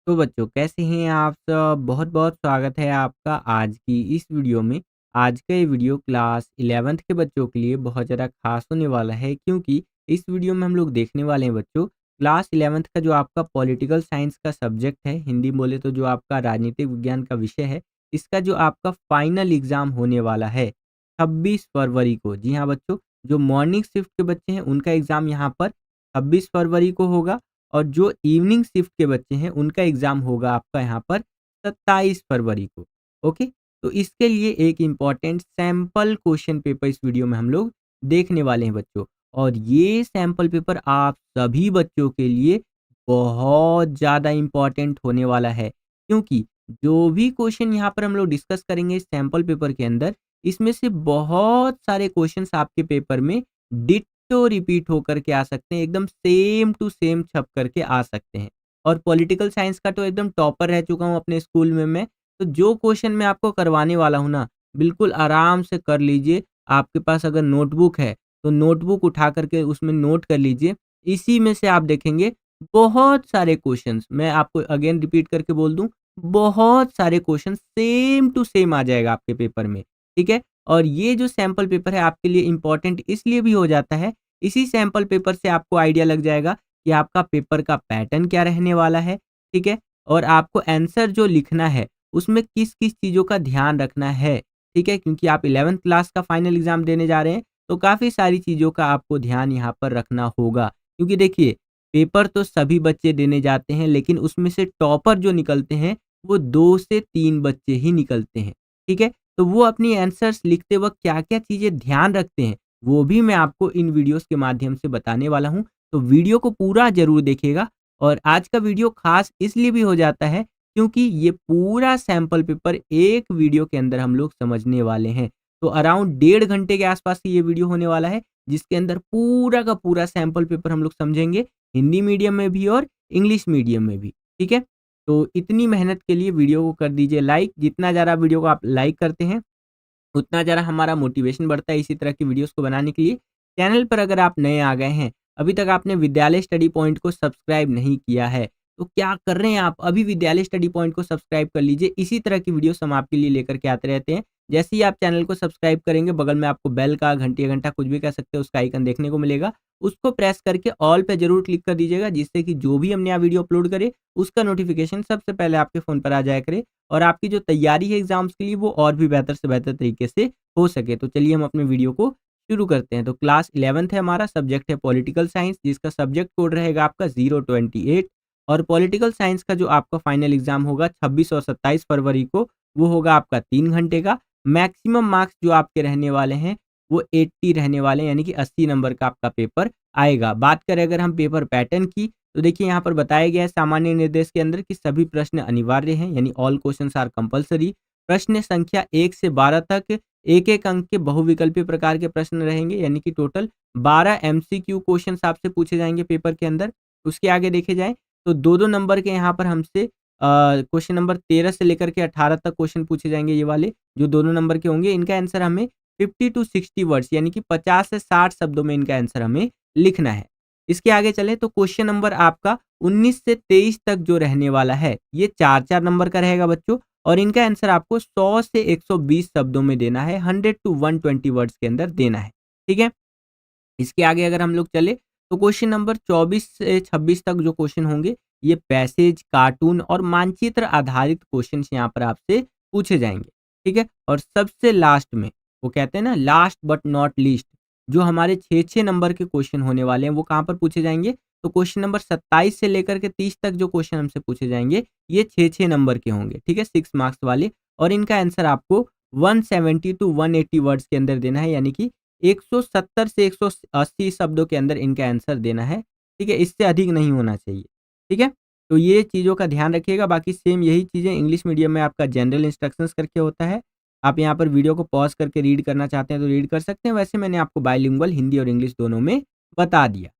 तो बच्चों कैसे हैं आप सब? बहुत-बहुत स्वागत है आपका आज की इस वीडियो में। आज का ये वीडियो क्लास 11th के बच्चों के लिए बहुत ज़्यादा ख़ास होने वाला है क्योंकि इस वीडियो में हम लोग देखने वाले हैं बच्चों क्लास 11th का जो आपका पॉलिटिकल साइंस का सब्जेक्ट है, हिंदी बोले तो जो आपका राजनीतिक विज्ञान का विषय है, इसका जो आपका फाइनल एग्ज़ाम होने वाला है 26 फरवरी को। जी हाँ बच्चों, जो मॉर्निंग शिफ्ट के बच्चे हैं उनका एग्ज़ाम यहाँ पर 26 फरवरी को होगा और जो इवनिंग शिफ्ट के बच्चे हैं उनका एग्ज़ाम होगा आपका यहाँ पर 27 फरवरी को। ओके? तो इसके लिए एक इम्पोर्टेंट सैंपल क्वेश्चन पेपर इस वीडियो में हम लोग देखने वाले हैं बच्चों। और ये सैंपल पेपर आप सभी बच्चों के लिए बहुत ज़्यादा इम्पोर्टेंट होने वाला है। क्योंकि जो भी क्वेश्चन यहाँ पर हम लोग डिस्कस करेंगे इस सैंपल पेपर के अंदर, इसमें से बहुत सारे क्वेश्चंस आपके पेपर में डिट्टो रिपीट होकर के आ सकते हैं, एकदम सेम टू सेम छप करके आ सकते हैं। और पॉलिटिकल साइंस का तो एकदम टॉपर रह चुका हूँ अपने स्कूल में मैं, तो जो क्वेश्चन मैं आपको करवाने वाला हूँ ना, बिल्कुल आराम से कर लीजिए। आपके पास अगर नोटबुक है, तो नोटबुक उठा करके उसमें नोट कर लीजिए। इसी में से आप देखेंगे बहुत सारे क्वेश्चंस, मैं आपको अगेन रिपीट करके बोल दूँ, बहुत सारे क्वेश्चन सेम टू सेम आ जाएगा आपके पेपर में, ठीक है? और ये जो सैंपल पेपर है आपके लिए इम्पोर्टेंट इसलिए भी हो जाता है, इसी सैंपल पेपर से आपको आइडिया लग जाएगा कि आपका पेपर का पैटर्न क्या रहने वाला है, ठीक है? और आपको आंसर जो लिखना है, उसमें किस-किस चीज़ों का ध्यान रखना है, ठीक है? क्योंकि आप 11th क्लास का फाइनल एग्ज़ाम देने जा रहे हैं, तो काफ़ी सारी चीज़ों का आपको ध्यान यहाँ पर रखना होगा। क्योंकि देखिए, पेपर तो सभी बच्चे देने जाते हैं, लेकिन उसमें से टॉपर जो निकलते हैं, वो 2 से 3 बच्चे ही निकलते हैं, ठीक है? तो वो अपनी आंसर्स लिखते वक़्त क्या-क्या चीज़ें ध्यान रखते हैं, वो भी मैं आपको इन वीडियोज़ के माध्यम से बताने वाला हूँ। तो वीडियो को पूरा ज़रूर देखिएगा और आज का वीडियो ख़ास इसलिए भी हो जाता है क्योंकि ये पूरा सैंपल पेपर एक वीडियो के अंदर हम लोग समझने वाले हैं। तो अराउंड डेढ़ घंटे के आसपास ये वीडियो होने वाला है, जिसके अंदर पूरा का पूरा सैंपल पेपर हम लोग समझेंगे, हिंदी मीडियम में भी और इंग्लिश मीडियम में भी, ठीक है? तो इतनी मेहनत के लिए वीडियो को कर दीजिए लाइक, जितना ज़्यादा वीडियो को आप लाइक करते हैं, उतना ज़्यादा हमारा मोटिवेशन बढ़ता है इसी तरह की वीडियोज़ को बनाने के लिए। चैनल पर अगर आप नए आ गए हैं, अभी तक आपने विद्यालय स्टडी पॉइंट को सब्सक्राइब नहीं किया है, तो क्या कर रहे हैं आप? अभी विद्यालय स्टडी पॉइंट को सब्सक्राइब कर लीजिए। इसी तरह की वीडियोज़ हम आपके लिए लेकर के आते रहते हैं। जैसे ही आप चैनल को सब्सक्राइब करेंगे, बगल में आपको बेल का, घंटी या घंटा कुछ भी कह सकते हैं, उसका आइकन देखने को मिलेगा। उसको प्रेस करके ऑल पे ज़रूर क्लिक कर दीजिएगा, जिससे कि जो भी हम नया वीडियो अपलोड करें, उसका नोटिफ़िकेशन सबसे पहले आपके फ़ोन पर आ जाया करे और आपकी जो तैयारी है एग्ज़ाम्स के लिए, वो और भी बेहतर से बेहतर तरीके से हो सके। तो चलिए हम अपने वीडियो को शुरू करते हैं। तो क्लास 11th है, हमारा सब्जेक्ट है पॉलिटिकल साइंस, जिसका सब्जेक्ट कोड रहेगा आपका 028 और पॉलिटिकल साइंस का जो आपका फाइनल एग्जाम होगा 26 और 27 फरवरी को, वो होगा आपका 3 घंटे का। मैक्सिमम मार्क्स जो आपके रहने वाले हैं वो 80 रहने वाले हैं, यानी कि 80 नंबर का आपका पेपर आएगा। बात करें अगर हम पेपर पैटर्न की, तो देखिए यहाँ पर बताया गया है सामान्य निर्देश के अंदर कि सभी प्रश्न अनिवार्य हैं, यानी ऑल क्वेश्चंस आर कंपल्सरी। प्रश्न संख्या 1 से 12 तक एक-एक अंक के बहुविकल्पीय प्रकार के प्रश्न रहेंगे, यानी कि टोटल 12 एमसीक्यू क्वेश्चंस आपसे पूछे जाएँगे पेपर के अंदर। उसके आगे देखे जाएँ तो 2-2 नंबर के यहाँ पर हमसे क्वेश्चन नंबर 13 से लेकर के 18 तक क्वेश्चन पूछे जाएँगे, ये वाले जो दोनों नंबर के होंगे। इनका आंसर हमें 50 टू 60 वर्ड्स, यानी कि 50 से 60 शब्दों में इनका आंसर हमें लिखना है। इसके आगे चलें तो क्वेश्चन नंबर आपका 19 से 23 तक जो रहने वाला है, ये 4-4 नंबर का रहेगा बच्चों और इनका आंसर आपको 100 से 120 शब्दों में देना है, 100 टू 120 वर्ड्स के अंदर देना है, ठीक है? इसके आगे अगर हम लोग चले तो क्वेश्चन नंबर 24 से 26 तक जो क्वेश्चन होंगे, ये पैसेज, कार्टून और मानचित्र आधारित क्वेश्चंस यहाँ पर आपसे पूछे जाएँगे, ठीक है? और सबसे लास्ट में, वो कहते हैं ना लास्ट बट नॉट लीस्ट, जो हमारे 6-6 नंबर के क्वेश्चन होने वाले हैं, वो कहाँ पर पूछे जाएँगे? तो क्वेश्चन नंबर 27 से लेकर के 30 तक जो क्वेश्चन हमसे पूछे जाएँगे, ये 6-6 नंबर के होंगे, ठीक है? 6 मार्क्स वाले और इनका आंसर आपको 170 टू 180 वर्ड्स के अंदर देना है, यानी कि 170 से 180 शब्दों के अंदर इनका आंसर देना है, ठीक है? इससे अधिक नहीं होना चाहिए, ठीक है? तो ये चीज़ों का ध्यान रखिएगा, बाकी सेम यही चीज़ें इंग्लिश मीडियम में आपका जनरल इंस्ट्रक्शंस करके होता है। आप यहाँ पर वीडियो को पॉज़ करके रीड करना चाहते हैं तो रीड कर सकते हैं, वैसे मैंने आपको बाइलिंगुअल हिंदी और इंग्लिश दोनों में बता दिया।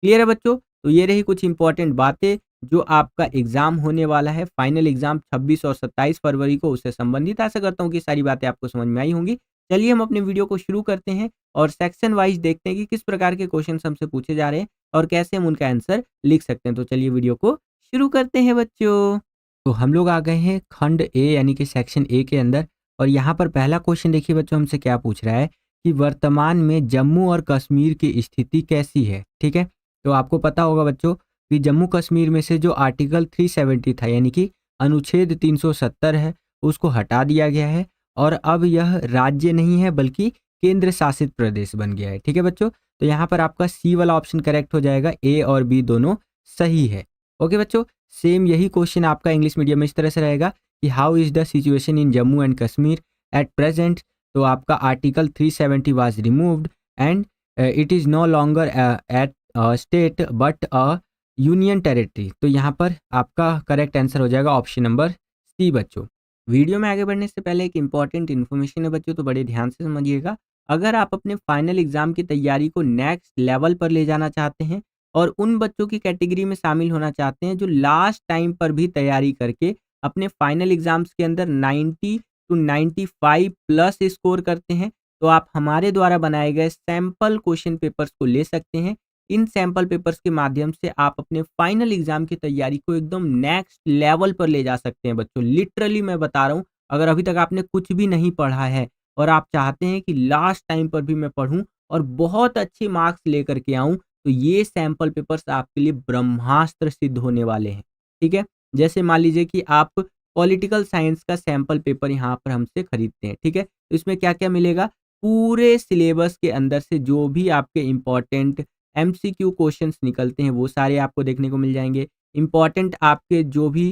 क्लियर है बच्चों? तो ये रही कुछ इंपॉर्टेंट बातें जो आपका एग्ज़ाम होने वाला है, फाइनल एग्ज़ाम 26 और 27 फरवरी को, उससे संबंधित। आशा करता हूँ कि सारी बातें आपको समझ में आई होंगी। चलिए हम अपने वीडियो को शुरू करते हैं और सेक्शन वाइज देखते हैं कि किस प्रकार के क्वेश्चंस हमसे पूछे जा रहे हैं और कैसे हम उनका आंसर लिख सकते हैं। तो चलिए वीडियो को शुरू करते हैं बच्चों। तो हम लोग आ गए हैं खंड ए यानी कि सेक्शन ए के अंदर। और यहाँ पर पहला क्वेश्चन देखिए बच्चों, हमसे क्या पूछ रहा है कि वर्तमान में जम्मू और कश्मीर की स्थिति कैसी है। ठीक है, तो आपको पता होगा बच्चों कि जम्मू कश्मीर में से जो आर्टिकल 370 था यानी कि अनुच्छेद 370 है, उसको हटा दिया गया है और अब यह राज्य नहीं है बल्कि केंद्र शासित प्रदेश बन गया है। ठीक है बच्चों, तो यहाँ पर आपका सी वाला ऑप्शन करेक्ट हो जाएगा, ए और बी दोनों सही है। ओके बच्चों, सेम यही क्वेश्चन आपका इंग्लिश मीडियम में इस तरह से रहेगा कि how is the situation in Jammu and Kashmir at present. तो आपका article 370 was removed and it is no longer at state but a union territory. तो यहाँ पर आपका करेक्ट आंसर हो जाएगा ऑप्शन नंबर सी बच्चों। वीडियो में आगे बढ़ने से पहले एक इंपॉर्टेंट इन्फॉर्मेशन है बच्चों, तो बड़े ध्यान से समझिएगा। अगर आप अपने फाइनल एग्जाम की तैयारी को नेक्स्ट लेवल पर ले जाना चाहते हैं और उन बच्चों की कैटेगरी में शामिल होना चाहते हैं जो लास्ट टाइम पर भी तैयारी करके अपने फाइनल एग्जाम्स के अंदर 90 टू 95 प्लस स्कोर करते हैं, तो आप हमारे द्वारा बनाए गए सैंपल क्वेश्चन पेपर्स को ले सकते हैं। इन सैंपल पेपर्स के माध्यम से आप अपने फाइनल एग्जाम की तैयारी को एकदम नेक्स्ट लेवल पर ले जा सकते हैं बच्चों। लिटरली मैं बता रहा हूँ, अगर अभी तक आपने कुछ भी नहीं पढ़ा है और आप चाहते हैं कि लास्ट टाइम पर भी मैं पढ़ूं और बहुत अच्छे मार्क्स लेकर के आऊं, तो ये सैंपल पेपर्स आपके लिए ब्रह्मास्त्र सिद्ध होने वाले हैं। ठीक है, जैसे मान लीजिए कि आप पॉलिटिकल साइंस का सैंपल पेपर यहाँ पर हमसे खरीदते हैं। ठीक है, तो इसमें क्या क्या मिलेगा, पूरे सिलेबस के अंदर से जो भी आपके इंपॉर्टेंट एमसीक्यू क्वेश्चंस निकलते हैं वो सारे आपको देखने को मिल जाएंगे। इंपॉर्टेंट आपके जो भी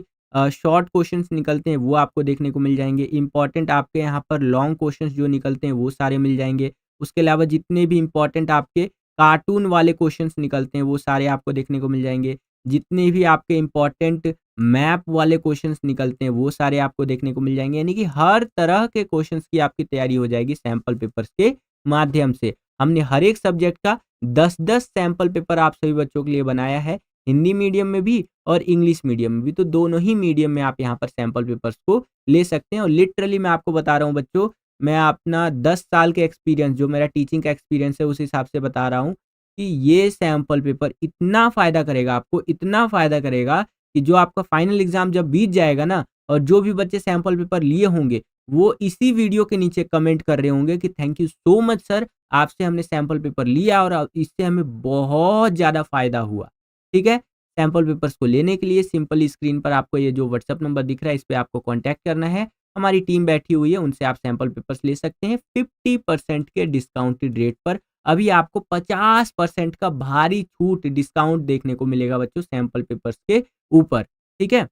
शॉर्ट क्वेश्चंस निकलते हैं वो आपको देखने को मिल जाएंगे। इंपॉर्टेंट आपके यहाँ पर लॉन्ग क्वेश्चंस जो निकलते हैं वो सारे मिल जाएंगे। उसके अलावा जितने भी इंपॉर्टेंट आपके कार्टून वाले क्वेश्चंस निकलते हैं वो सारे आपको देखने को मिल जाएंगे। जितने भी आपके इंपॉर्टेंट मैप वाले क्वेश्चंस निकलते हैं वो सारे आपको देखने को मिल जाएंगे। यानी कि हर तरह के क्वेश्चंस की आपकी तैयारी हो जाएगी सैंपल पेपर्स के माध्यम से। हमने हर एक सब्जेक्ट का 10-10 सैंपल पेपर आप सभी बच्चों के लिए बनाया है, हिंदी मीडियम में भी और इंग्लिश मीडियम में भी। तो दोनों ही मीडियम में आप यहाँ पर सैंपल पेपर्स को ले सकते हैं। और लिटरली मैं आपको बता रहा हूँ बच्चों, मैं अपना 10 साल के एक्सपीरियंस, जो मेरा टीचिंग का एक्सपीरियंस है उस हिसाब से बता रहा हूँ कि ये सैंपल पेपर इतना फ़ायदा करेगा आपको, इतना फ़ायदा करेगा कि जो आपका फाइनल एग्ज़ाम जब बीत जाएगा ना, और जो भी बच्चे सैंपल पेपर लिए होंगे वो इसी वीडियो के नीचे कमेंट कर रहे होंगे कि thank you so much sir, आपसे हमने सैंपल पेपर लिया और इससे हमें बहुत ज़्यादा फ़ायदा हुआ। ठीक है, सैंपल पेपर्स को लेने के लिए सिंपली स्क्रीन पर आपको ये जो व्हाट्सएप नंबर दिख रहा है इस पे आपको कॉन्टैक्ट करना है। हमारी टीम बैठी हुई है, उनसे आप सैंपल पेपर्स ले सकते हैं 50% के डिस्काउंटेड रेट पर। अभी आपको 50% का भारी छूट डिस्काउंट देखने को मिलेगा बच्चों सैंपल पेपर्स के ऊपर। ठीक है,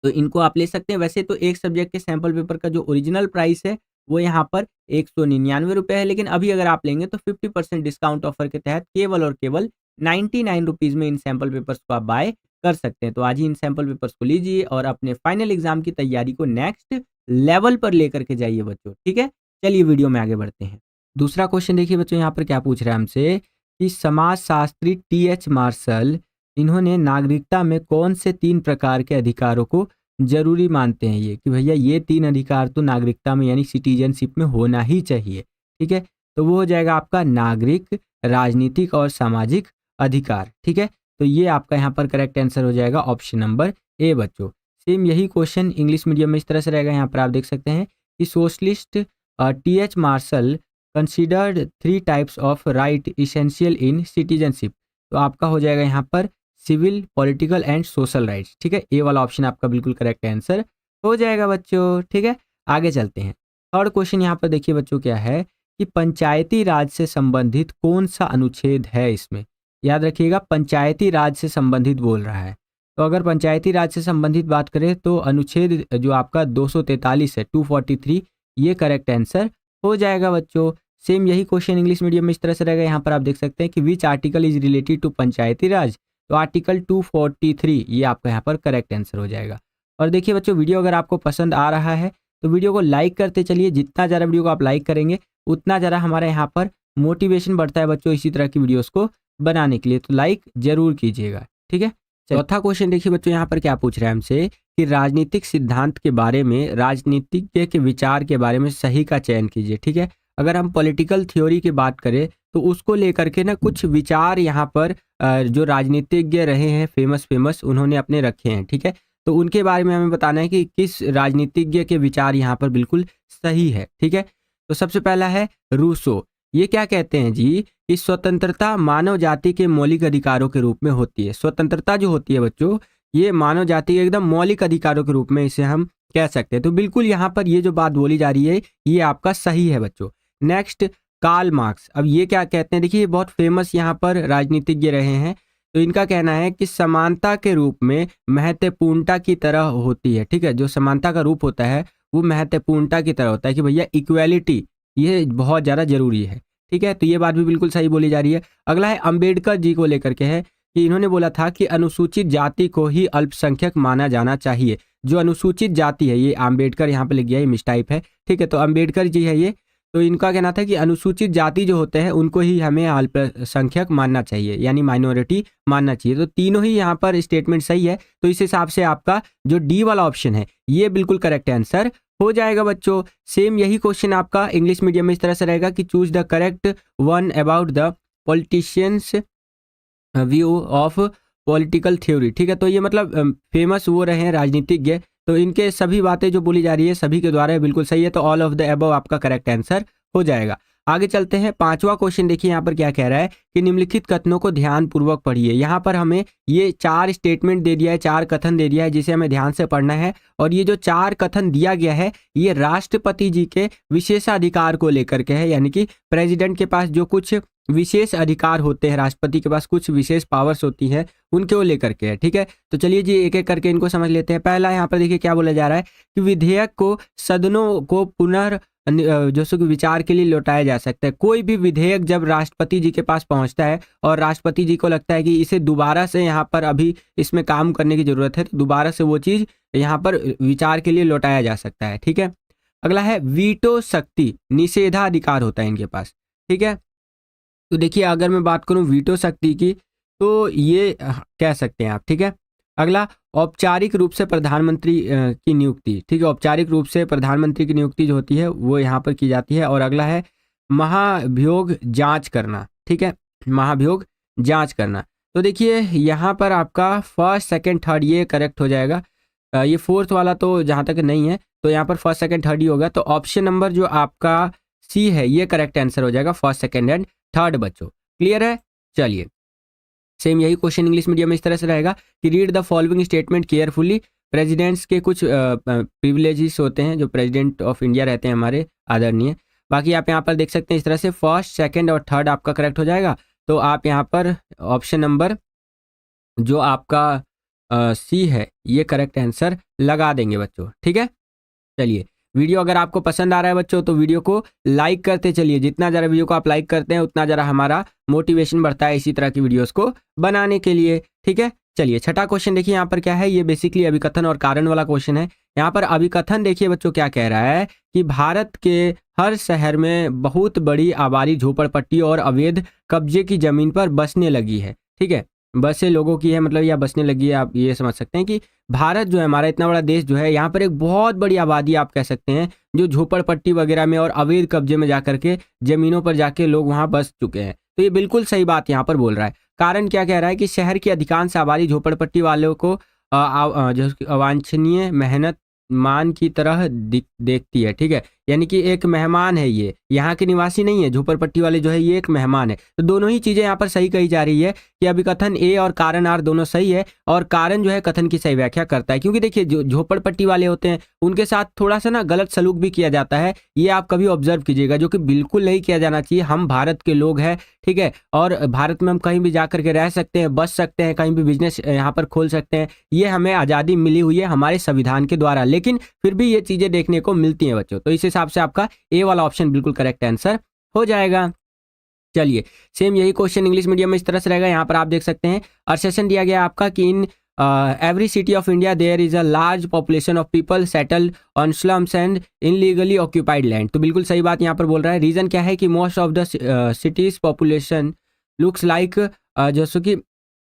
तो इनको आप ले सकते हैं। वैसे तो एक सब्जेक्ट के सैंपल पेपर का जो ओरिजिनल प्राइस है वो यहाँ पर 199 रुपये है, लेकिन अभी अगर आप लेंगे तो 50% डिस्काउंट ऑफर के तहत केवल और केवल 99 रुपीज़ में इन सैंपल पेपर्स को आप बाय कर सकते हैं। तो आज ही इन सैंपल पेपर्स को लीजिए और अपने फाइनल एग्जाम की तैयारी को नेक्स्ट लेवल पर लेकर के जाइए बच्चों। ठीक है, चलिए वीडियो में आगे बढ़ते हैं। दूसरा क्वेश्चन देखिए बच्चों, यहाँ पर क्या पूछ रहा है हमसे कि समाजशास्त्री टी.एच. मार्शल इन्होंने नागरिकता में कौन से 3 प्रकार के अधिकारों को ज़रूरी मानते हैं, ये कि भैया ये 3 अधिकार तो नागरिकता में यानी सिटीजनशिप में होना ही चाहिए। ठीक है, तो वो हो जाएगा आपका नागरिक, राजनीतिक और सामाजिक अधिकार। ठीक है, तो ये आपका यहाँ पर करेक्ट आंसर हो जाएगा ऑप्शन नंबर ए बच्चों। सेम यही क्वेश्चन इंग्लिश मीडियम में इस तरह से रहेगा। यहाँ पर आप देख सकते हैं कि socialist T.H.. Marshall considered 3 types of right essential in citizenship. तो आपका हो जाएगा यहाँ पर civil, political and social rights. ठीक है, ए वाला ऑप्शन आपका बिल्कुल करेक्ट आंसर हो जाएगा बच्चों। ठीक है, आगे चलते हैं। थर्ड क्वेश्चन यहाँ पर देखिए बच्चों क्या है कि पंचायती राज से संबंधित कौन सा अनुच्छेद है इसमें। याद रखिएगा, पंचायती राज से संबंधित बोल रहा है। तो अगर पंचायती राज से संबंधित बात करें तो अनुच्छेद जो आपका 243 है, 243, ये करेक्ट आंसर हो जाएगा बच्चों। सेम यही क्वेश्चन इंग्लिश मीडियम में इस तरह से रहेगा। यहाँ पर आप देख सकते हैं कि which article is related to Panchayati Raj. तो आर्टिकल 243 ये आपका यहाँ पर करेक्ट आंसर हो जाएगा। और देखिए बच्चों, वीडियो अगर आपको पसंद आ रहा है तो वीडियो को लाइक करते चलिए। जितना ज़्यादा वीडियो को आप लाइक करेंगे उतना ज़्यादा हमारे यहाँ पर मोटिवेशन बढ़ता है बच्चों इसी तरह की वीडियोस को बनाने के लिए। तो लाइक जरूर कीजिएगा। ठीक है, चौथा क्वेश्चन देखिए बच्चों, यहाँ पर क्या पूछ रहा है हमसे कि राजनीतिक सिद्धांत के बारे में, राजनीतिज्ञ के विचार के बारे में सही का चयन कीजिए। ठीक है, अगर हम पॉलिटिकल थ्योरी की बात करें तो उसको लेकर के ना कुछ विचार यहाँ पर जो राजनीतिज्ञ रहे हैं फेमस उन्होंने अपने रखे हैं। ठीक है, तो उनके बारे में हमें बताना है कि किस राजनीतिज्ञ के विचार यहाँ पर बिल्कुल सही है। ठीक है, तो सबसे पहला है रूसो। ये क्या कहते हैं जी कि स्वतंत्रता मानव जाति के मौलिक अधिकारों के रूप में होती है। स्वतंत्रता जो होती है बच्चों, ये मानव जाति के एकदम मौलिक अधिकारों के रूप में इसे हम कह सकते हैं। तो बिल्कुल यहाँ पर ये जो बात बोली जा रही है ये आपका सही है बच्चों। Next, Karl Marx. अब ये क्या कहते हैं, देखिए ये बहुत फेमस यहाँ पर राजनीतिज्ञ रहे हैं। तो इनका कहना है कि समानता के रूप में महत्वपूर्णता की तरह होती है। ठीक है, जो समानता का रूप होता है वो महत्वपूर्णता की तरह होता है कि भैया इक्वेलिटी ये बहुत ज़्यादा जरूरी है। ठीक है, तो ये बात भी बिल्कुल सही बोली जा रही है। अगला है अंबेडकर जी को लेकर के है कि इन्होंने बोला था कि अनुसूचित जाति को ही अल्पसंख्यक माना जाना चाहिए। जो अनुसूचित जाति है, ये अंबेडकर यहाँ पे लिख गया, ये मिसटाइप है। ठीक है, तो अंबेडकर जी है ये। तो इनका कहना था कि अनुसूचित जाति जो होते हैं उनको ही हमें अल्पसंख्यक मानना चाहिए, यानी माइनॉरिटी मानना चाहिए। तो तीनों ही यहाँ पर स्टेटमेंट सही है। तो इस हिसाब से आपका जो डी वाला ऑप्शन है ये बिल्कुल करेक्ट आंसर हो जाएगा बच्चों। सेम यही क्वेश्चन आपका इंग्लिश मीडियम में इस तरह से रहेगा कि choose the correct one about the politicians view of political theory. ठीक है, तो ये मतलब फेमस वो रहे हैं राजनीतिज्ञ, तो इनके सभी बातें जो बोली जा रही है सभी के द्वारा बिल्कुल सही है। तो ऑल ऑफ द अबव आपका करेक्ट आंसर हो जाएगा। आगे चलते हैं, पांचवा क्वेश्चन देखिए यहाँ पर क्या कह रहा है कि निम्नलिखित कथनों को ध्यानपूर्वक पढ़िए। यहाँ पर हमें ये 4 स्टेटमेंट दे दिया है, 4 कथन दे दिया है जिसे हमें ध्यान से पढ़ना है। और ये जो 4 कथन दिया गया है ये राष्ट्रपति जी के विशेषाधिकार को लेकर के है, यानी कि प्रेसिडेंट के पास जो कुछ विशेष अधिकार होते हैं, राष्ट्रपति के पास कुछ विशेष पावर्स होती हैं, उनके वो लेकर के है। ठीक है, तो चलिए जी एक एक करके इनको समझ लेते हैं। पहला यहाँ पर देखिए क्या बोला जा रहा है कि विधेयक को सदनों को पुनः जो सो विचार के लिए लौटाया जा सकता है। कोई भी विधेयक जब राष्ट्रपति जी के पास पहुंचता है और राष्ट्रपति जी को लगता है कि इसे दोबारा से यहाँ पर अभी इसमें काम करने की जरूरत है, तो दोबारा से वो चीज यहाँ पर विचार के लिए लौटाया जा सकता है। ठीक है, अगला है वीटो शक्ति, निषेधाधिकार होता है इनके पास। ठीक है, तो देखिए अगर मैं बात करूं वीटो शक्ति की तो ये कह सकते हैं आप। ठीक है, अगला औपचारिक रूप से प्रधानमंत्री की नियुक्ति। ठीक है, औपचारिक रूप से प्रधानमंत्री की नियुक्ति जो होती है वो यहाँ पर की जाती है। और अगला है महाभियोग जांच करना। ठीक है, महाभियोग जांच करना। तो देखिए यहाँ पर आपका फर्स्ट सेकंड थर्ड ये करेक्ट हो जाएगा। ये फोर्थ वाला तो जहाँ तक नहीं है, तो यहाँ पर फर्स्ट सेकंड थर्ड ही होगा। तो ऑप्शन नंबर जो आपका सी है ये करेक्ट आंसर हो जाएगा, फर्स्ट सेकंड एंड थर्ड बच्चों। क्लियर है, चलिए सेम यही क्वेश्चन इंग्लिश मीडियम में इस तरह से रहेगा कि read the following statement carefully. Presidents के कुछ प्रिविलेजेस होते हैं, जो प्रेसिडेंट ऑफ इंडिया रहते हैं हमारे आदरणीय। बाकी आप यहाँ पर देख सकते हैं इस तरह से फर्स्ट सेकंड और थर्ड आपका करेक्ट हो जाएगा। तो आप यहाँ पर ऑप्शन नंबर जो आपका सी है ये करेक्ट आंसर लगा देंगे बच्चों। ठीक है, चलिए वीडियो अगर आपको पसंद आ रहा है बच्चों तो वीडियो को लाइक करते चलिए। जितना ज़रा वीडियो को आप लाइक करते हैं उतना ज़रा हमारा मोटिवेशन बढ़ता है इसी तरह की वीडियोस को बनाने के लिए। ठीक है, चलिए छठा क्वेश्चन देखिए यहाँ पर क्या है। ये बेसिकली अभिकथन और कारण वाला क्वेश्चन है। यहाँ पर अभिकथन देखिए बच्चों क्या कह रहा है कि भारत के हर शहर में बहुत बड़ी आबादी झोपड़पट्टी और अवैध कब्जे की जमीन पर बसने लगी है। ठीक है, बसें लोगों की है मतलब या बसने लगी है। आप ये समझ सकते हैं कि भारत जो है हमारा इतना बड़ा देश जो है, यहाँ पर एक बहुत बड़ी आबादी आप कह सकते हैं जो झोपड़पट्टी वगैरह में और अवैध कब्जे में जाकर के जमीनों पर जाके लोग वहाँ बस चुके हैं। तो ये बिल्कुल सही बात यहाँ पर बोल रहा है। कारण क्या कह रहा है कि शहर की अधिकांश आबादी झोपड़पट्टी वालों को जो अवांछनीय मेहनत मान की तरह देखती है। ठीक है, यानी कि एक मेहमान है, ये यहाँ के निवासी नहीं है। झोपड़पट्टी वाले जो है ये एक मेहमान है। तो दोनों ही चीजें यहाँ पर सही कही जा रही है कि अभिकथन ए और कारण आर दोनों सही है। और कारण जो है कथन की सही व्याख्या करता है, क्योंकि देखिए जो झोपड़पट्टी वाले होते हैं उनके साथ थोड़ा सा ना गलत सलूक भी किया जाता है। ये आप कभी ऑब्जर्व कीजिएगा, जो कि बिल्कुल नहीं किया जाना चाहिए। हम भारत के लोग हैं, ठीक है, और भारत में हम कहीं भी जाकर के रह सकते हैं, बस सकते हैं, कहीं भी बिजनेस यहाँ पर खोल सकते हैं। ये हमें आज़ादी मिली हुई है हमारे संविधान के द्वारा, लेकिन फिर भी ये चीजें देखने को मिलती हैं बच्चों। तो इस हिसाब से आपका ए वाला ऑप्शन बिल्कुल करेक्ट आंसर हो जाएगा। चलिए सेम यही क्वेश्चन इंग्लिश मीडियम में इस तरह से रहेगा। यहाँ पर आप देख सकते हैं असर्शन दिया गया आपका कि in every city of India there is a large population of people settle on slums and illegally occupied land. तो बिल्कुल सही बात यहाँ पर बोल रहा है। रीजन क्या है कि most of the cities population looks like जैसे कि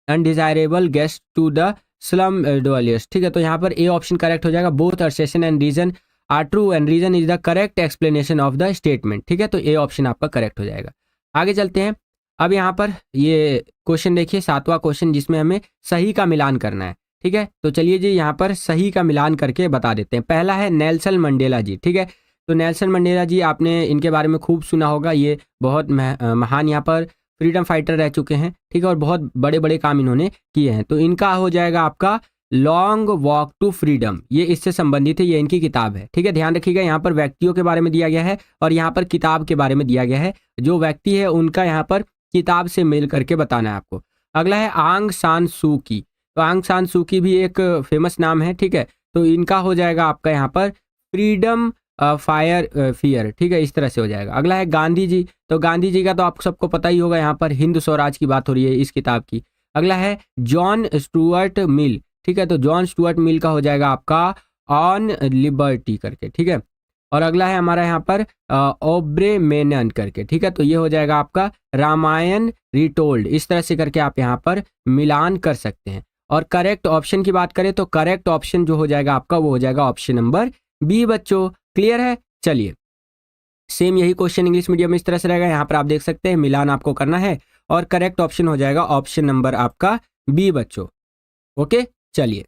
undesirable guest to the slum dwellers. ठीक है, तो यहाँ पर ए ऑप्शन करेक्ट हो जाएगा। Both assertion and reason are true and reason is the correct explanation of the statement. ठीक है, तो ए ऑप्शन आपका करेक्ट हो जाएगा। आगे चलते हैं। अब यहाँ पर ये क्वेश्चन देखिए, सातवां क्वेश्चन जिसमें हमें सही का मिलान करना है। ठीक है, तो चलिए जी यहाँ पर सही का मिलान करके बता देते हैं। पहला है नेल्सन मंडेला जी। ठीक है, तो नेल्सन मंडेला जी, आपने इनके बारे में खूब सुना होगा। ये बहुत महान यहाँ पर फ्रीडम फाइटर रह चुके हैं। ठीक है, और बहुत बड़े बड़े काम इन्होंने किए हैं। तो इनका हो जाएगा आपका लॉन्ग वॉक टू फ्रीडम, ये इससे संबंधित है, ये इनकी किताब है। ठीक है, ध्यान रखिएगा, यहाँ पर व्यक्तियों के बारे में दिया गया है और यहाँ पर किताब के बारे में दिया गया है। जो व्यक्ति है उनका यहाँ पर किताब से मेल करके बताना है आपको। अगला है आंग सान सू की। तो आंग सान सू की भी एक फेमस नाम है। ठीक है, तो इनका हो जाएगा आपका यहाँ पर फ्रीडम फायर फियर। ठीक है, इस तरह से हो जाएगा। अगला है गांधी जी। तो गांधी जी का तो आप सबको पता ही होगा, यहाँ पर हिंद स्वराज की बात हो रही है इस किताब की। अगला है जॉन स्टुअर्ट मिल। ठीक है, तो जॉन स्टुअर्ट मिल का हो जाएगा आपका ऑन लिबर्टी करके। ठीक है, और अगला है हमारा यहाँ पर ओब्रे मेनन करके। ठीक है, तो ये हो जाएगा आपका रामायण रिटोल्ड। इस तरह से करके आप यहाँ पर मिलान कर सकते हैं। और करेक्ट ऑप्शन की बात करें तो करेक्ट ऑप्शन जो हो जाएगा आपका, वो हो जाएगा ऑप्शन नंबर बी बच्चों। क्लियर है? चलिए, सेम यही क्वेश्चन इंग्लिश मीडियम में इस तरह से रहेगा। यहाँ पर आप देख सकते हैं मिलान आपको करना है और करेक्ट ऑप्शन हो जाएगा ऑप्शन नंबर आपका बी बच्चों। ओके, चलिए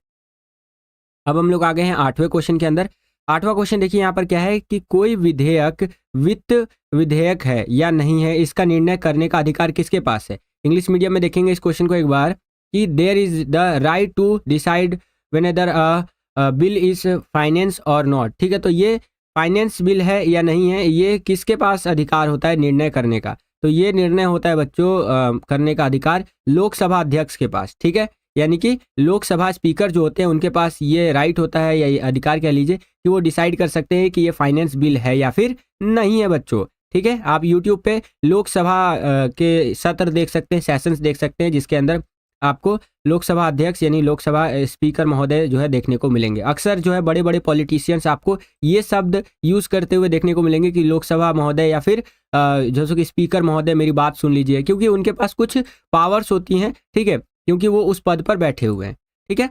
अब हम लोग आ गए हैं 8वें क्वेश्चन के अंदर। 8वां क्वेश्चन देखिए यहाँ पर क्या है कि कोई विधेयक वित्त विधेयक है या नहीं है, इसका निर्णय करने का अधिकार किसके पास है। इंग्लिश मीडियम में देखेंगे इस क्वेश्चन को एक बार कि there is the right to decide whether a bill is finance और नॉट। ठीक है, तो ये फाइनेंस बिल है या नहीं है, ये किसके पास अधिकार होता है निर्णय करने का। तो ये निर्णय होता है बच्चों करने का अधिकार लोकसभा अध्यक्ष के पास। ठीक है, यानी कि लोकसभा स्पीकर जो होते हैं उनके पास ये राइट होता है या ये अधिकार कह लीजिए कि वो डिसाइड कर सकते हैं कि ये फाइनेंस बिल है या फिर नहीं है बच्चों। ठीक है, आप यूट्यूब पे लोकसभा के सत्र देख सकते हैं, सेशंस देख सकते हैं, जिसके अंदर आपको लोकसभा अध्यक्ष यानी लोकसभा स्पीकर महोदय जो है देखने को मिलेंगे। अक्सर जो है बड़े बड़े पॉलिटिशियंस आपको ये शब्द यूज करते हुए देखने को मिलेंगे कि लोकसभा महोदय या फिर जैसे कि स्पीकर महोदय मेरी बात सुन लीजिए, क्योंकि उनके पास कुछ पावर्स होती हैं। ठीक है, क्योंकि वो उस पद पर बैठे हुए हैं। ठीक है,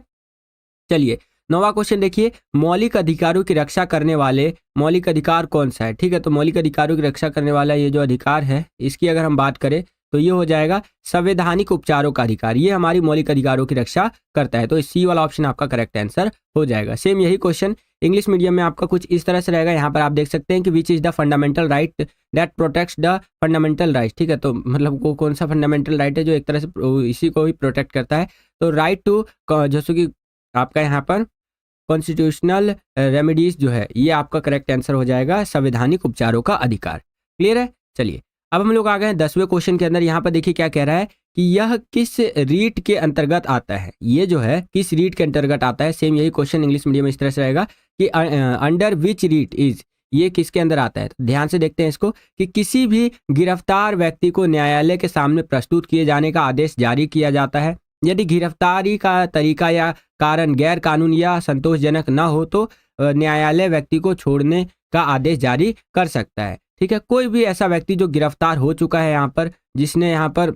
चलिए 9वां क्वेश्चन देखिए, मौलिक अधिकारों की रक्षा करने वाले मौलिक अधिकार कौन सा है। ठीक है, तो मौलिक अधिकारों की रक्षा करने वाला ये जो अधिकार है, इसकी अगर हम बात करें तो ये हो जाएगा संवैधानिक उपचारों का अधिकार। ये हमारी मौलिक अधिकारों की रक्षा करता है। तो सी वाला ऑप्शन आपका करेक्ट आंसर हो जाएगा। सेम यही क्वेश्चन इंग्लिश मीडियम में आपका कुछ इस तरह से रहेगा। यहाँ पर आप देख सकते हैं कि which is the fundamental right that protects the fundamental right. ठीक है, तो मतलब वो कौन सा फंडामेंटल राइट है जो एक तरह से इसी को ही प्रोटेक्ट करता है। तो राइट टू जैसे कि आपका यहाँ पर कॉन्स्टिट्यूशनल रेमेडीज जो है, ये आपका करेक्ट आंसर हो जाएगा संवैधानिक उपचारों का अधिकार। क्लियर है? चलिए अब हम लोग आ गए हैं 10वें क्वेश्चन के अंदर। यहाँ पर देखिए क्या कह रहा है कि यह किस रीट के अंतर्गत आता है। ये जो है किस रीट के अंतर्गत आता है। सेम यही क्वेश्चन इंग्लिश मीडियम में इस तरह से रहेगा कि अंडर विच रीट इज, ये किसके अंदर आता है। तो ध्यान से देखते हैं इसको कि किसी भी गिरफ्तार व्यक्ति को न्यायालय के सामने प्रस्तुत किए जाने का आदेश जारी किया जाता है। यदि गिरफ्तारी का तरीका या कारण गैर कानूनी या संतोषजनक न हो तो न्यायालय व्यक्ति को छोड़ने का आदेश जारी कर सकता है। ठीक है, कोई भी ऐसा व्यक्ति जो गिरफ्तार हो चुका है यहाँ पर, जिसने यहाँ पर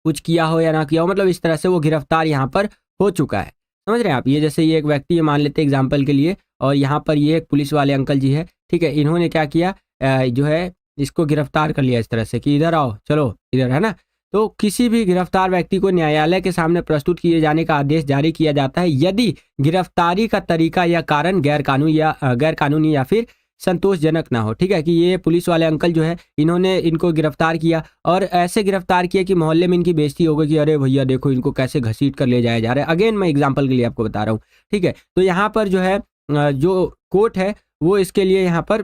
कुछ किया हो या ना किया हो, मतलब इस तरह से वो गिरफ्तार यहाँ पर हो चुका है। समझ रहे हैं आप? ये जैसे ये एक व्यक्ति है, मान लेते हैं एग्जाम्पल के लिए, और यहाँ पर ये एक पुलिस वाले अंकल जी है। ठीक है, इन्होंने क्या किया, जो है इसको गिरफ्तार कर लिया इस तरह से कि इधर आओ, चलो इधर, है ना। तो किसी भी गिरफ्तार व्यक्ति को न्यायालय के सामने प्रस्तुत किए जाने का आदेश जारी किया जाता है यदि गिरफ्तारी का तरीका या कारण गैर कानूनी या फिर संतोषजनक ना हो। ठीक है, कि ये पुलिस वाले अंकल जो है इन्होंने इनको गिरफ्तार किया और ऐसे गिरफ्तार किया कि मोहल्ले में इनकी बेइज्जती हो गई कि अरे भैया देखो इनको कैसे घसीट कर ले जाया जा रहा है। अगेन मैं एग्जांपल के लिए आपको बता रहा हूँ। ठीक है, तो यहाँ पर जो है जो कोर्ट है वो इसके लिए यहाँ पर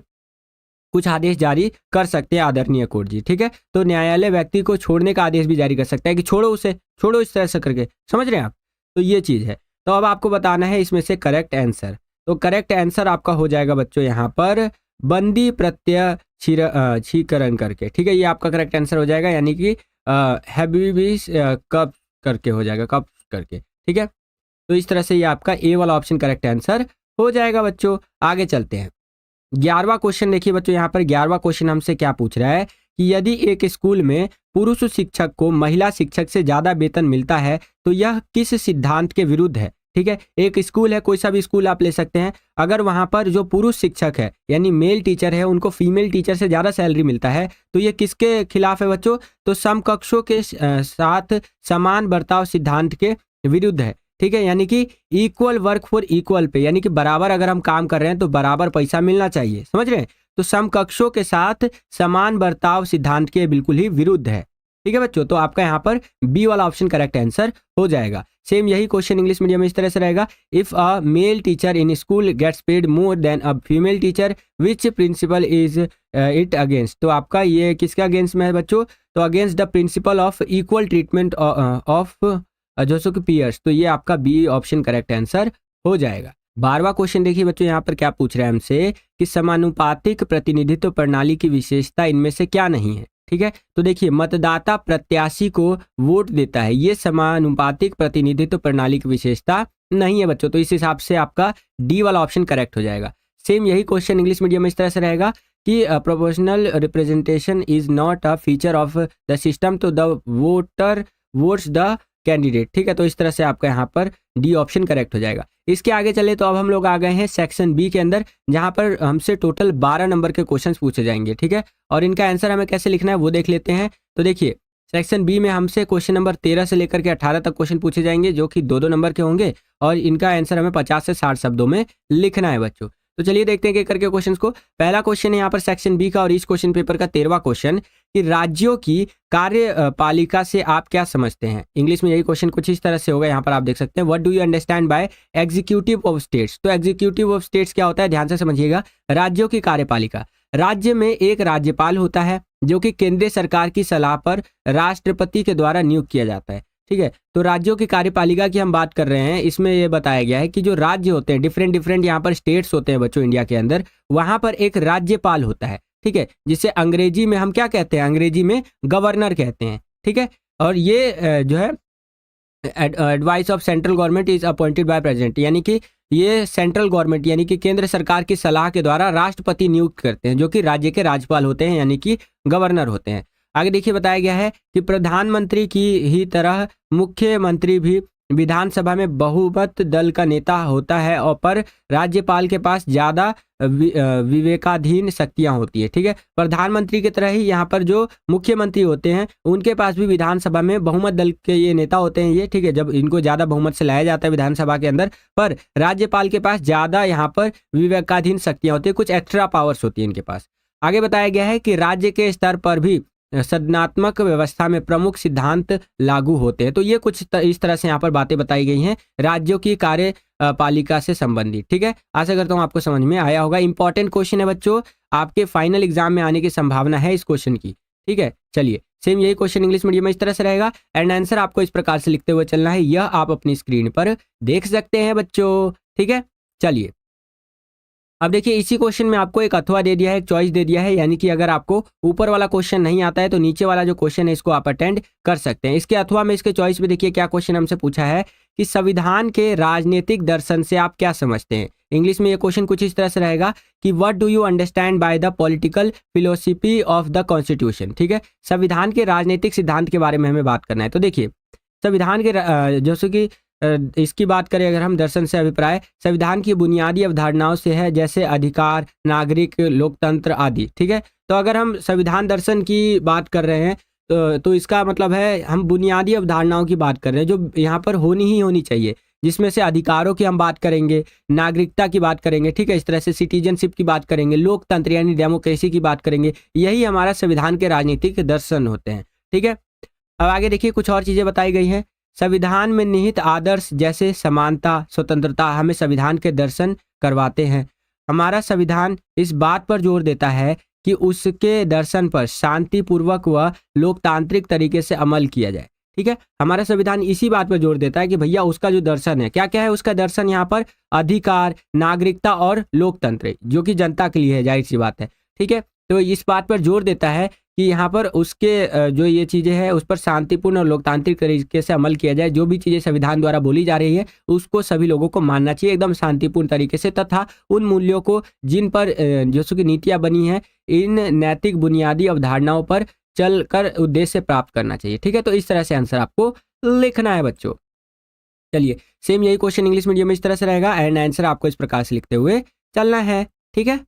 कुछ आदेश जारी कर सकते हैं, आदरणीय कोर्ट जी। ठीक है, तो न्यायालय व्यक्ति को छोड़ने का आदेश भी जारी कर सकता है कि छोड़ो उसे, छोड़ो, इस तरह से करके। समझ रहे हैं आप? तो ये चीज़ है। तो अब आपको बताना है इसमें से करेक्ट आंसर। तो करेक्ट आंसर आपका हो जाएगा बच्चों यहाँ पर बंदी प्रत्यय छीकरण करके। ठीक है, ये आपका करेक्ट आंसर हो जाएगा, यानी कि हैबिबिस कब करके हो जाएगा, कब करके। ठीक है, तो इस तरह से ये आपका ए वाला ऑप्शन करेक्ट आंसर हो जाएगा बच्चों। आगे चलते हैं 11वां क्वेश्चन देखिए बच्चों। यहाँ पर 11वां क्वेश्चन हमसे क्या पूछ रहा है कि यदि एक स्कूल में पुरुष शिक्षक को महिला शिक्षक से ज्यादा वेतन मिलता है तो यह किस सिद्धांत के विरुद्ध है। ठीक है, एक स्कूल है, कोई सा भी स्कूल आप ले सकते हैं, अगर वहां पर जो पुरुष शिक्षक है यानी मेल टीचर है उनको फीमेल टीचर से ज्यादा सैलरी मिलता है तो ये किसके खिलाफ है बच्चों? तो समकक्षों के साथ समान बर्ताव सिद्धांत के विरुद्ध है। ठीक है, यानी कि equal work for equal pay, यानी कि बराबर अगर हम काम कर रहे हैं तो बराबर पैसा मिलना चाहिए, समझ रहे हैं। तो समकक्षों के साथ समान बर्ताव सिद्धांत के बिल्कुल ही विरुद्ध है। ठीक है बच्चों, तो आपका यहाँ पर बी वाला ऑप्शन करेक्ट आंसर हो जाएगा। सेम यही क्वेश्चन इंग्लिश मीडियम में इस तरह से रहेगा, if a male teacher in school gets paid more than a female teacher which principle is it against. तो आपका ये किसके अगेंस्ट में है बच्चों, तो against the principle of equal treatment of जो सो पीयर्स। तो ये आपका बी ऑप्शन करेक्ट आंसर हो जाएगा। 12वां क्वेश्चन देखिए बच्चों, यहाँ पर क्या पूछ रहा है हमसे कि समानुपातिक प्रतिनिधित्व प्रणाली की विशेषता इनमें से क्या नहीं है। ठीक है, तो देखिए मतदाता प्रत्याशी को वोट देता है, ये समानुपातिक प्रतिनिधित्व प्रणाली की विशेषता नहीं है बच्चों। तो इस हिसाब से आपका डी वाला ऑप्शन करेक्ट हो जाएगा। सेम यही क्वेश्चन इंग्लिश मीडियम में इस तरह से रहेगा कि proportional representation is not a feature of the system, तो the voter votes the candidate. ठीक है, तो इस तरह से आपका यहाँ पर डी ऑप्शन करेक्ट हो जाएगा। इसके आगे चले तो अब हम लोग आ गए हैं सेक्शन बी के अंदर, जहां पर हमसे टोटल 12 नंबर के क्वेश्चंस पूछे जाएंगे। ठीक है, और इनका आंसर हमें कैसे लिखना है वो देख लेते हैं। तो देखिए सेक्शन बी में हमसे क्वेश्चन नंबर 13 से लेकर के 18 तक क्वेश्चन पूछे जाएंगे, जो कि 2-2 नंबर के होंगे, और इनका आंसर हमें 50 से 60 शब्दों में लिखना है बच्चों। तो चलिए देखते हैं कि करके क्वेश्चंस को। पहला क्वेश्चन है यहाँ पर सेक्शन बी का, और इस क्वेश्चन पेपर का 13वां क्वेश्चन कि राज्यों की कार्यपालिका से आप क्या समझते हैं। इंग्लिश में यही क्वेश्चन कुछ इस तरह से होगा, यहाँ पर आप देख सकते हैं, what do you understand by executive of states. तो एग्जीक्यूटिव ऑफ स्टेट्स क्या होता है, ध्यान से समझिएगा। राज्यों की कार्यपालिका, राज्य में एक राज्यपाल होता है जो कि केंद्रीय सरकार की सलाह पर राष्ट्रपति के द्वारा नियुक्त किया जाता है। ठीक है, तो राज्यों की कार्यपालिका की हम बात कर रहे हैं, इसमें यह बताया गया है कि जो राज्य होते हैं, डिफरेंट यहाँ पर स्टेट्स होते हैं बच्चों इंडिया के अंदर, वहां पर एक राज्यपाल होता है। ठीक है, जिसे अंग्रेजी में हम क्या कहते हैं, अंग्रेजी में गवर्नर कहते हैं। ठीक है, और ये जो है advice of central government is appointed by president, यानी कि ये सेंट्रल गवर्नमेंट यानी कि केंद्र सरकार की सलाह के द्वारा राष्ट्रपति नियुक्त करते हैं, जो कि राज्य के राज्यपाल होते हैं, यानी कि गवर्नर होते हैं। आगे देखिए बताया गया है कि प्रधानमंत्री की ही तरह मुख्यमंत्री भी विधानसभा में बहुमत दल का नेता होता है, और पर राज्यपाल के पास ज़्यादा विवेकाधीन शक्तियां होती है। ठीक है, प्रधानमंत्री की तरह ही यहाँ पर जो मुख्यमंत्री होते हैं उनके पास भी विधानसभा में बहुमत दल के ये नेता होते हैं ये। ठीक है, जब इनको ज़्यादा बहुमत से लाया जाता है विधानसभा के अंदर, पर राज्यपाल के पास ज़्यादा यहाँ पर विवेकाधीन शक्तियां होती है, कुछ एक्स्ट्रा पावर्स होती है इनके पास। आगे बताया गया है कि राज्य के स्तर पर भी सदनात्मक व्यवस्था में प्रमुख सिद्धांत लागू होते हैं। तो ये कुछ इस तरह से यहाँ पर बातें बताई गई हैं राज्यों की कार्यपालिका से संबंधित। ठीक है, आशा करता हूँ आपको समझ में आया होगा। इंपॉर्टेंट क्वेश्चन है बच्चों, आपके फाइनल एग्जाम में आने की संभावना है इस क्वेश्चन की। ठीक है, चलिए सेम यही क्वेश्चन इंग्लिश मीडियम में इस तरह से रहेगा, एंड आंसर आपको इस प्रकार से लिखते हुए चलना है, यह आप अपनी स्क्रीन पर देख सकते हैं बच्चों। ठीक है, चलिए अब देखिए इसी क्वेश्चन में आपको एक अथवा दे दिया है, एक चॉइस दे दिया है, यानी कि अगर आपको ऊपर वाला क्वेश्चन नहीं आता है तो नीचे वाला जो क्वेश्चन है इसको आप अटेंड कर सकते हैं। इसके अथवा में इसके चॉइस में देखिए क्या क्वेश्चन हमसे पूछा है कि संविधान के राजनीतिक दर्शन से आप क्या समझते हैं। इंग्लिश में ये क्वेश्चन कुछ इस तरह से रहेगा कि what do you understand by the political philosophy of the constitution. ठीक है, संविधान के राजनीतिक सिद्धांत के बारे में हमें बात करना है। तो देखिए संविधान के जैसे कि इसकी बात करें अगर हम दर्शन से अभिप्राय, संविधान की बुनियादी अवधारणाओं से है, जैसे अधिकार, नागरिक, लोकतंत्र आदि। ठीक है, तो अगर हम संविधान दर्शन की बात कर रहे हैं तो इसका मतलब है हम बुनियादी अवधारणाओं की बात कर रहे हैं जो यहाँ पर होनी ही होनी चाहिए, जिसमें से अधिकारों की हम बात करेंगे, नागरिकता की बात करेंगे। ठीक है, इस तरह से सिटीजनशिप की बात करेंगे, लोकतंत्र यानी डेमोक्रेसी की बात करेंगे। यही हमारा संविधान के राजनीतिक दर्शन होते हैं। ठीक है, अब आगे देखिए कुछ और चीज़ें बताई गई हैं। संविधान में निहित आदर्श जैसे समानता, स्वतंत्रता हमें संविधान के दर्शन करवाते हैं। हमारा संविधान इस बात पर जोर देता है कि उसके दर्शन पर शांतिपूर्वक व लोकतांत्रिक तरीके से अमल किया जाए। ठीक है, हमारा संविधान इसी बात पर जोर देता है कि भैया उसका जो दर्शन है, क्या क्या है उसका दर्शन, यहाँ पर अधिकार, नागरिकता और लोकतंत्र, जो कि जनता के लिए है, जाहिर सी बात है। ठीक है, तो इस बात पर जोर देता है कि यहाँ पर उसके जो ये चीज़ें हैं उस पर शांतिपूर्ण और लोकतांत्रिक तरीके से अमल किया जाए। जो भी चीज़ें संविधान द्वारा बोली जा रही है उसको सभी लोगों को मानना चाहिए एकदम शांतिपूर्ण तरीके से, तथा उन मूल्यों को जिन पर जो कि नीतियाँ बनी हैं, इन नैतिक बुनियादी अवधारणाओं पर चलकर उद्देश्य प्राप्त करना चाहिए। ठीक है, तो इस तरह से आंसर आपको लिखना है बच्चों। चलिए सेम यही क्वेश्चन इंग्लिश मीडियम में इस तरह से रहेगा, एंड आंसर आपको इस प्रकार से लिखते हुए चलना है। ठीक है,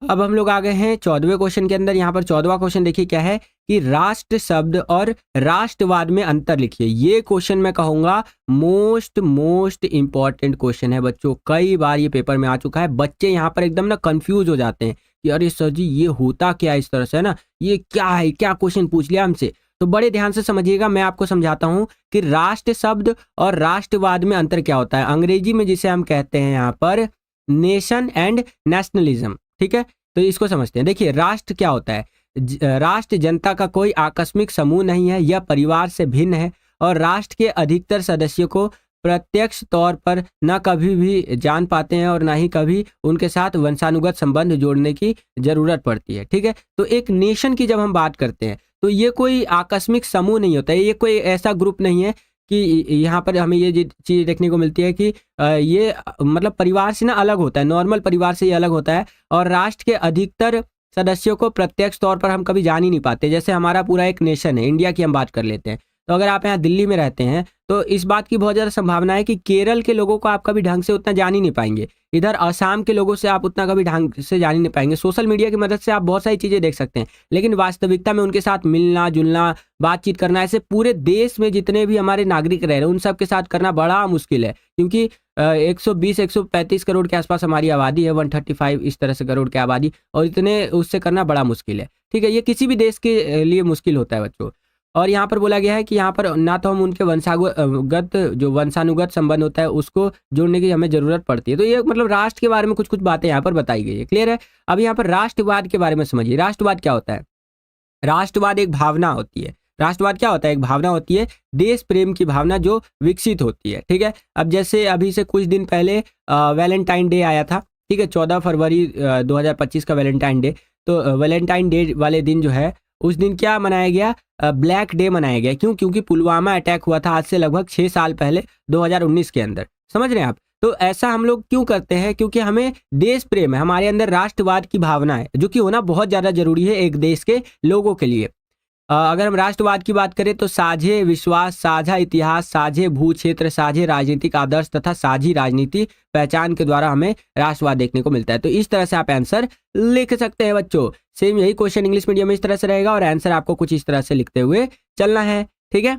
अब हम लोग आ गए हैं 14वें क्वेश्चन के अंदर। यहाँ पर 14वां क्वेश्चन देखिए क्या है कि राष्ट्र शब्द और राष्ट्रवाद में अंतर लिखिए। ये क्वेश्चन मैं कहूँगा मोस्ट इंपॉर्टेंट क्वेश्चन है बच्चों। कई बार ये पेपर में आ चुका है। बच्चे यहाँ पर एकदम ना कंफ्यूज हो जाते हैं कि अरे सर जी ये होता क्या है, इस तरह से है ना, ये क्या है, क्या क्वेश्चन पूछ लिया हमसे। तो बड़े ध्यान से समझिएगा, मैं आपको समझाता हूँ कि राष्ट्र शब्द और राष्ट्रवाद में अंतर क्या होता है। अंग्रेजी में जिसे हम कहते हैं यहाँ पर नेशन एंड नेशनलिज्म, ठीक है। तो इसको समझते हैं। देखिए राष्ट्र क्या होता है। राष्ट्र जनता का कोई आकस्मिक समूह नहीं है, यह परिवार से भिन्न है और राष्ट्र के अधिकतर सदस्यों को प्रत्यक्ष तौर पर न कभी भी जान पाते हैं और ना ही कभी उनके साथ वंशानुगत संबंध जोड़ने की जरूरत पड़ती है, ठीक है। तो एक नेशन की जब हम बात करते हैं तो ये कोई आकस्मिक समूह नहीं होता है, ये कोई ऐसा ग्रुप नहीं है कि यहाँ पर हमें ये चीज़ देखने को मिलती है कि ये मतलब परिवार से ना अलग होता है, नॉर्मल परिवार से ये अलग होता है। और राष्ट्र के अधिकतर सदस्यों को प्रत्यक्ष तौर पर हम कभी जान ही नहीं पाते। जैसे हमारा पूरा एक नेशन है, इंडिया की हम बात कर लेते हैं, तो अगर आप यहाँ दिल्ली में रहते हैं तो इस बात की बहुत ज़्यादा संभावना है कि केरल के लोगों को आप कभी ढंग से उतना जान ही नहीं पाएंगे। इधर असम के लोगों से आप उतना कभी ढंग से जान ही नहीं पाएंगे। सोशल मीडिया की मदद से आप बहुत सारी चीज़ें देख सकते हैं, लेकिन वास्तविकता में उनके साथ मिलना जुलना, बातचीत करना, ऐसे पूरे देश में जितने भी हमारे नागरिक रह रहे हैं उन सब के साथ करना बड़ा मुश्किल है। क्योंकि 120-135 करोड़ के आसपास हमारी आबादी है, 135 इस तरह से करोड़ की आबादी, और इतने उससे करना बड़ा मुश्किल है, ठीक है। ये किसी भी देश के लिए मुश्किल होता है बच्चों। और यहाँ पर बोला गया है कि यहाँ पर ना तो हम उनके वंशानुगत संबंध होता है उसको जोड़ने की हमें जरूरत पड़ती है। तो ये मतलब राष्ट्र के बारे में कुछ कुछ बातें यहाँ पर बताई गई है, क्लियर है। अब यहाँ पर राष्ट्रवाद के बारे में समझिए। राष्ट्रवाद क्या होता है। राष्ट्रवाद एक भावना होती है। राष्ट्रवाद क्या होता है, एक भावना होती है, देश प्रेम की भावना जो विकसित होती है, ठीक है। अब जैसे अभी से कुछ दिन पहले वैलेंटाइन डे आया था, ठीक है, 14 फरवरी 2025 का वैलेंटाइन डे। तो वैलेंटाइन डे वाले दिन जो है उस दिन क्या मनाया गया, ब्लैक डे मनाया गया। क्यों? क्योंकि पुलवामा अटैक हुआ था आज से लगभग 6 साल पहले 2019 के अंदर, समझ रहे हैं आप। तो ऐसा हम लोग क्यों करते हैं, क्योंकि हमें देश प्रेम है, हमारे अंदर राष्ट्रवाद की भावना है, जो कि होना बहुत ज़्यादा जरूरी है एक देश के लोगों के लिए। अगर हम राष्ट्रवाद की बात करें तो साझे विश्वास, साझा इतिहास, साझे भू क्षेत्र, साझे राजनीतिक आदर्श तथा साझी राजनीति पहचान के द्वारा हमें राष्ट्रवाद देखने को मिलता है। तो इस तरह से आप आंसर लिख सकते हैं बच्चों। सेम यही क्वेश्चन इंग्लिश मीडियम में इस तरह से रहेगा और आंसर आपको कुछ इस तरह से लिखते हुए चलना है, ठीक है।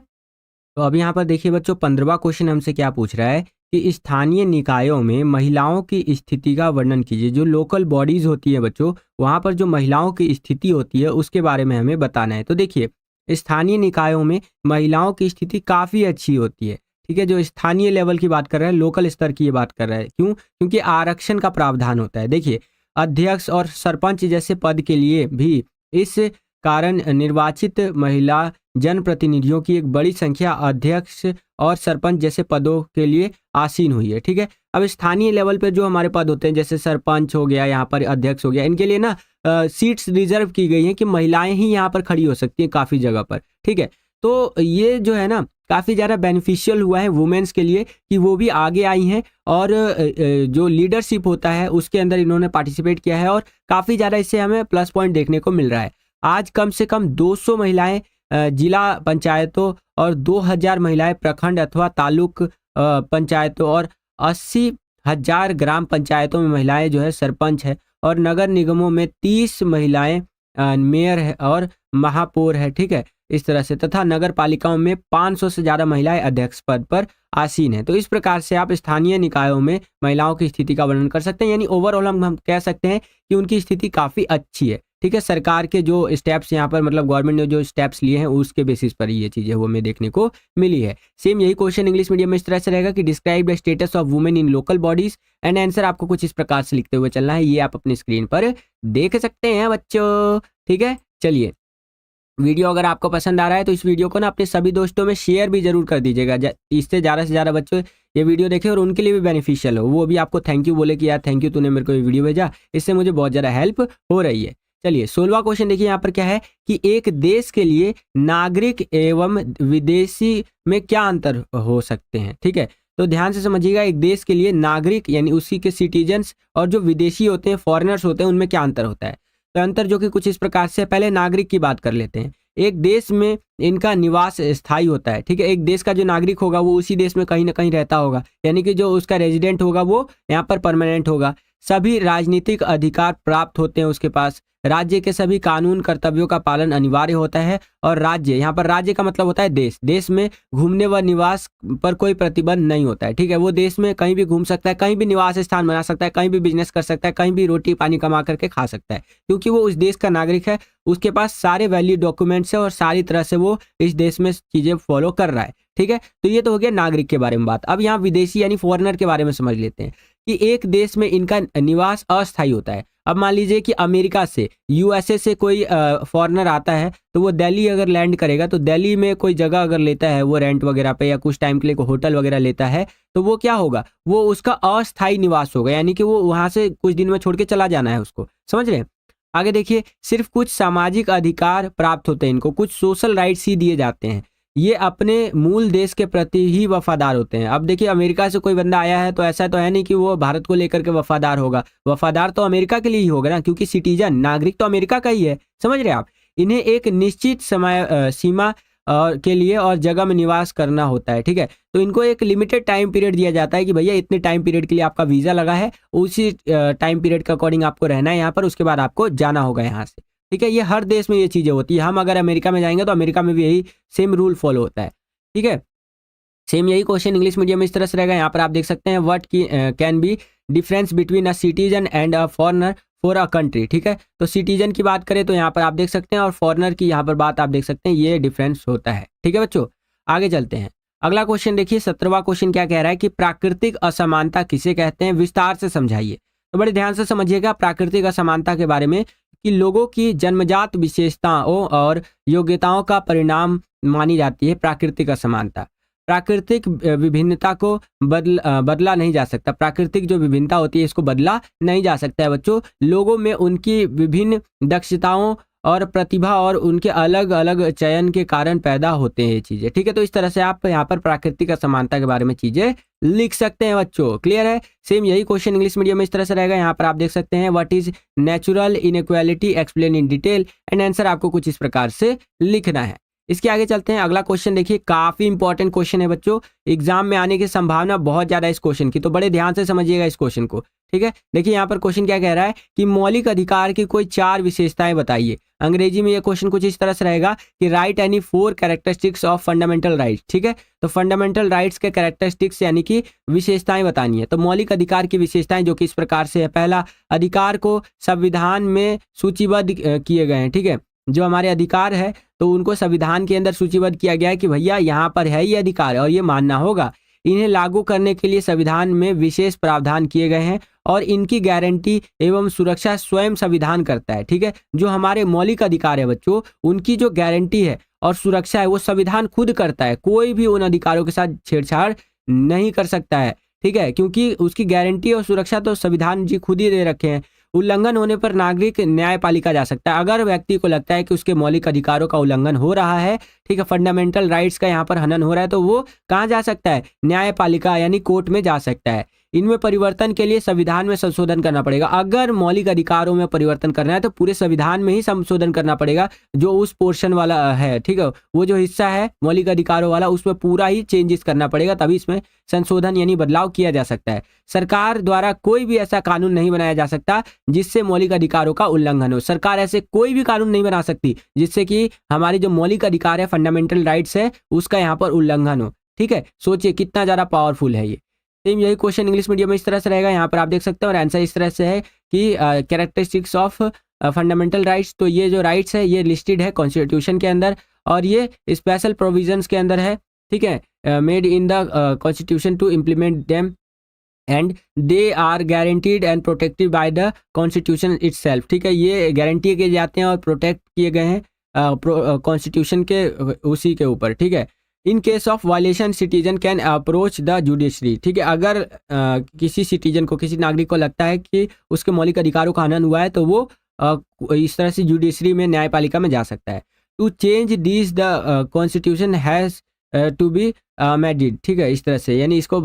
तो अब यहाँ पर देखिए बच्चों 15वां क्वेश्चन हमसे क्या पूछ रहा है कि स्थानीय निकायों में महिलाओं की स्थिति का वर्णन कीजिए। जो लोकल बॉडीज होती है बच्चों, वहाँ पर जो महिलाओं की स्थिति होती है उसके बारे में हमें बताना है। तो देखिए स्थानीय निकायों में महिलाओं की स्थिति काफ़ी अच्छी होती है, ठीक है। जो स्थानीय लेवल की बात कर रहे हैं, लोकल स्तर की ये बात कर रहे हैं। क्यों? क्योंकि आरक्षण का प्रावधान होता है। देखिए अध्यक्ष और सरपंच जैसे पद के लिए भी इस कारण निर्वाचित महिला जनप्रतिनिधियों की एक बड़ी संख्या अध्यक्ष और सरपंच जैसे पदों के लिए आसीन हुई है, ठीक है। अब स्थानीय लेवल पे जो हमारे पद होते हैं, जैसे सरपंच हो गया, यहाँ पर अध्यक्ष हो गया, इनके लिए ना सीट्स रिजर्व की गई हैं कि महिलाएं ही यहाँ पर खड़ी हो सकती हैं काफ़ी जगह पर, ठीक है। तो ये जो है ना काफ़ी ज़्यादा बेनिफिशियल हुआ है वुमेन्स के लिए कि वो भी आगे आई हैं और जो लीडरशिप होता है उसके अंदर इन्होंने पार्टिसिपेट किया है और काफ़ी ज़्यादा इससे हमें प्लस पॉइंट देखने को मिल रहा है। आज कम से कम 200 महिलाएं जिला पंचायतों और 2000 महिलाएं प्रखंड अथवा तालुक पंचायतों और 80,000 ग्राम पंचायतों में महिलाएं जो है सरपंच है और नगर निगमों में 30 महिलाएं मेयर है और महापौर है, ठीक है, इस तरह से। तथा नगर पालिकाओं में 500 से ज़्यादा महिलाएं अध्यक्ष पद पर आसीन है। तो इस प्रकार से आप स्थानीय निकायों में महिलाओं की स्थिति का वर्णन कर सकते हैं। यानी ओवरऑल हम कह सकते हैं कि उनकी स्थिति काफ़ी अच्छी है, ठीक है। सरकार के जो स्टेप्स यहाँ पर मतलब गवर्नमेंट ने जो स्टेप्स लिए हैं उसके बेसिस पर ये चीज़ें वो हमें देखने को मिली है। सेम यही क्वेश्चन इंग्लिश मीडियम में इस तरह से रहेगा कि describe the status of women in local bodies and answer आपको कुछ इस प्रकार से लिखते हुए चलना है। ये आप अपनी स्क्रीन पर देख सकते हैं बच्चों, ठीक है। चलिए वीडियो अगर आपको पसंद आ रहा है तो इस वीडियो को ना अपने सभी दोस्तों में शेयर भी जरूर कर दीजिएगा, इससे ज़्यादा से ज़्यादा बच्चों ये वीडियो देखें और उनके लिए भी बेनिफिशियल हो, वो भी आपको थैंक यू बोले कि यार थैंक यू तूने मेरे को ये वीडियो भेजा, इससे मुझे बहुत ज़्यादा हेल्प हो रही है। चलिए 16वां क्वेश्चन देखिए यहाँ पर क्या है कि एक देश के लिए नागरिक एवं विदेशी में क्या अंतर हो सकते हैं, ठीक है। तो ध्यान से समझिएगा, एक देश के लिए नागरिक यानी उसी के सिटीजन्स और जो विदेशी होते हैं, फॉरेनर्स होते हैं, उनमें क्या अंतर होता है। तो अंतर जो कि कुछ इस प्रकार से, पहले नागरिक की बात कर लेते हैं। एक देश में इनका निवास स्थायी होता है, ठीक है। एक देश का जो नागरिक होगा वो उसी देश में कहीं ना कहीं रहता होगा, यानी कि जो उसका रेजिडेंट होगा वो यहाँ पर परमानेंट होगा। सभी राजनीतिक अधिकार प्राप्त होते हैं उसके पास। राज्य के सभी कानून कर्तव्यों का पालन अनिवार्य होता है। और राज्य, यहाँ पर राज्य का मतलब होता है देश। देश में घूमने व निवास पर कोई प्रतिबंध नहीं होता है, ठीक है। वो देश में कहीं भी घूम सकता है, कहीं भी निवास स्थान बना सकता है, कहीं भी बिजनेस कर सकता है, कहीं भी रोटी पानी कमा करके खा सकता है, क्योंकि वो उस देश का नागरिक है। उसके पास सारे वैलिड डॉक्यूमेंट्स है और सारी तरह से वो इस देश में चीजें फॉलो कर रहा है, ठीक है। तो ये तो हो गया नागरिक के बारे में बात। अब यहाँ विदेशी यानी फॉरेनर के बारे में समझ लेते हैं कि एक देश में इनका निवास अस्थायी होता है। अब मान लीजिए कि अमेरिका से, यूएसए से कोई फॉरेनर आता है, तो वो दिल्ली अगर लैंड करेगा, तो दिल्ली में कोई जगह अगर लेता है वो रेंट वगैरह पे, या कुछ टाइम के लिए कोई होटल वगैरह लेता है, तो वो क्या होगा, वो उसका अस्थायी निवास होगा, यानी कि वो वहां से कुछ दिन में छोड़ के चला जाना है उसको। समझ रहे हैं। आगे देखिए, सिर्फ कुछ सामाजिक अधिकार प्राप्त होते हैं इनको, कुछ सोशल राइट्स ही दिए जाते हैं। ये अपने मूल देश के प्रति ही वफादार होते हैं। अब देखिए, अमेरिका से कोई बंदा आया है तो ऐसा तो है नहीं कि वो भारत को लेकर के वफादार होगा। वफादार तो अमेरिका के लिए ही होगा ना, क्योंकि सिटीजन, नागरिक तो अमेरिका का ही है। समझ रहे हैं आप। इन्हें एक निश्चित समय सीमा के लिए और जगह में निवास करना होता है, ठीक है। तो इनको एक लिमिटेड टाइम पीरियड दिया जाता है कि भैया इतने टाइम पीरियड के लिए आपका वीजा लगा है, उसी टाइम पीरियड के अकॉर्डिंग आपको रहना है यहाँ पर, उसके बाद आपको जाना होगा यहाँ से, ठीक है। ये हर देश में ये चीजें होती है। हम अगर अमेरिका में जाएंगे तो अमेरिका में भी यही सेम रूल फॉलो होता है, ठीक है। सेम यही क्वेश्चन इंग्लिश मीडियम में इस तरह से रहेगा। यहाँ पर आप देख सकते हैं, what can be difference between a citizen and a foreigner for a country, ठीक है। तो सिटीजन की बात करें तो यहाँ पर आप देख सकते हैं, और फॉरनर की यहाँ पर बात आप देख सकते हैं, ये डिफरेंस होता है, ठीक है बच्चों। आगे चलते हैं। अगला क्वेश्चन देखिए, 17वां क्वेश्चन क्या कह रहा है कि प्राकृतिक असमानता किसे कहते हैं, विस्तार से समझाइए। तो बड़े ध्यान से समझिएगा प्राकृतिक असमानता के बारे में, कि लोगों की जन्मजात विशेषताओं और योग्यताओं का परिणाम मानी जाती है प्राकृतिक असमानता। प्राकृतिक विभिन्नता को बदला नहीं जा सकता। प्राकृतिक जो विभिन्नता होती है इसको बदला नहीं जा सकता है बच्चों। लोगों में उनकी विभिन्न दक्षताओं और प्रतिभा और उनके अलग अलग चयन के कारण पैदा होते हैं ये चीजें, ठीक है। तो इस तरह से आप यहाँ पर प्राकृतिक असमानता के बारे में चीजें लिख सकते हैं बच्चों। क्लियर है। सेम यही क्वेश्चन इंग्लिश मीडियम में इस तरह से रहेगा। यहाँ पर आप देख सकते हैं, what is natural inequality, explain in detail, and answer आपको कुछ इस प्रकार से लिखना है। इसके आगे चलते हैं। अगला क्वेश्चन देखिए, काफी इंपॉर्टेंट क्वेश्चन है बच्चों, एग्जाम में आने की संभावना बहुत ज्यादा है इस क्वेश्चन की, तो बड़े ध्यान से समझिएगा इस क्वेश्चन को, ठीक है। देखिए यहाँ पर क्वेश्चन क्या कह रहा है कि मौलिक अधिकार की कोई 4 विशेषताएं बताइए। अंग्रेजी में यह क्वेश्चन कुछ इस तरह से रहेगा कि right any 4 characteristics of fundamental rights, ठीक है। तो फंडामेंटल राइट्स के कैरेक्टरिस्टिक्स यानी कि विशेषताएं बतानी है। तो मौलिक अधिकार की विशेषताएं जो कि इस प्रकार से है, पहला, अधिकार को संविधान में सूचीबद्ध किए गए हैं, ठीक है। जो हमारे अधिकार है तो उनको संविधान के अंदर सूचीबद्ध किया गया है कि भैया यहाँ पर है ये अधिकार और ये मानना होगा। इन्हें लागू करने के लिए संविधान में विशेष प्रावधान किए गए हैं और इनकी गारंटी एवं सुरक्षा स्वयं संविधान करता है, ठीक है। जो हमारे मौलिक अधिकार है बच्चों, उनकी जो गारंटी है और सुरक्षा है वो संविधान खुद करता है। कोई भी उन अधिकारों के साथ छेड़छाड़ नहीं कर सकता है, ठीक है, क्योंकि उसकी गारंटी और सुरक्षा तो संविधान जी खुद ही दे रखे हैं। उल्लंघन होने पर नागरिक न्यायपालिका जा सकता है। अगर व्यक्ति को लगता है कि उसके मौलिक अधिकारों का उल्लंघन हो रहा है, ठीक है, फंडामेंटल राइट्स का यहाँ पर हनन हो रहा है, तो वो कहाँ जा सकता है, न्यायपालिका यानी कोर्ट में जा सकता है। इनमें परिवर्तन के लिए संविधान में संशोधन करना पड़ेगा। अगर मौलिक अधिकारों में परिवर्तन करना है तो पूरे संविधान में ही संशोधन करना पड़ेगा, जो उस पोर्शन वाला है, ठीक है, वो जो हिस्सा है मौलिक अधिकारों वाला उसमें पूरा ही चेंजेस करना पड़ेगा, तभी इसमें संशोधन यानी बदलाव किया जा सकता है। सरकार द्वारा कोई भी ऐसा कानून नहीं बनाया जा सकता जिससे मौलिक अधिकारों का उल्लंघन हो। सरकार ऐसे कोई भी कानून नहीं बना सकती जिससे कि हमारी जो मौलिक अधिकार है, फंडामेंटल राइट्स है, उसका यहाँ पर उल्लंघन हो, ठीक है। सोचिए कितना ज्यादा पावरफुल है ये। सेम यही क्वेश्चन इंग्लिश मीडियम में इस तरह से रहेगा। यहाँ पर आप देख सकते हैं और आंसर इस तरह से है कि कैरेक्टरिस्टिक्स ऑफ फंडामेंटल राइट्स। तो ये जो राइट्स है ये लिस्टेड है कॉन्स्टिट्यूशन के अंदर और ये स्पेशल प्रोविजंस के अंदर है, ठीक है, made in the constitution to implement them and they are guaranteed and protected by the constitution itself, ठीक है। ये गारंटी किए जाते हैं और प्रोटेक्ट किए गए हैं कॉन्स्टिट्यूशन के उसी के ऊपर, ठीक है। In case of violation citizen can approach the judiciary, ठीक है। अगर किसी सिटीजन को, किसी नागरिक को लगता है कि उसके मौलिक अधिकारों का हनन हुआ है तो वो इस तरह से जुडिशरी में, न्यायपालिका में जा सकता है। To change this the constitution has to be mended, ठीक है, इस तरह से, यानी इसको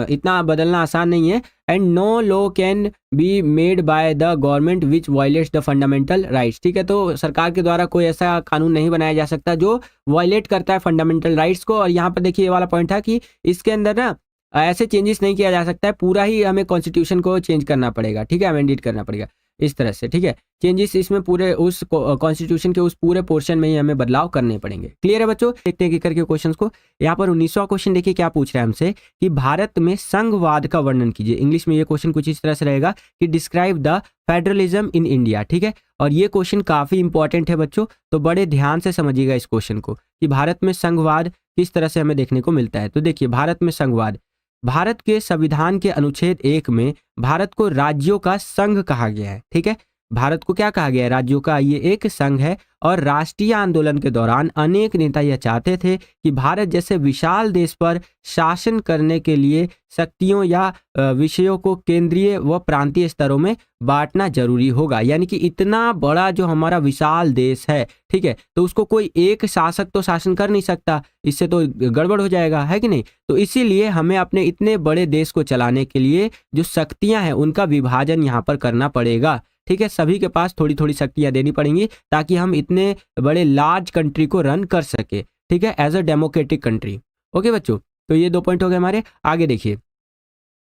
इतना बदलना आसान नहीं है। And no law can be made by the government which violates the fundamental rights, ठीक है। तो सरकार के द्वारा कोई ऐसा कानून नहीं बनाया जा सकता जो वायलेट करता है फंडामेंटल राइट्स को। और यहाँ पर देखिए ये वाला पॉइंट था कि इसके अंदर ना ऐसे चेंजेस नहीं किया जा सकता है, पूरा ही हमें कॉन्स्टिट्यूशन को चेंज करना पड़ेगा, ठीक है, अमेंडेड करना पड़ेगा इस तरह से, ठीक है। चेंजेस इसमें पूरे उस कॉन्स्टिट्यूशन के उस पूरे पोर्शन में ही हमें बदलाव करने पड़ेंगे। क्लियर है बच्चों? देखते हैं कि करके क्वेश्चंस को। यहाँ पर 19वां क्वेश्चन देखिए क्या पूछ रहा है हमसे कि भारत में संघवाद का वर्णन कीजिए। इंग्लिश में ये क्वेश्चन कुछ इस तरह से रहेगा कि describe the federalism in India, ठीक है। और ये क्वेश्चन काफी इंपॉर्टेंट है बच्चों, तो बड़े ध्यान से समझिएगा इस क्वेश्चन को कि भारत में संघवाद किस तरह से हमें देखने को मिलता है। तो देखिए, भारत में संघवाद, भारत के संविधान के अनुच्छेद 1 में भारत को राज्यों का संघ कहा गया है, ठीक है। भारत को क्या कहा गया है? राज्यों का ये एक संघ है। और राष्ट्रीय आंदोलन के दौरान अनेक नेता यह चाहते थे कि भारत जैसे विशाल देश पर शासन करने के लिए शक्तियों या विषयों को केंद्रीय व प्रांतीय स्तरों में बांटना जरूरी होगा। यानी कि इतना बड़ा जो हमारा विशाल देश है, ठीक है, तो उसको कोई एक शासक तो शासन कर नहीं सकता, इससे तो गड़बड़ हो जाएगा, है कि नहीं। तो इसीलिए हमें अपने इतने बड़े देश को चलाने के लिए जो शक्तियां हैं उनका विभाजन यहाँ पर करना पड़ेगा, ठीक है। सभी के पास थोड़ी थोड़ी शक्तियां देनी पड़ेंगी ताकि हम इतने बड़े लार्ज कंट्री को रन कर सके, ठीक है, as a democratic country. Okay बच्चों, तो ये 2 पॉइंट हो गए हमारे। आगे देखिए,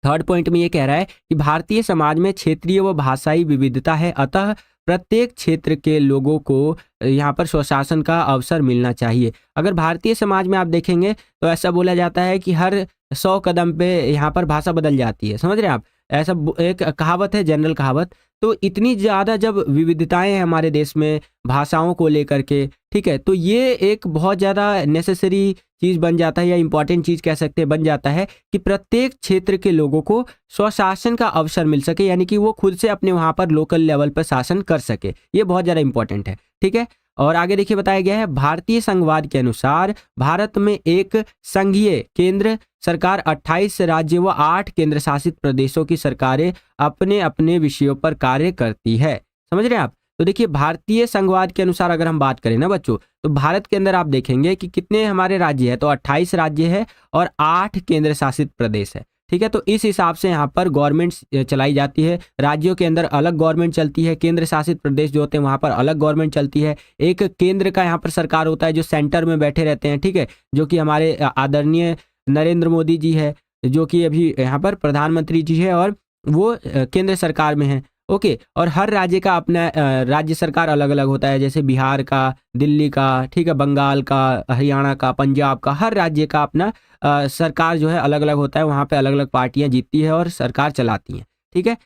थर्ड पॉइंट में ये कह रहा है कि भारतीय समाज में क्षेत्रीय व भाषाई विविधता है, अतः प्रत्येक क्षेत्र के लोगों को यहाँ पर स्वशासन का अवसर मिलना चाहिए। अगर भारतीय समाज में आप देखेंगे तो ऐसा बोला जाता है कि हर 100 कदम पे यहाँ पर भाषा बदल जाती है, समझ रहे हैं आप। ऐसा एक कहावत है, जनरल कहावत। तो इतनी ज़्यादा जब विविधताएं हैं हमारे देश में भाषाओं को लेकर के, ठीक है, तो ये एक बहुत ज़्यादा नेसेसरी चीज़ बन जाता है या इंपॉर्टेंट चीज़ कह सकते हैं बन जाता है कि प्रत्येक क्षेत्र के लोगों को स्वशासन का अवसर मिल सके, यानी कि वो खुद से अपने वहाँ पर लोकल लेवल पर शासन कर सके। ये बहुत ज़्यादा इंपॉर्टेंट है, ठीक है। और आगे देखिए बताया गया है, भारतीय संघवाद के अनुसार भारत में एक संघीय केंद्र सरकार, 28 राज्य व 8 केंद्र शासित प्रदेशों की सरकारें अपने अपने विषयों पर कार्य करती है। समझ रहे हैं आप? तो देखिए, भारतीय संघवाद के अनुसार अगर हम बात करें ना बच्चों, तो भारत के अंदर आप देखेंगे कि कितने हमारे राज्य है, तो 28 राज्य है और 8 केंद्र शासित प्रदेश है, ठीक है। तो इस हिसाब से यहाँ पर गवर्नमेंट चलाई जाती है। राज्यों के अंदर अलग गवर्नमेंट चलती है, केंद्र शासित प्रदेश जो होते हैं वहाँ पर अलग गवर्नमेंट चलती है। एक केंद्र का यहाँ पर सरकार होता है जो सेंटर में बैठे रहते हैं, ठीक है, जो कि हमारे आदरणीय नरेंद्र मोदी जी है, जो कि अभी यहाँ पर प्रधानमंत्री जी है और वो केंद्र सरकार में है। ओके, और हर राज्य का अपना राज्य सरकार अलग अलग होता है, जैसे बिहार का, दिल्ली का, ठीक है, बंगाल का, हरियाणा का, पंजाब का, हर राज्य का अपना सरकार जो है अलग अलग होता है। वहाँ पे अलग अलग पार्टियां जीतती है और सरकार चलाती हैं, ठीक है।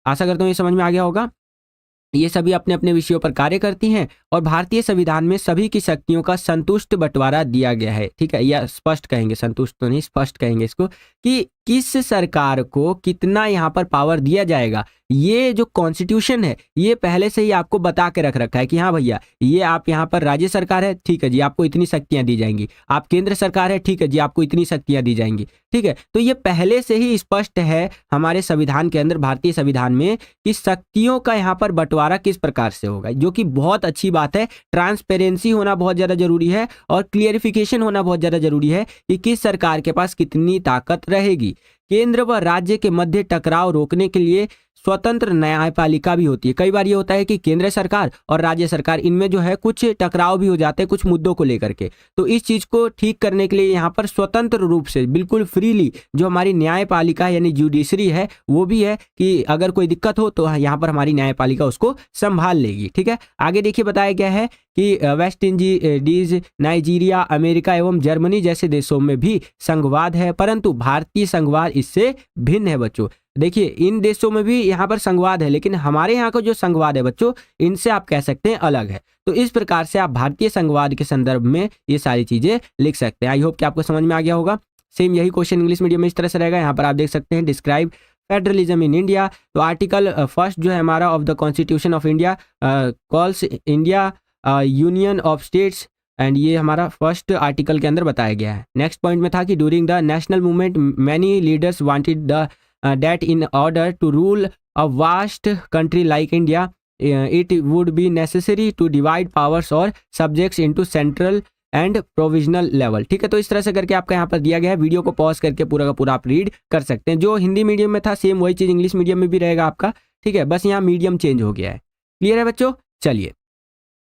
आशा करता हूँ ये समझ में आ गया होगा। ये सभी अपने अपने विषयों पर कार्य करती हैं और भारतीय संविधान में सभी की शक्तियों का संतुष्ट बंटवारा दिया गया है, ठीक है, या स्पष्ट कहेंगे, संतुष्ट तो नहीं, स्पष्ट कहेंगे इसको, कि किस सरकार को कितना यहाँ पर पावर दिया जाएगा। ये जो कॉन्स्टिट्यूशन है ये पहले से ही आपको बता के रख रखा है कि हाँ भैया, ये आप यहाँ पर राज्य सरकार है, ठीक है जी, आपको इतनी शक्तियां दी जाएंगी। आप केंद्र सरकार है, ठीक है जी, आपको इतनी शक्तियां दी जाएंगी, ठीक है। तो ये पहले से ही स्पष्ट है हमारे संविधान के अंदर, भारतीय संविधान में, कि शक्तियों का यहाँ पर बंटवारा किस प्रकार से होगा, जो कि बहुत अच्छी बात है। ट्रांसपेरेंसी होना बहुत ज़्यादा जरूरी है और क्लियरिफिकेशन होना बहुत ज़्यादा जरूरी है कि किस सरकार के पास कितनी ताकत रहेगी। केंद्र व राज्य के मध्य टकराव रोकने के लिए स्वतंत्र न्यायपालिका भी होती है। कई बार ये होता है कि केंद्र सरकार और राज्य सरकार इनमें जो है कुछ टकराव भी हो जाते हैं कुछ मुद्दों को लेकर के। तो इस चीज को ठीक करने के लिए यहाँ पर स्वतंत्र रूप से बिल्कुल फ्रीली जो हमारी न्यायपालिका यानी जुडिशरी है वो भी है कि अगर कोई दिक्कत हो तो यहाँ पर हमारी न्यायपालिका उसको संभाल लेगी, ठीक है। आगे देखिए बताया गया है कि वेस्ट इंडीज, नाइजीरिया, अमेरिका एवं जर्मनी जैसे देशों में भी संघवाद है, परंतु भारतीय संघवाद इससे भिन्न है बच्चों। देखिए इन देशों में भी यहाँ पर संघवाद है, लेकिन हमारे यहाँ का जो संघवाद है बच्चों इनसे आप कह सकते हैं अलग है। तो इस प्रकार से आप भारतीय संघवाद के संदर्भ में ये सारी चीजें लिख सकते हैं। आई होप कि आपको समझ में आ गया होगा। सेम यही क्वेश्चन इंग्लिश मीडियम में इस तरह से रहेगा। यहाँ पर आप देख सकते हैं डिस्क्राइब फेडरलिज्म इन इंडिया। तो आर्टिकल फर्स्ट जो है हमारा of the constitution of India calls India union of states, and ये हमारा फर्स्ट आर्टिकल के अंदर बताया गया है। नेक्स्ट पॉइंट में था कि during the national movement many leaders wanted the that in order to rule a vast country like India, it would be necessary to divide powers or subjects into central and provisional level। ठीक है, तो इस तरह से करके आपका यहाँ पर दिया गया है। वीडियो को पॉज करके पूरा का पूरा आप रीड कर सकते हैं। जो हिंदी मीडियम में था सेम वही चीज़ इंग्लिश मीडियम में भी रहेगा आपका, ठीक है, बस यहाँ मीडियम चेंज हो गया है। क्लियर है बच्चों? चलिए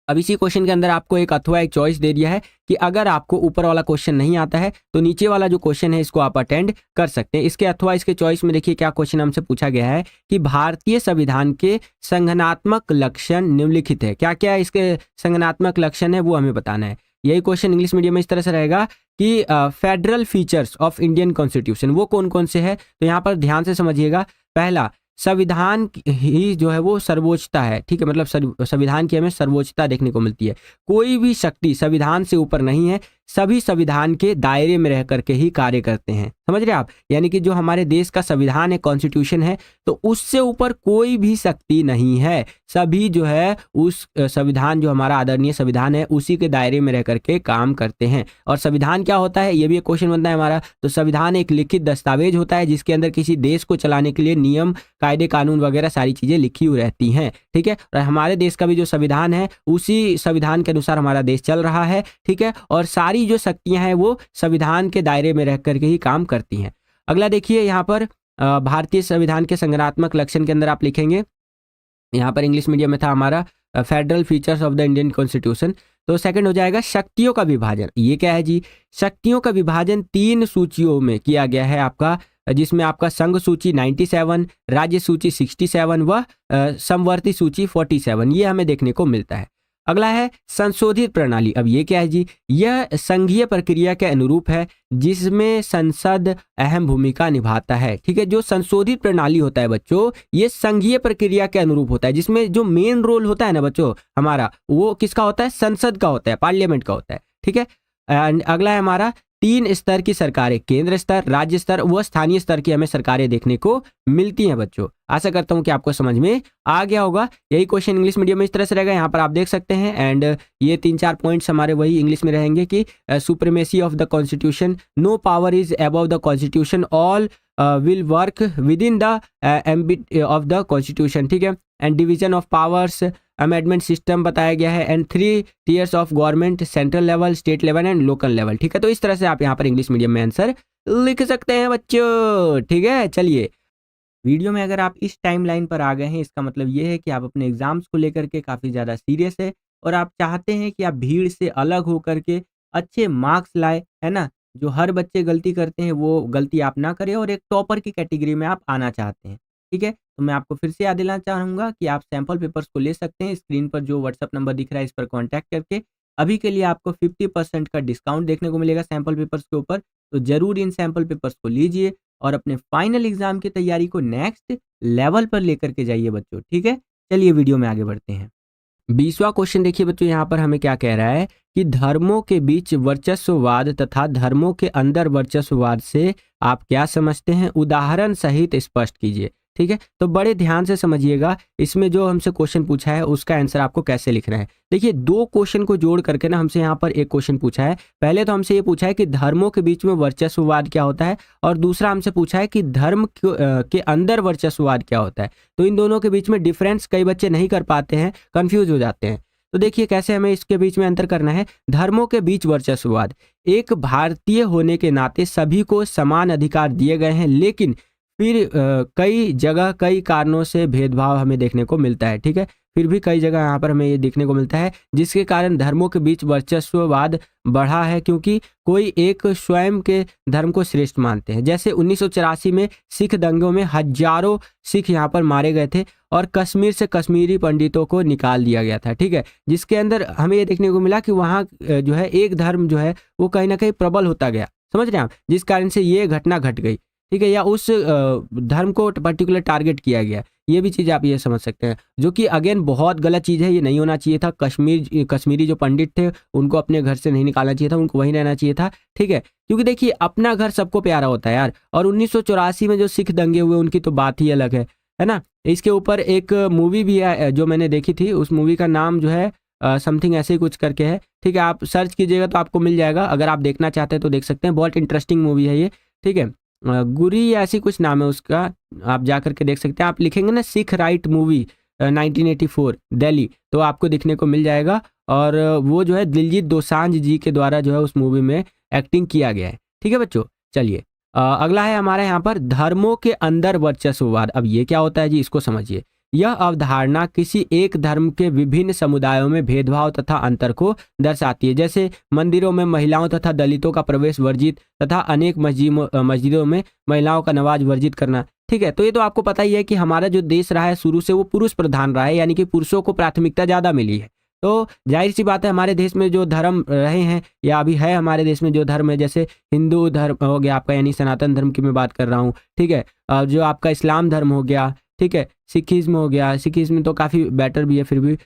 अब इसी क्वेश्चन के अंदर आपको एक अथवा एक चॉइस दे दिया है कि अगर आपको ऊपर वाला क्वेश्चन नहीं आता है तो नीचे वाला जो क्वेश्चन है इसको आप अटेंड कर सकते हैं। इसके अथवा इसके चॉइस में देखिए क्या क्वेश्चन हमसे पूछा गया है कि भारतीय संविधान के संगठनात्मक लक्षण निम्नलिखित है। क्या क्या इसके संगठनात्मक लक्षण है वो हमें बताना है। यही क्वेश्चन इंग्लिश मीडियम में इस तरह से रहेगा कि federal features of Indian constitution वो कौन कौन से है। तो यहाँ पर ध्यान से समझिएगा। पहला, संविधान ही जो है वो सर्वोच्चता है, ठीक है, मतलब संविधान की हमें सर्वोच्चता देखने को मिलती है। कोई भी शक्ति संविधान से ऊपर नहीं है, सभी संविधान के दायरे में रह करके ही कार्य करते हैं। समझ रहे आप, यानी कि जो हमारे देश का संविधान है, कॉन्स्टिट्यूशन है, तो उससे ऊपर कोई भी शक्ति नहीं है। सभी जो है उस संविधान, जो हमारा आदरणीय संविधान है, उसी के दायरे में रह करके काम करते हैं। और संविधान क्या होता है, ये भी एक क्वेश्चन बनता है हमारा। तो संविधान एक लिखित दस्तावेज होता है जिसके अंदर किसी देश को चलाने के लिए नियम, कायदे, कानून वगैरह सारी चीजें लिखी हुई रहती हैं, ठीक है। और हमारे देश का भी जो संविधान है उसी संविधान के अनुसार हमारा देश चल रहा है, ठीक है। और सारी जो शक्तियां हैं वो संविधान के दायरे में रह करके ही काम करती हैं। अगला देखिए यहाँ पर भारतीय संविधान के संगठनात्मक लक्षण के अंदर आप लिखेंगे, यहाँ पर इंग्लिश मीडियम में था हमारा federal features of the Indian constitution. तो सेकंड हो जाएगा शक्तियों का विभाजन। ये क्या है जी, शक्तियों का विभाजन 3 सूचियों में किया गया है आपका, जिसमें आपका संघ सूची 97, राज्य सूची 67 व समवर्ती सूची 47 ये हमें देखने को मिलता है। अगला है संशोधित प्रणाली। अब ये क्या है जी, यह संघीय प्रक्रिया के अनुरूप है जिसमें संसद अहम भूमिका निभाता है, ठीक है। जो संशोधित प्रणाली होता है बच्चों, ये संघीय प्रक्रिया के अनुरूप होता है, जिसमें जो मेन रोल होता है ना बच्चों हमारा, वो किसका होता है, संसद का होता है, पार्लियामेंट का होता है, ठीक है। एंड अगला है हमारा 3 स्तर की सरकारें, केंद्र स्तर, राज्य स्तर व स्थानीय स्तर की हमें सरकारें देखने को मिलती हैं बच्चों। आशा करता हूं कि आपको समझ में आ गया होगा। यही क्वेश्चन इंग्लिश मीडियम में इस तरह से रहेगा, यहाँ पर आप देख सकते हैं। एंड ये 3-4 पॉइंट्स हमारे वही इंग्लिश में रहेंगे कि supremacy of the constitution, no power is above the constitution, all will work within the ambit of the constitution, ठीक है। And division of powers, amendment system बताया गया है। And 3 tiers of government, central level, state level and local level, ठीक है। तो इस तरह से आप यहाँ पर इंग्लिश मीडियम में आंसर लिख सकते हैं बच्चों, ठीक है। चलिए, वीडियो में अगर आप इस टाइमलाइन पर आ गए हैं, इसका मतलब ये है कि आप अपने एग्जाम्स को लेकर के काफ़ी ज़्यादा सीरियस है और आप चाहते हैं कि आप भीड़ से अलग होकर के अच्छे मार्क्स लाए, है ना। जो हर बच्चे गलती करते हैं वो गलती आप ना करें और एक टॉपर की कैटेगरी में आप आना चाहते हैं, ठीक है। तो मैं आपको फिर से याद दिलाना चाहूँगा कि आप सैम्पल पेपर्स को ले सकते हैं। स्क्रीन पर जो व्हाट्सअप नंबर दिख रहा है इस पर कॉन्टैक्ट करके अभी के लिए आपको 50% का डिस्काउंट देखने को मिलेगा सैम्पल पेपर्स के ऊपर। तो ज़रूर इन सैम्पल पेपर्स को लीजिए और अपने फाइनल एग्जाम की तैयारी को नेक्स्ट लेवल पर लेकर के जाइए बच्चों, ठीक है। चलिए वीडियो में आगे बढ़ते हैं। 20वां क्वेश्चन देखिए बच्चों, यहाँ पर हमें क्या कह रहा है कि धर्मों के बीच वर्चस्ववाद तथा धर्मों के अंदर वर्चस्ववाद से आप क्या समझते हैं, उदाहरण सहित स्पष्ट कीजिए, ठीक है। तो बड़े ध्यान से समझिएगा, इसमें जो हमसे क्वेश्चन पूछा है उसका आंसर आपको कैसे लिखना है। देखिए 2 क्वेश्चन को जोड़ करके ना हमसे यहाँ पर एक क्वेश्चन पूछा है। पहले तो हमसे ये पूछा है कि धर्मों के बीच में वर्चस्ववाद क्या होता है, और दूसरा हमसे पूछा है कि धर्म के अंदर वर्चस्ववाद क्या होता है। तो इन दोनों के बीच में डिफरेंस कई बच्चे नहीं कर पाते हैं, कंफ्यूज हो जाते हैं। तो देखिए कैसे हमें इसके बीच में अंतर करना है। धर्मों के बीच वर्चस्ववाद, एक भारतीय होने के नाते सभी को समान अधिकार दिए गए हैं, लेकिन फिर कई जगह कई कारणों से भेदभाव हमें देखने को मिलता है, ठीक है। फिर भी कई जगह यहाँ पर हमें ये देखने को मिलता है जिसके कारण धर्मों के बीच वर्चस्ववाद बढ़ा है, क्योंकि कोई एक स्वयं के धर्म को श्रेष्ठ मानते हैं। जैसे 1984 में सिख दंगों में हजारों सिख यहाँ पर मारे गए थे और कश्मीर से कश्मीरी पंडितों को निकाल दिया गया था, ठीक है। जिसके अंदर हमें ये देखने को मिला कि वहाँ जो है एक धर्म जो है वो कहीं ना कहीं प्रबल होता गया, समझ रहे हैं आप, जिस कारण से ये घटना घट गई, ठीक है, या उस धर्म को पर्टिकुलर टारगेट किया गया। ये भी चीज़ आप ये समझ सकते हैं, जो कि अगेन बहुत गलत चीज़ है, ये नहीं होना चाहिए था। कश्मीरी जो पंडित थे उनको अपने घर से नहीं निकालना चाहिए था, उनको वहीं रहना चाहिए था, ठीक है। क्योंकि देखिए अपना घर सबको प्यारा होता है यार। और 1984 में जो सिख दंगे हुए उनकी तो बात ही अलग है ना। इसके ऊपर एक मूवी भी है जो मैंने देखी थी, उस मूवी का नाम जो है समथिंग ऐसे ही कुछ करके है, ठीक है। आप सर्च कीजिएगा तो आपको मिल जाएगा, अगर आप देखना चाहते हैं तो देख सकते हैं। बहुत इंटरेस्टिंग मूवी है ये, ठीक है। गुरी या ऐसी कुछ नाम है उसका, आप जा करके देख सकते हैं। आप लिखेंगे ना सिख राइट मूवी 1984 दिल्ली, तो आपको दिखने को मिल जाएगा। और वो जो है दिलजीत दोसांझ जी के द्वारा जो है उस मूवी में एक्टिंग किया गया है, ठीक है बच्चों। चलिए अगला है हमारे यहाँ पर धर्मों के अंदर वर्चस्ववाद। अब ये क्या होता है जी, इसको समझिए। यह अवधारणा किसी एक धर्म के विभिन्न समुदायों में भेदभाव तथा अंतर को दर्शाती है। जैसे मंदिरों में महिलाओं तथा दलितों का प्रवेश वर्जित तथा अनेक मस्जिदों में महिलाओं का नमाज वर्जित करना। ठीक है, तो ये तो आपको पता ही है कि हमारा जो देश रहा है शुरू से वो पुरुष प्रधान रहा है, यानी कि पुरुषों को प्राथमिकता ज़्यादा मिली है। तो जाहिर सी बात है हमारे देश में जो धर्म रहे हैं या अभी है हमारे देश में जो धर्म है, जैसे हिंदू धर्म हो गया आपका, यानी सनातन धर्म की मैं बात कर रहा हूँ। ठीक है, जो आपका इस्लाम धर्म हो गया, ठीक है, सिखिज्म हो गया, सिखिज्म तो काफ़ी बेटर भी है फिर भी।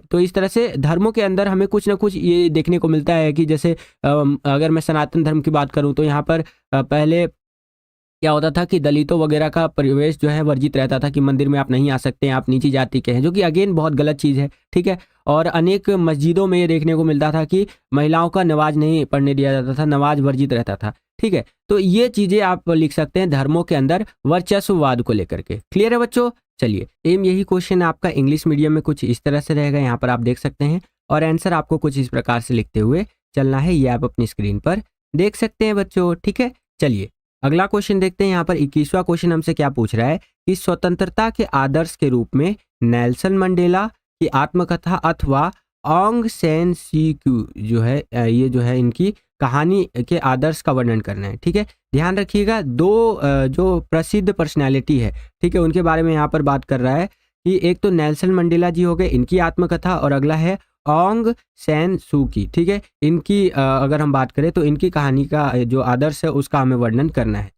तो इस तरह से धर्मों के अंदर हमें कुछ ना कुछ ये देखने को मिलता है कि जैसे अगर मैं सनातन धर्म की बात करूँ तो यहाँ पर पहले क्या होता था कि दलितों वगैरह का प्रवेश जो है वर्जित रहता था कि मंदिर में आप नहीं आ सकते हैं, आप नीची जाति के हैं, जो कि अगेन बहुत गलत चीज़ है। ठीक है, और अनेक मस्जिदों में ये देखने को मिलता था कि महिलाओं का नमाज नहीं पढ़ने दिया जाता था, नमाज वर्जित रहता था। ठीक है, तो ये चीज़ें आप लिख सकते हैं धर्मों के अंदर वर्चस्ववाद को लेकर के। क्लियर है बच्चों? चलिए, एम यही क्वेश्चन आपका इंग्लिश मीडियम में कुछ इस तरह से रहेगा, यहाँ पर आप देख सकते हैं, और आंसर आपको कुछ इस प्रकार से लिखते हुए चलना है, ये आप अपनी स्क्रीन पर देख सकते हैं बच्चों। ठीक है, चलिए अगला क्वेश्चन देखते हैं। यहाँ पर 21वां क्वेश्चन हमसे क्या पूछ रहा है कि स्वतंत्रता के आदर्श के रूप में नेल्सन मंडेला की आत्मकथा अथवा ऑन्ग सैन सूकी जो है ये जो है इनकी कहानी के आदर्श का वर्णन करना है। ठीक है, ध्यान रखिएगा, दो जो प्रसिद्ध पर्सनैलिटी है, ठीक है, उनके बारे में यहाँ पर बात कर रहा है कि एक तो नेल्सन मंडेला जी हो गए, इनकी आत्मकथा, और अगला है ऑन्ग सैन सूकी। ठीक है, इनकी अगर हम बात करें तो इनकी कहानी का जो आदर्श है उसका हमें वर्णन करना है।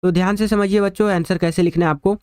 तो ध्यान से समझिए बच्चों, आंसर कैसे लिखना है आपको।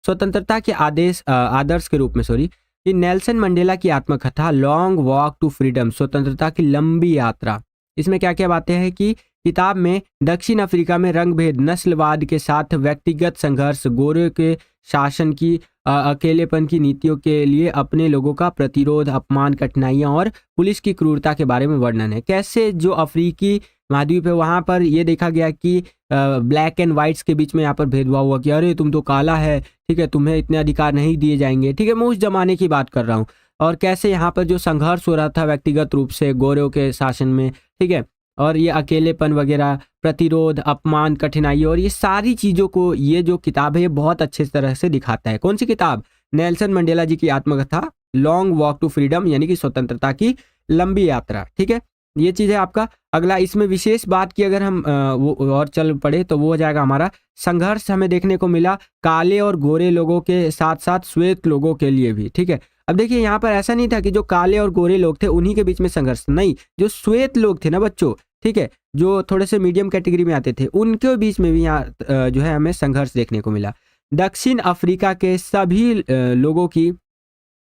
स्वतंत्रता के आदर्श के रूप में कि नेल्सन मंडेला की आत्मकथा लॉन्ग वॉक टू फ्रीडम, स्वतंत्रता की लंबी यात्रा। इसमें क्या क्या बातें हैं कि किताब में दक्षिण अफ्रीका में रंगभेद, नस्लवाद के साथ व्यक्तिगत संघर्ष, गोरे के शासन की अकेलेपन की नीतियों के लिए अपने लोगों का प्रतिरोध, अपमान, कठिनाइयां और पुलिस की क्रूरता के बारे में वर्णन है। कैसे जो अफ्रीकी महाद्वीप है वहाँ पर यह देखा गया कि ब्लैक एंड वाइट्स के बीच में यहाँ पर भेदभाव हुआ कि अरे तुम तो काला है, ठीक है, तुम्हें इतने अधिकार नहीं दिए जाएंगे। ठीक है, मैं उस जमाने की बात कर रहा हूँ। और कैसे यहाँ पर जो संघर्ष हो रहा था व्यक्तिगत रूप से गोरों के शासन में, ठीक है, और ये अकेलेपन वगैरह, प्रतिरोध, अपमान, कठिनाई, और ये सारी चीज़ों को ये जो किताब है ये बहुत अच्छे तरह से दिखाता है। कौन सी किताब? नेल्सन मंडेला जी की आत्मकथा लॉन्ग वॉक टू फ्रीडम, यानी कि स्वतंत्रता की लंबी यात्रा। ठीक है, ये चीज़ है आपका। अगला इसमें विशेष बात की अगर हम वो और चल पड़े तो वो हो जाएगा हमारा संघर्ष हमें देखने को मिला काले और गोरे लोगों के साथ साथ श्वेत लोगों के लिए भी। ठीक है, अब देखिए यहाँ पर ऐसा नहीं था कि जो काले और गोरे लोग थे उन्हीं के बीच में संघर्ष, नहीं, जो श्वेत लोग थे ना बच्चों, ठीक है, जो थोड़े से मीडियम कैटेगरी में आते थे उनके बीच में भी यहाँ जो है हमें संघर्ष देखने को मिला। दक्षिण अफ्रीका के सभी लोगों की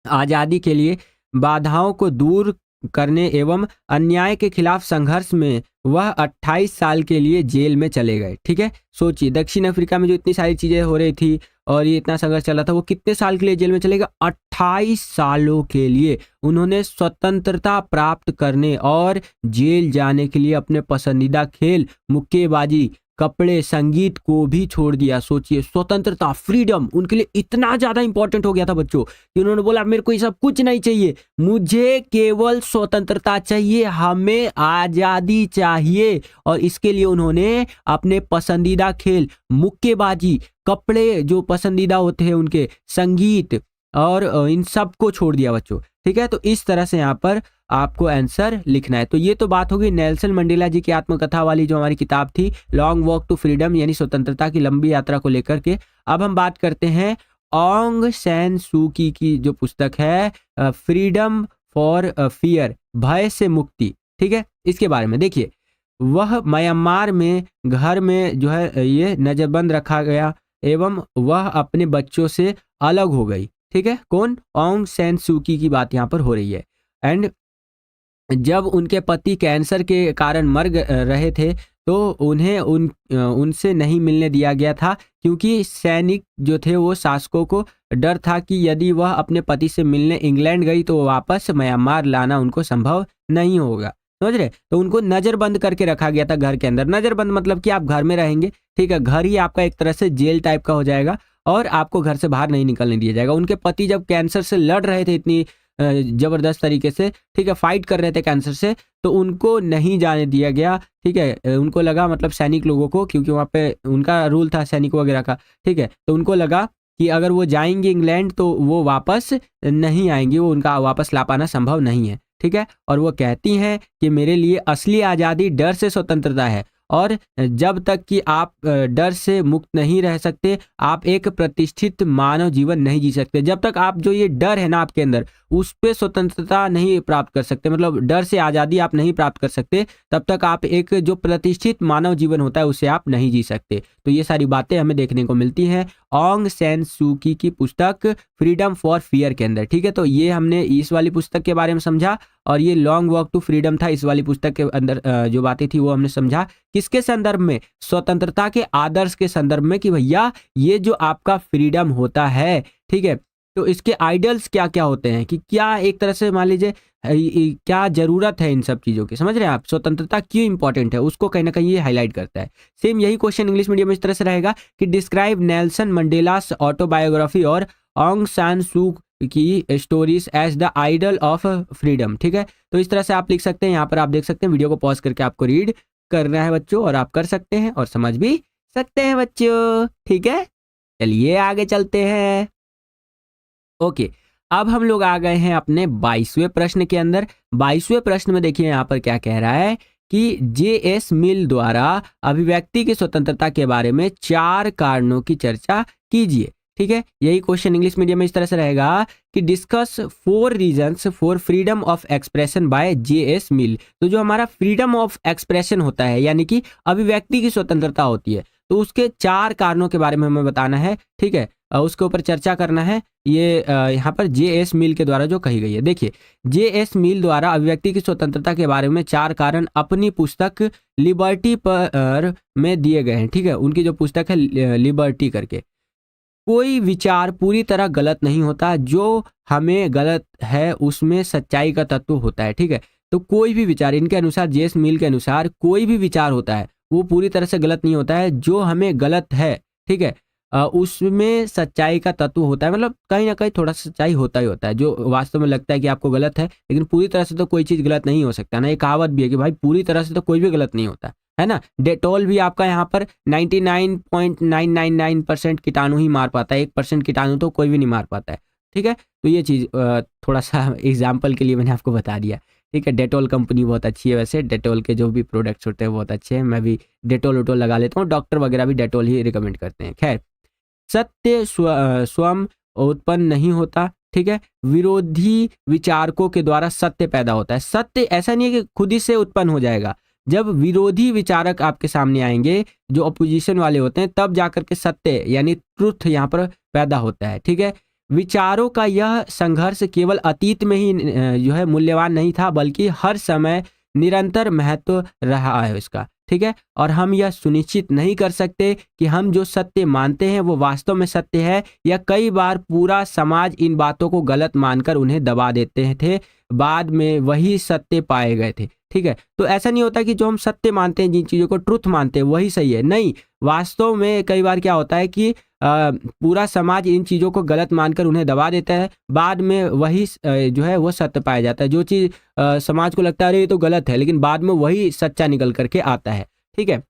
आज़ादी के लिए बाधाओं को दूर करने एवं अन्याय के खिलाफ संघर्ष में वह 28 साल के लिए जेल में चले गए। ठीक है, सोचिए दक्षिण अफ्रीका में जो इतनी सारी चीज़ें हो रही थी और ये इतना संघर्ष चला था, वो कितने साल के लिए जेल में चले गए? 28 सालों के लिए उन्होंने स्वतंत्रता प्राप्त करने और जेल जाने के लिए अपने पसंदीदा खेल मुक्केबाजी, कपड़े, संगीत को भी छोड़ दिया। सोचिए, स्वतंत्रता, फ्रीडम उनके लिए इतना ज़्यादा इंपॉर्टेंट हो गया था बच्चों कि उन्होंने बोला मेरे को ये सब कुछ नहीं चाहिए, मुझे केवल स्वतंत्रता चाहिए, हमें आज़ादी चाहिए। और इसके लिए उन्होंने अपने पसंदीदा खेल, मुक्केबाजी, कपड़े जो पसंदीदा होते हैं उनके, संगीत और इन सब को छोड़ दिया बच्चों। ठीक है, तो इस तरह से यहाँ पर आपको आंसर लिखना है। तो ये तो बात होगी नेल्सन मंडेला जी की आत्मकथा वाली जो हमारी किताब थी लॉन्ग वॉक टू फ्रीडम, यानी स्वतंत्रता की लंबी यात्रा को लेकर के। अब हम बात करते हैं ऑन्ग सैन सूकी की जो पुस्तक है फ्रीडम फॉर फियर, भय से मुक्ति। ठीक है, इसके बारे में देखिए, वह म्यांमार में घर में जो है ये नजरबंद रखा गया एवं वह अपने बच्चों से अलग हो गई। ठीक है, कौन? ऑन्ग सैन सूकी की बात यहाँ पर हो रही है। एंड जब उनके पति कैंसर के कारण मर रहे थे तो उन्हें उनसे नहीं मिलने दिया गया था, क्योंकि सैनिक जो थे वो शासकों को डर था कि यदि वह अपने पति से मिलने इंग्लैंड गई तो वापस म्यांमार लाना उनको संभव नहीं होगा। समझ रहे? तो उनको नज़रबंद करके रखा गया था घर के अंदर। नज़रबंद मतलब कि आप घर में रहेंगे, ठीक है, घर ही आपका एक तरह से जेल टाइप का हो जाएगा और आपको घर से बाहर नहीं निकलने दिया जाएगा। उनके पति जब कैंसर से लड़ रहे थे इतनी जबरदस्त तरीके से, ठीक है, फाइट कर रहे थे कैंसर से, तो उनको नहीं जाने दिया गया। ठीक है, उनको लगा, मतलब सैनिक लोगों को, क्योंकि वहाँ पे उनका रूल था सैनिक वगैरह का, ठीक है, तो उनको लगा कि अगर वो जाएंगे इंग्लैंड तो वो वापस नहीं आएंगे, वो उनका वापस ला पाना संभव नहीं है, ठीक है। और वो कहती हैं कि मेरे लिए असली आज़ादी डर से स्वतंत्रता है, और जब तक कि आप डर से मुक्त नहीं रह सकते, आप एक प्रतिष्ठित मानव जीवन नहीं जी सकते। जब तक आप जो ये डर है ना आपके अंदर, उस पे स्वतंत्रता नहीं प्राप्त कर सकते, मतलब डर से आज़ादी आप नहीं प्राप्त कर सकते, तब तक आप एक जो प्रतिष्ठित मानव जीवन होता है उसे आप नहीं जी सकते। तो ये सारी बातें हमें देखने को मिलती हैं ऑंग सैन सू की पुस्तक फ्रीडम फॉर फियर के अंदर, ठीक है। तो ये हमने इस वाली पुस्तक के बारे में समझा, और ये लॉन्ग वॉक टू फ्रीडम था, इस वाली पुस्तक के अंदर जो बातें थी वो हमने समझा। किसके संदर्भ में? स्वतंत्रता के आदर्श के संदर्भ में, कि भैया ये जो आपका फ्रीडम होता है, ठीक है, तो इसके आइडियल्स क्या क्या होते हैं, कि क्या एक तरह से मान लीजिए क्या जरूरत है इन सब चीज़ों की, समझ रहे हैं आप? स्वतंत्रता क्यों इंपॉर्टेंट है, उसको कहीं ना कहीं ये हाईलाइट करता है। सेम यही क्वेश्चन इंग्लिश मीडियम में इस तरह से रहेगा कि डिस्क्राइब नेल्सन मंडेलास ऑटोबायोग्राफी और ऑंग सान सू की stories as the idol of freedom, ठीक है। तो इस तरह से आप लिख सकते हैं। यहाँ पर आप देख सकते हैं, वीडियो को पॉज करके आपको रीड करना है बच्चों, और आप कर सकते हैं और समझ भी सकते हैं बच्चों, ठीक है। चलिए आगे चलते हैं। ओके, अब हम लोग आ गए हैं अपने 22वें प्रश्न के अंदर। 22वें प्रश्न में देखिए यहाँ पर क्या कह रहा है कि जे.एस. मिल द्वारा अभिव्यक्ति की स्वतंत्रता के बारे में 4 कारणों की चर्चा कीजिए, ठीक है। यही क्वेश्चन इंग्लिश मीडियम में इस तरह से रहेगा कि discuss 4 reasons for freedom of expression by J S. Mill. तो जो हमारा फ्रीडम ऑफ एक्सप्रेशन होता है, यानी कि अभिव्यक्ति की स्वतंत्रता होती है, तो उसके 4 कारणों के बारे में हमें बताना है, ठीक है। उसके ऊपर चर्चा करना है। ये यहाँ पर जे.एस. मिल के द्वारा जो कही गई है, देखिए जे.एस. मिल द्वारा अभिव्यक्ति की स्वतंत्रता के बारे में 4 कारण अपनी पुस्तक लिबर्टी पर में दिए गए हैं, ठीक है। उनकी जो पुस्तक है लिबर्टी करके। कोई विचार पूरी तरह गलत नहीं होता, जो हमें गलत है उसमें सच्चाई का तत्व होता है, ठीक है। तो कोई भी विचार, इनके अनुसार, जे.एस. मिल के अनुसार, कोई भी विचार होता है वो पूरी तरह से गलत नहीं होता है, जो हमें गलत है, ठीक है, उसमें सच्चाई का तत्व होता है। मतलब कहीं ना कहीं थोड़ा सच्चाई होता ही होता है। जो वास्तव में लगता है कि आपको गलत है, लेकिन पूरी तरह से तो कोई चीज़ गलत नहीं हो सकता ना। एक कहावत भी है कि भाई पूरी तरह से तो कोई भी गलत नहीं होता है ना। डेटॉल भी आपका यहाँ पर 99.999% कीटाणु ही मार पाता है, 1% कीटाणु तो कोई भी नहीं मार पाता है, ठीक है। तो ये चीज़ थोड़ा सा एग्जाम्पल के लिए मैंने आपको बता दिया, ठीक है। डेटॉल कंपनी बहुत अच्छी है, वैसे डेटॉल के जो भी प्रोडक्ट्स होते हैं बहुत अच्छे हैं। मैं भी डेटॉल उटोल लगा लेता हूँ, डॉक्टर वगैरह भी डेटॉल ही रिकमेंड करते हैं। खैर, सत्य स्वयं उत्पन्न नहीं होता, ठीक है। विरोधी विचारकों के द्वारा सत्य पैदा होता है। सत्य ऐसा नहीं है कि खुद ही से उत्पन्न हो जाएगा। जब विरोधी विचारक आपके सामने आएंगे, जो अपोजिशन वाले होते हैं, तब जाकर के सत्य यानी ट्रुथ यहाँ पर पैदा होता है, ठीक है। विचारों का यह संघर्ष केवल अतीत में ही जो है मूल्यवान नहीं था, बल्कि हर समय निरंतर महत्व रहा है इसका, ठीक है। और हम यह सुनिश्चित नहीं कर सकते कि हम जो सत्य मानते हैं वो वास्तव में सत्य है, या कई बार पूरा समाज इन बातों को गलत मानकर उन्हें दबा देते थे, बाद में वही सत्य पाए गए थे, ठीक है। तो ऐसा नहीं होता कि जो हम सत्य मानते हैं, जिन चीज़ों को ट्रुथ मानते हैं वही सही है, नहीं। वास्तव में कई बार क्या होता है कि पूरा समाज इन चीज़ों को गलत मानकर उन्हें दबा देता है, बाद में वही जो है वो सत्य पाया जाता है। जो चीज़ समाज को लगता है अरे ये तो गलत है, लेकिन बाद में वही सच्चा निकल करके आता है, ठीक है।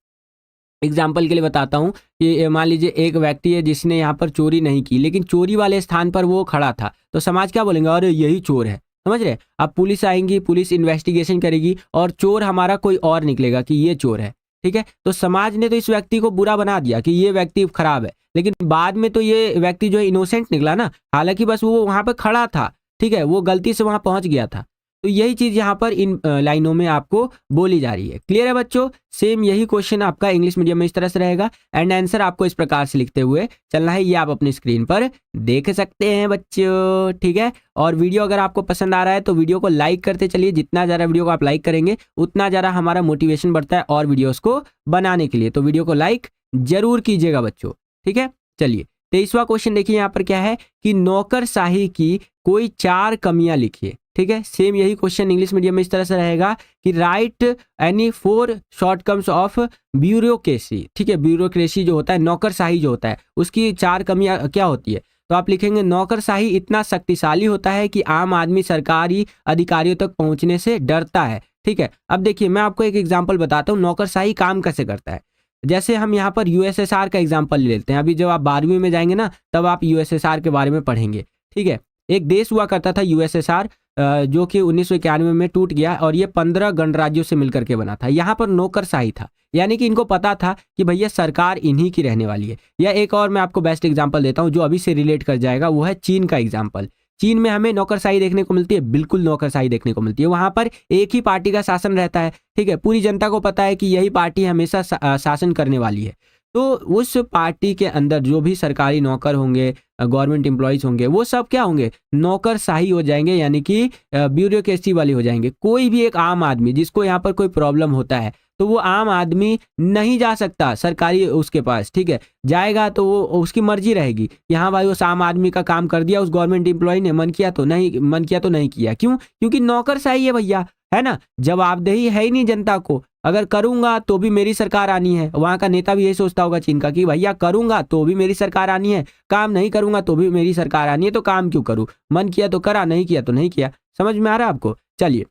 एग्जाम्पल के लिए बताता हूँ कि मान लीजिए एक व्यक्ति है जिसने यहाँ पर चोरी नहीं की, लेकिन चोरी वाले स्थान पर वो खड़ा था, तो समाज क्या बोलेंगे, अरे यही चोर है, समझ रहे। अब पुलिस आएंगी, पुलिस इन्वेस्टिगेशन करेगी, और चोर हमारा कोई और निकलेगा कि ये चोर है, ठीक है। तो समाज ने तो इस व्यक्ति को बुरा बना दिया कि ये व्यक्ति खराब है, लेकिन बाद में तो ये व्यक्ति जो है इनोसेंट निकला ना, हालांकि बस वो वहां पर खड़ा था, ठीक है, वो गलती से वहां पहुंच गया था। तो यही चीज यहाँ पर इन लाइनों में आपको बोली जा रही है। क्लियर है बच्चों? सेम यही क्वेश्चन आपका इंग्लिश मीडियम में इस तरह से रहेगा, एंड आंसर आपको इस प्रकार से लिखते हुए चलना है। ये आप अपनी स्क्रीन पर देख सकते हैं बच्चों, ठीक है। और वीडियो अगर आपको पसंद आ रहा है तो वीडियो को लाइक करते चलिए। जितना ज़्यादा वीडियो को आप लाइक करेंगे उतना ज़्यादा हमारा मोटिवेशन बढ़ता है और वीडियोस को बनाने के लिए। तो वीडियो को लाइक जरूर कीजिएगा बच्चों, ठीक है। चलिए 23वां क्वेश्चन देखिए यहाँ पर क्या है कि नौकरशाही की कोई 4 कमियां लिखिए, ठीक है। सेम यही क्वेश्चन इंग्लिश मीडियम में इस तरह से रहेगा कि राइट एनी 4 शॉर्टकम्स ऑफ ब्यूरोक्रेसी, ठीक है। ब्यूरोक्रेसी जो होता है, नौकरशाही जो होता है, उसकी 4 कमियां क्या होती है। तो आप लिखेंगे नौकरशाही इतना शक्तिशाली होता है कि आम आदमी सरकारी अधिकारियों तक पहुंचने से डरता है, ठीक है। अब देखिए मैं आपको एक एग्जांपल बताता हूँ नौकरशाही काम कैसे करता है। जैसे हम यहाँ पर यूएसएसआर का एग्जाम्पल ले लेते हैं। अभी जब आप 12वीं में जाएंगे ना, तब आप यूएसएसआर के बारे में पढ़ेंगे। ठीक है, एक देश हुआ करता था यूएसएसआर, जो कि 1991 में टूट गया और ये 15 गणराज्यों से मिलकर के बना था। यहाँ पर नौकरशाही था, यानी कि इनको पता था कि भैया सरकार इन्हीं की रहने वाली है। या एक और मैं आपको बेस्ट एग्जांपल देता हूँ जो अभी से रिलेट कर जाएगा, वो है चीन का एग्जांपल। चीन में हमें नौकरशाही देखने को मिलती है, बिल्कुल नौकरशाही देखने को मिलती है। वहां पर एक ही पार्टी का शासन रहता है। ठीक है, पूरी जनता को पता है कि यही पार्टी हमेशा शासन करने वाली है। तो उस पार्टी के अंदर जो भी सरकारी नौकर होंगे, गवर्नमेंट एम्प्लॉयज होंगे, वो सब क्या होंगे, नौकरशाही हो जाएंगे, यानी कि ब्यूरोक्रेसी वाले हो जाएंगे। कोई भी एक आम आदमी जिसको यहाँ पर कोई प्रॉब्लम होता है, तो वो आम आदमी नहीं जा सकता सरकारी उसके पास। ठीक है, जाएगा तो वो उसकी मर्जी रहेगी कि हाँ भाई उस आम आदमी का काम कर दिया उस गवर्नमेंट एम्प्लॉय ने, मन किया तो नहीं किया। क्यों? क्योंकि नौकरशाही है भैया, है ना, जवाबदेही है ही नहीं जनता को। अगर करूंगा तो भी मेरी सरकार आनी है। वहां का नेता भी यही सोचता होगा चीन का कि भैया करूंगा तो भी मेरी सरकार आनी है, काम नहीं करूंगा तो भी मेरी सरकार आनी है, तो काम क्यों करूं, मन किया तो करा, नहीं किया तो नहीं किया। समझ में आ रहा है आपको? चलिए,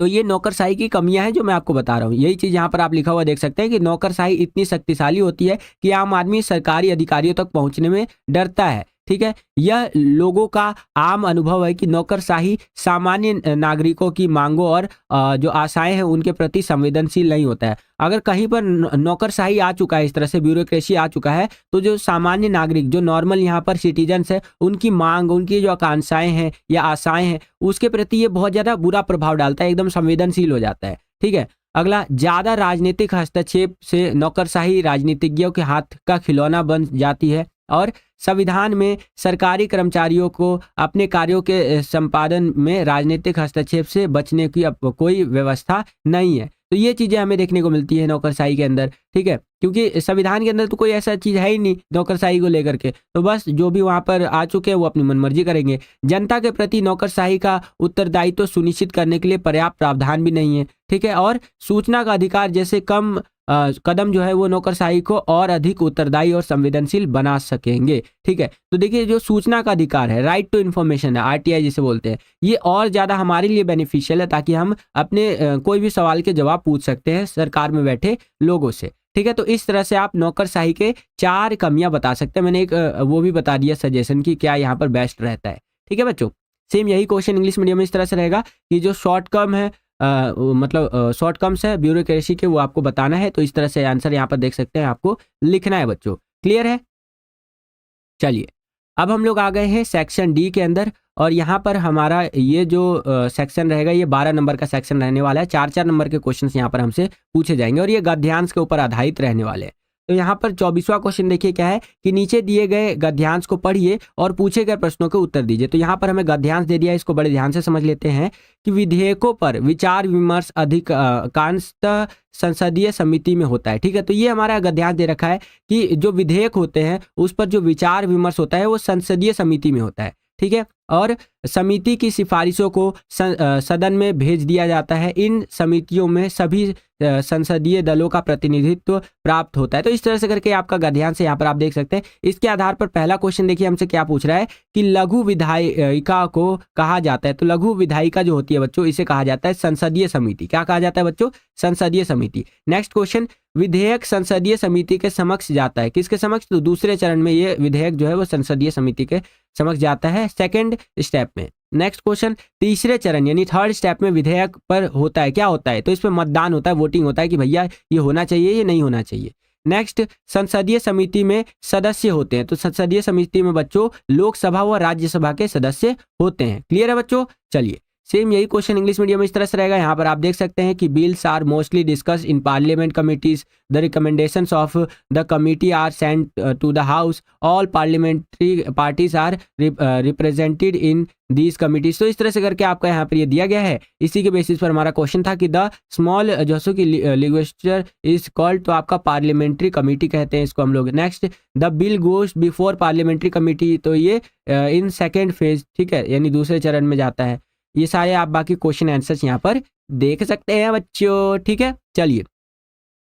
तो ये नौकरशाही की कमियां हैं जो मैं आपको बता रहा हूँ। यही चीज यहाँ पर आप लिखा हुआ देख सकते हैं कि नौकरशाही इतनी शक्तिशाली होती है कि आम आदमी सरकारी अधिकारियों तक पहुंचने में डरता है। ठीक है, यह लोगों का आम अनुभव है कि नौकरशाही सामान्य नागरिकों की मांगों और जो आशाएं हैं उनके प्रति संवेदनशील नहीं होता है। अगर कहीं पर नौकरशाही आ चुका है, इस तरह से ब्यूरोक्रेसी आ चुका है, तो जो सामान्य नागरिक, जो नॉर्मल यहाँ पर सिटीजन्स है, उनकी मांग, उनकी जो आकांक्षाएं हैं या आशाएं हैं, उसके प्रति ये बहुत ज्यादा बुरा प्रभाव डालता है, एकदम संवेदनशील हो जाता है। ठीक है, अगला, ज्यादा राजनीतिक हस्तक्षेप से नौकरशाही राजनीतिज्ञों के हाथ का खिलौना बन जाती है और संविधान में सरकारी कर्मचारियों को अपने कार्यों के संपादन में राजनीतिक हस्तक्षेप से बचने की अब कोई व्यवस्था नहीं है। तो ये चीजें हमें देखने को मिलती है नौकरशाही के अंदर। ठीक है, क्योंकि संविधान के अंदर तो कोई ऐसा चीज है ही नहीं नौकरशाही को लेकर के, तो बस जो भी वहां पर आ चुके हैं वो अपनी मनमर्जी करेंगे। जनता के प्रति नौकरशाही का उत्तरदायित्व सुनिश्चित करने के लिए पर्याप्त प्रावधान भी नहीं है। ठीक है, और सूचना का अधिकार जैसे कम कदम जो है वो नौकरशाही को और अधिक उत्तरदायी और संवेदनशील बना सकेंगे। ठीक है, तो देखिए जो सूचना का अधिकार है, राइट टू इन्फॉर्मेशन है, आरटीआई जिसे बोलते हैं, ये और ज्यादा हमारे लिए बेनिफिशियल है, ताकि हम अपने कोई भी सवाल के जवाब पूछ सकते हैं सरकार में बैठे लोगों से। ठीक है, तो इस तरह से आप नौकरशाही के 4 कमियां बता सकते हैं। मैंने एक वो भी बता दिया सजेशन की क्या यहाँ पर बेस्ट रहता है। ठीक है बच्चों, सेम यही क्वेश्चन इंग्लिश मीडियम में इस तरह से रहेगा कि जो शॉर्ट कम है, मतलब शॉर्ट कम्स है ब्यूरोक्रेसी के, वो आपको बताना है। तो इस तरह से आंसर यहाँ पर देख सकते हैं, आपको लिखना है बच्चों। क्लियर है? चलिए, अब हम लोग आ गए हैं सेक्शन डी के अंदर, और यहाँ पर हमारा ये जो सेक्शन रहेगा ये 12 नंबर का सेक्शन रहने वाला है। 4-4 नंबर के क्वेश्चंस यहाँ पर हमसे पूछे जाएंगे और ये गद्यांश के ऊपर आधारित रहने वाले हैं। तो यहाँ पर 24वां क्वेश्चन देखिए क्या है कि नीचे दिए गए गद्यांश को पढ़िए और पूछे गए प्रश्नों के उत्तर दीजिए। तो यहाँ पर हमें गद्यांश दे दिया है, इसको बड़े ध्यान से समझ लेते हैं कि विधेयकों पर विचार विमर्श अधिकांशतः संसदीय समिति में होता है। ठीक है, तो ये हमारा गद्यांश दे रखा है कि जो विधेयक होते हैं उस पर जो विचार विमर्श होता है वो संसदीय समिति में होता है। ठीक है, और समिति की सिफारिशों को सदन में भेज दिया जाता है। इन समितियों में सभी संसदीय दलों का प्रतिनिधित्व प्राप्त होता है। तो इस तरह से करके आपका गद्यांश यहाँ पर आप देख सकते हैं। इसके आधार पर पहला क्वेश्चन देखिए हमसे क्या पूछ रहा है कि लघु विधायिका को कहा जाता है। तो लघु विधायिका जो होती है बच्चों, इसे कहा जाता है संसदीय समिति। क्या कहा जाता है बच्चों? संसदीय समिति। नेक्स्ट क्वेश्चन, विधेयक संसदीय समिति के समक्ष जाता है। किसके समक्ष? तो दूसरे चरण में ये विधेयक जो है वो संसदीय समिति के समक्ष जाता है, सेकंड स्टेप में। नेक्स्ट क्वेश्चन, तीसरे चरण यानी थर्ड स्टेप में विधेयक पर होता है, क्या होता है? तो इस पर मतदान होता है, वोटिंग होता है कि भैया ये होना चाहिए, ये नहीं होना चाहिए। नेक्स्ट, संसदीय समिति में सदस्य होते हैं। तो संसदीय समिति में बच्चों लोकसभा व राज्यसभा के सदस्य होते हैं। क्लियर है बच्चों? चलिए, सेम यही क्वेश्चन इंग्लिश मीडियम में इस तरह से रहेगा। यहाँ पर आप देख सकते हैं कि bills are mostly discuss in parliament committees, the recommendations of the committee are sent to the house, all parliamentary parties are represented in these committees. तो इस तरह से करके आपका यहाँ पर ये दिया गया है। इसी के बेसिस पर हमारा क्वेश्चन था कि द स्मॉल जो कि लिग्वेस्चर इज कॉल्ड, तो आपका पार्लियामेंट्री कमिटी कहते हैं इसको हम लोग। Next, the bill goes before parliamentary committee, तो ये इन सेकेंड फेज, ठीक है, यानी दूसरे चरण में जाता है। ये सारे आप बाकी क्वेश्चन आंसर्स यहाँ पर देख सकते हैं बच्चों। ठीक है, चलिए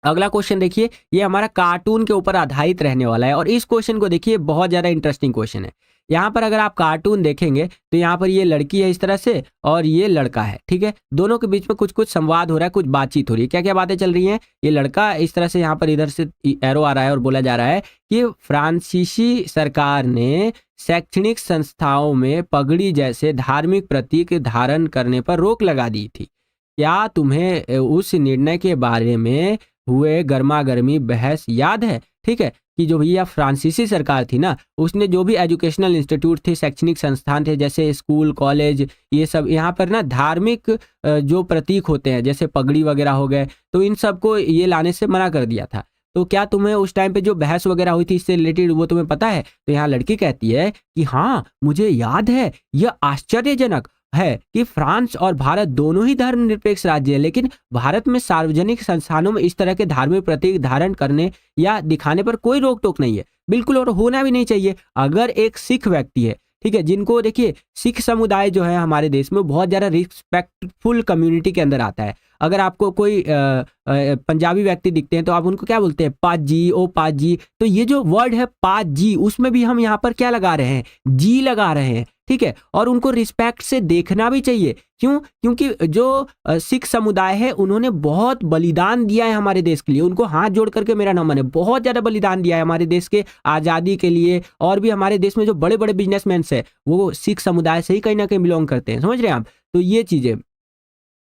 अगला क्वेश्चन देखिए, ये हमारा कार्टून के ऊपर आधारित रहने वाला है और इस क्वेश्चन को देखिए बहुत ज़्यादा इंटरेस्टिंग क्वेश्चन है। यहाँ पर अगर आप कार्टून देखेंगे तो यहाँ पर ये लड़की है इस तरह से और ये लड़का है, ठीक है। दोनों के बीच में कुछ कुछ संवाद हो रहा है, कुछ बातचीत हो रही है। क्या क्या बातें चल रही हैं? ये लड़का इस तरह से यहाँ पर इधर से एरो आ रहा है और बोला जा रहा है कि फ्रांसीसी सरकार ने शैक्षणिक संस्थाओं में पगड़ी जैसे धार्मिक प्रतीक धारण करने पर रोक लगा दी थी। क्या तुम्हें उस निर्णय के बारे में हुए गर्मा गर्मी बहस याद है? ठीक है, कि जो भैया फ्रांसीसी सरकार थी ना, उसने जो भी एजुकेशनल इंस्टीट्यूट थे, शैक्षणिक संस्थान थे, जैसे स्कूल कॉलेज, ये सब यहाँ पर ना धार्मिक जो प्रतीक होते हैं जैसे पगड़ी वगैरह हो गए, तो इन सबको ये लाने से मना कर दिया था। तो क्या तुम्हें उस टाइम पे जो बहस वगैरह हुई थी इससे रिलेटेड वो तुम्हें पता है? तो यहाँ लड़की कहती है कि हाँ मुझे याद है। यह आश्चर्यजनक है कि फ्रांस और भारत दोनों ही धर्मनिरपेक्ष राज्य है, लेकिन भारत में सार्वजनिक संस्थानों में इस तरह के धार्मिक प्रतीक धारण करने या दिखाने पर कोई रोक टोक नहीं है, बिल्कुल, और होना भी नहीं चाहिए। अगर एक सिख व्यक्ति है, ठीक है, जिनको देखिए सिख समुदाय जो है हमारे देश में बहुत ज़्यादा रिस्पेक्टफुल कम्युनिटी के अंदर आता है। अगर आपको कोई पंजाबी व्यक्ति दिखते हैं तो आप उनको क्या बोलते हैं? पाज जी, ओ पाज जी। तो ये जो वर्ड है पाज जी, उसमें भी हम यहाँ पर क्या लगा रहे हैं? जी लगा रहे हैं, ठीक है। और उनको रिस्पेक्ट से देखना भी चाहिए। क्यों? क्योंकि जो सिख समुदाय है उन्होंने बहुत बलिदान दिया है हमारे देश के लिए। उनको हाथ जोड़ करके मेरा नमन है, बहुत ज़्यादा बलिदान दिया है हमारे देश के आज़ादी के लिए। और भी हमारे देश में जो बड़े बड़े बिजनेसमैन है वो सिख समुदाय से ही कहीं ना कहीं बिलोंग करते हैं, समझ रहे हैं आप? तो ये चीज़ें,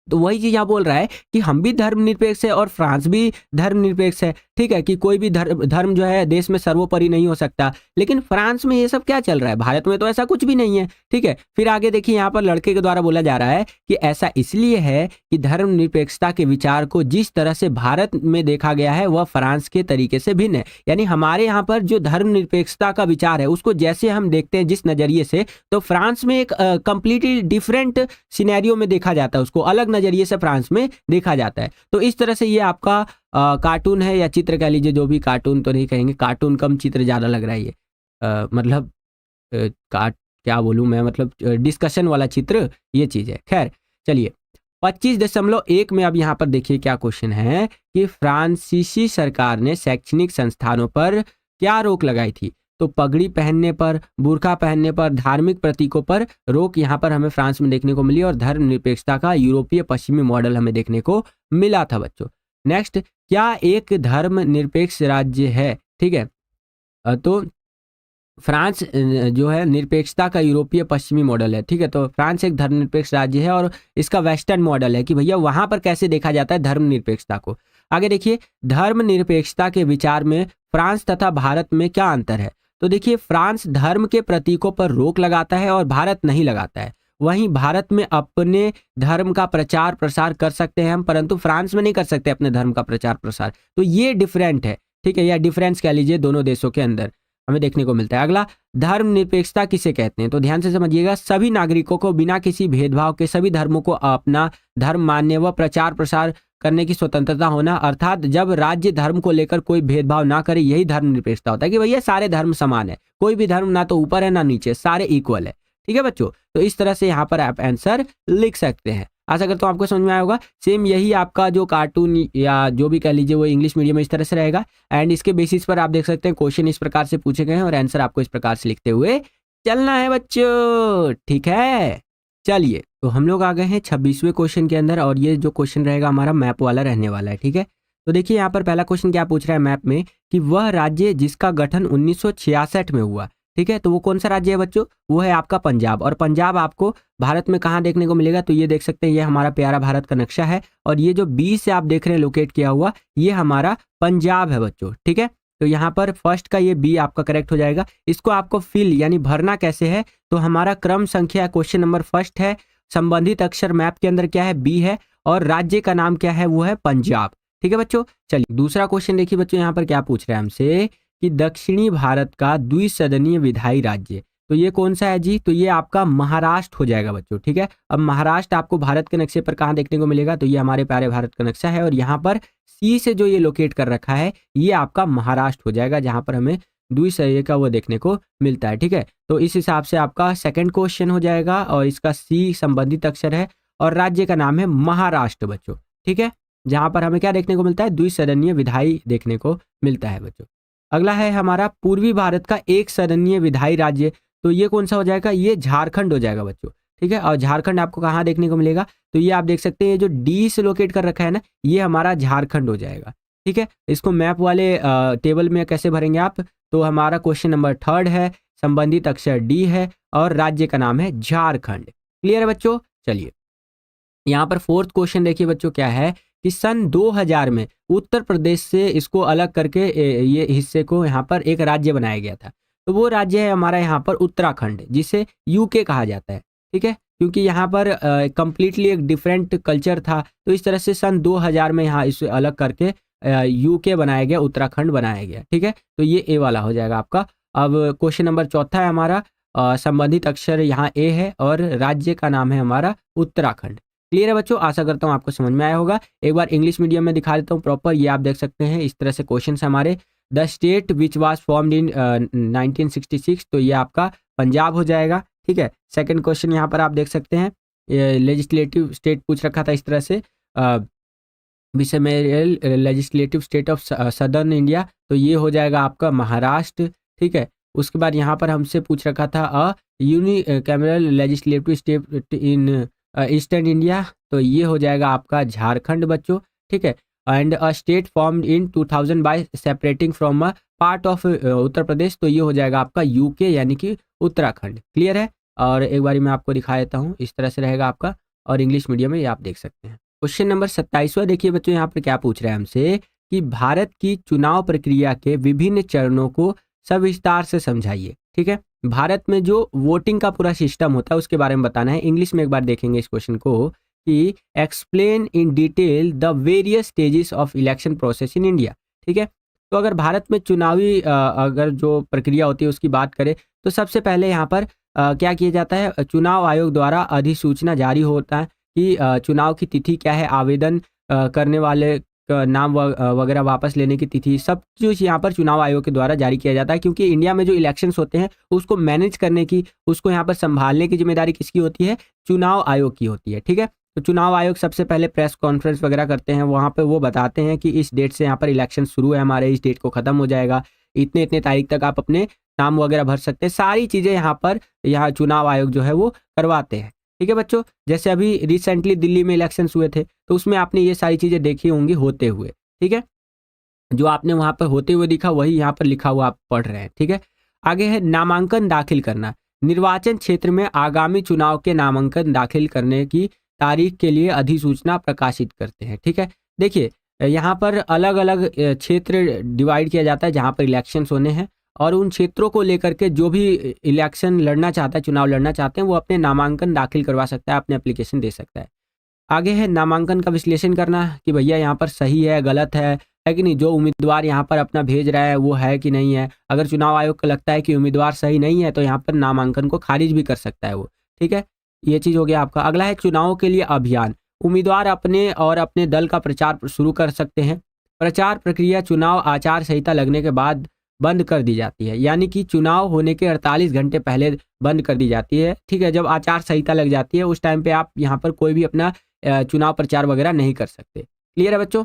तो वही चीज यहाँ बोल रहा है कि हम भी धर्मनिरपेक्ष है और फ्रांस भी धर्मनिरपेक्ष है, ठीक है, कि कोई भी धर्म जो है देश में सर्वोपरि नहीं हो सकता। लेकिन फ्रांस में ये सब क्या चल रहा है? भारत में तो ऐसा कुछ भी नहीं है, ठीक है। फिर आगे देखिए, यहाँ पर लड़के के द्वारा बोला जा रहा है कि ऐसा इसलिए है कि धर्मनिरपेक्षता के विचार को जिस तरह से भारत में देखा गया है वह फ्रांस के तरीके से भिन्न है। यानी हमारे यहाँ पर जो धर्मनिरपेक्षता का विचार है उसको जैसे हम देखते हैं जिस नजरिए से, तो फ्रांस में एक कंप्लीटली डिफरेंट सिनेरियो में देखा जाता है, उसको अलग नजरिए से फ्रांस में देखा जाता है। तो इस तरह से ये आपका कार्टून है या चित्र कह लीजिए, जो भी, कार्टून तो नहीं कहेंगे, कार्टून कम चित्र ज़्यादा लग रहा है ये, मतलब क्या बोलूँ मैं, मतलब डिस्कशन वाला चित्र ये चीज़ है। खैर चलिए, 25.1 में अब यहाँ पर देखिए क्या क्वेश्चन है कि फ्रांसीसी सरकार ने शैक्षणिक संस्थानों पर क्या रोक लगाई थी? तो पगड़ी पहनने पर, बुर्का पहनने पर, धार्मिक प्रतीकों पर रोक यहाँ पर हमें फ्रांस में देखने को मिली और धर्मनिरपेक्षता का यूरोपीय पश्चिमी मॉडल हमें देखने को मिला था बच्चों। नेक्स्ट, क्या एक धर्मनिरपेक्ष राज्य है? ठीक है, तो फ्रांस जो है निरपेक्षता का यूरोपीय पश्चिमी मॉडल है, ठीक है। तो फ्रांस एक धर्मनिरपेक्ष राज्य है और इसका वेस्टर्न मॉडल है कि भैया वहां पर कैसे देखा जाता है धर्मनिरपेक्षता को। आगे देखिए, धर्मनिरपेक्षता के विचार में फ्रांस तथा भारत में क्या अंतर है? तो देखिए, फ्रांस धर्म के प्रतीकों पर रोक लगाता है और भारत नहीं लगाता है। वहीं भारत में अपने धर्म का प्रचार प्रसार कर सकते हैं हम, परंतु फ्रांस में नहीं कर सकते अपने धर्म का प्रचार प्रसार। तो ये डिफरेंट है, ठीक है, या डिफरेंस कह लीजिए दोनों देशों के अंदर हमें देखने को मिलता है। अगला, धर्मनिरपेक्षता किसे कहते हैं? तो ध्यान से समझिएगा, सभी नागरिकों को बिना किसी भेदभाव के सभी धर्मों को अपना धर्म मानने व प्रचार प्रसार करने की स्वतंत्रता होना, अर्थात जब राज्य धर्म को लेकर कोई भेदभाव ना करे, यही धर्मनिरपेक्षता होता है कि भैया सारे धर्म समान है, कोई भी धर्म ना तो ऊपर है ना नीचे, सारे इक्वल है, ठीक है बच्चों। तो इस तरह से यहाँ पर आप आंसर लिख सकते हैं। आशा करता हूँ आपको समझ में आया होगा। सेम यही आपका जो कार्टून या जो भी कह लीजिए वो इंग्लिश मीडियम में इस तरह से रहेगा एंड इसके बेसिस पर आप देख सकते हैं क्वेश्चन इस प्रकार से पूछे गए हैं और आंसर आपको इस प्रकार से लिखते हुए चलना है बच्चों, ठीक है। चलिए, तो हम लोग आ गए हैं 26वें क्वेश्चन के अंदर और ये जो क्वेश्चन रहेगा हमारा मैप वाला रहने वाला है, ठीक है। तो देखिए यहाँ पर पहला क्वेश्चन क्या पूछ रहा है मैप में कि वह राज्य जिसका गठन 1966 में हुआ, ठीक है, तो वो कौन सा राज्य है बच्चों? वो है आपका पंजाब। और पंजाब आपको भारत में कहाँ देखने को मिलेगा? तो ये देख सकते हैं, ये हमारा प्यारा भारत का नक्शा है और ये जो बी से आप देख रहे हैं लोकेट किया हुआ, ये हमारा पंजाब है बच्चों, ठीक है। तो यहाँ पर फर्स्ट का ये बी आपका करेक्ट हो जाएगा। इसको आपको फिल यानी भरना कैसे है? तो हमारा क्रम संख्या क्वेश्चन नंबर फर्स्ट है, संबंधित अक्षर मैप के अंदर क्या है? बी है और राज्य का नाम क्या है? वो है पंजाब, ठीक है बच्चों। चलिए दूसरा क्वेश्चन देखिए बच्चों, यहाँ पर क्या पूछ रहे हैं हमसे कि दक्षिणी भारत का द्विसदनीय विधायी राज्य, तो ये कौन सा है जी? तो ये आपका महाराष्ट्र हो जाएगा बच्चों, ठीक है। अब महाराष्ट्र आपको भारत के नक्शे पर कहाँ देखने को मिलेगा? तो ये हमारे प्यारे भारत का नक्शा है और यहाँ पर सी से जो ये लोकेट कर रखा है ये आपका महाराष्ट्र हो जाएगा, जहाँ पर हमें द्विसदनीय का वो देखने को मिलता है, ठीक है। तो इस हिसाब से आपका सेकंड क्वेश्चन हो जाएगा और इसका सी संबंधित अक्षर है और राज्य का नाम है महाराष्ट्र बच्चों, ठीक है। जहाँ पर हमें क्या देखने को मिलता है, द्विसदनीय विधायी देखने को मिलता है बच्चों। अगला है हमारा पूर्वी भारत का एक सदनीय विधायी राज्य, तो ये कौन सा हो जाएगा, ये झारखंड हो जाएगा बच्चों। ठीक है, और झारखंड आपको कहाँ देखने को मिलेगा, तो ये आप देख सकते हैं जो डी से लोकेट कर रखा है ना, ये हमारा झारखंड हो जाएगा। ठीक है, इसको मैप वाले टेबल में कैसे भरेंगे आप, तो हमारा क्वेश्चन नंबर 3 है, संबंधित अक्षर डी है और राज्य का नाम है झारखंड। क्लियर है बच्चों। चलिए यहाँ पर 4th क्वेश्चन देखिए बच्चों, क्या है कि सन 2000 में उत्तर प्रदेश से इसको अलग करके ये हिस्से को यहाँ पर एक राज्य बनाया गया था। तो वो राज्य है हमारा यहाँ पर उत्तराखंड, जिसे यूके कहा जाता है। ठीक है, क्योंकि यहाँ पर कंप्लीटली एक डिफरेंट कल्चर था, तो इस तरह से सन 2000 में यहाँ इसे अलग करके यूके बनाया गया, उत्तराखंड बनाया गया। ठीक है, तो ये ए वाला हो जाएगा आपका। अब क्वेश्चन नंबर 4 है हमारा, संबंधित अक्षर यहाँ ए है और राज्य का नाम है हमारा उत्तराखंड। क्लियर है बच्चों, आशा करता हूँ आपको समझ में आया होगा। एक बार इंग्लिश मीडियम में दिखा देता हूँ प्रॉपर, ये आप देख सकते हैं इस तरह से क्वेश्चन हमारे। The state which was formed in 1966, तो ये आपका पंजाब हो जाएगा। ठीक है, सेकंड क्वेश्चन यहाँ पर आप देख सकते हैं, लेजिस्लेटिव स्टेट पूछ रखा था इस तरह से, विषय legislative state of southern India, तो ये हो जाएगा आपका महाराष्ट्र। ठीक है, उसके बाद यहाँ पर हमसे पूछ रखा था unicameral legislative state in eastern India, तो ये हो जाएगा आपका झारखंड बच्चों। ठीक है, and a state formed in 2000 by separating from a part of Uttar Pradesh, तो ये हो जाएगा आपका यूके यानी कि उत्तराखंड। क्लियर है, और एक बारी मैं आपको दिखा देता हूँ, इस तरह से रहेगा आपका, और इंग्लिश मीडियम में ये आप देख सकते हैं। क्वेश्चन नंबर 27वां देखिए बच्चों, यहाँ पर क्या पूछ रहा है हमसे कि भारत की चुनाव प्रक्रिया के विभिन्न चरणों को सविस्तार से समझाइए। ठीक है, भारत में जो वोटिंग का पूरा सिस्टम होता है उसके बारे में बताना है। इंग्लिश में एक बार देखेंगे इस क्वेश्चन को कि explain in detail the various stages of election process in India. ठीक है, तो अगर भारत में चुनावी अगर जो प्रक्रिया होती है उसकी बात करें, तो सबसे पहले यहाँ पर क्या किया जाता है, चुनाव आयोग द्वारा अधिसूचना जारी होता है कि चुनाव की तिथि क्या है, आवेदन करने वाले का नाम वगैरह वापस लेने की तिथि, सब कुछ यहाँ पर चुनाव आयोग के द्वारा जारी किया जाता है। क्योंकि इंडिया में जो इलेक्शंस होते हैं उसको मैनेज करने की, उसको यहाँ पर संभालने की जिम्मेदारी किसकी होती है, चुनाव आयोग की होती है। ठीक है, तो चुनाव आयोग सबसे पहले प्रेस कॉन्फ्रेंस वगैरह करते हैं, वहाँ पे वो बताते हैं कि इस डेट से यहाँ पर इलेक्शन शुरू है हमारे, इस डेट को ख़त्म हो जाएगा, इतने इतने तारीख तक आप अपने नाम वगैरह भर सकते हैं। सारी चीज़ें यहाँ चुनाव आयोग जो है वो करवाते हैं। ठीक है बच्चों, जैसे अभी रिसेंटली दिल्ली में इलेक्शंस हुए थे, तो उसमें आपने ये सारी चीज़ें देखी होंगी होते हुए। ठीक है, जो आपने वहाँ पर होते हुए दिखा वही यहाँ पर लिखा हुआ आप पढ़ रहे हैं। ठीक है, आगे है नामांकन दाखिल करना। निर्वाचन क्षेत्र में आगामी चुनाव के नामांकन दाखिल करने की तारीख के लिए अधिसूचना प्रकाशित करते हैं। ठीक है, देखिए यहाँ पर अलग अलग क्षेत्र डिवाइड किया जाता है जहाँ पर इलेक्शंस होने हैं, और उन क्षेत्रों को लेकर के जो भी इलेक्शन लड़ना चाहता है, चुनाव लड़ना चाहते हैं, वो अपने नामांकन दाखिल करवा सकता है, अपने एप्लीकेशन दे सकता है। आगे है नामांकन का विश्लेषण करना कि भैया यहाँ पर सही है, गलत है कि नहीं, जो उम्मीदवार यहाँ पर अपना भेज रहा है वो है कि नहीं है। अगर चुनाव आयोग को लगता है कि उम्मीदवार सही नहीं है तो यहाँ पर नामांकन को खारिज भी कर सकता है वो। ठीक है, ये चीज़ हो गया आपका। अगला है चुनाव के लिए अभियान। उम्मीदवार अपने और अपने दल का प्रचार शुरू कर सकते हैं। प्रचार प्रक्रिया चुनाव आचार संहिता लगने के बाद बंद कर दी जाती है, यानी कि चुनाव होने के 48 घंटे पहले बंद कर दी जाती है। ठीक है, जब आचार संहिता लग जाती है उस टाइम पे आप यहाँ पर कोई भी अपना चुनाव प्रचार वगैरह नहीं कर सकते। क्लियर है बच्चों।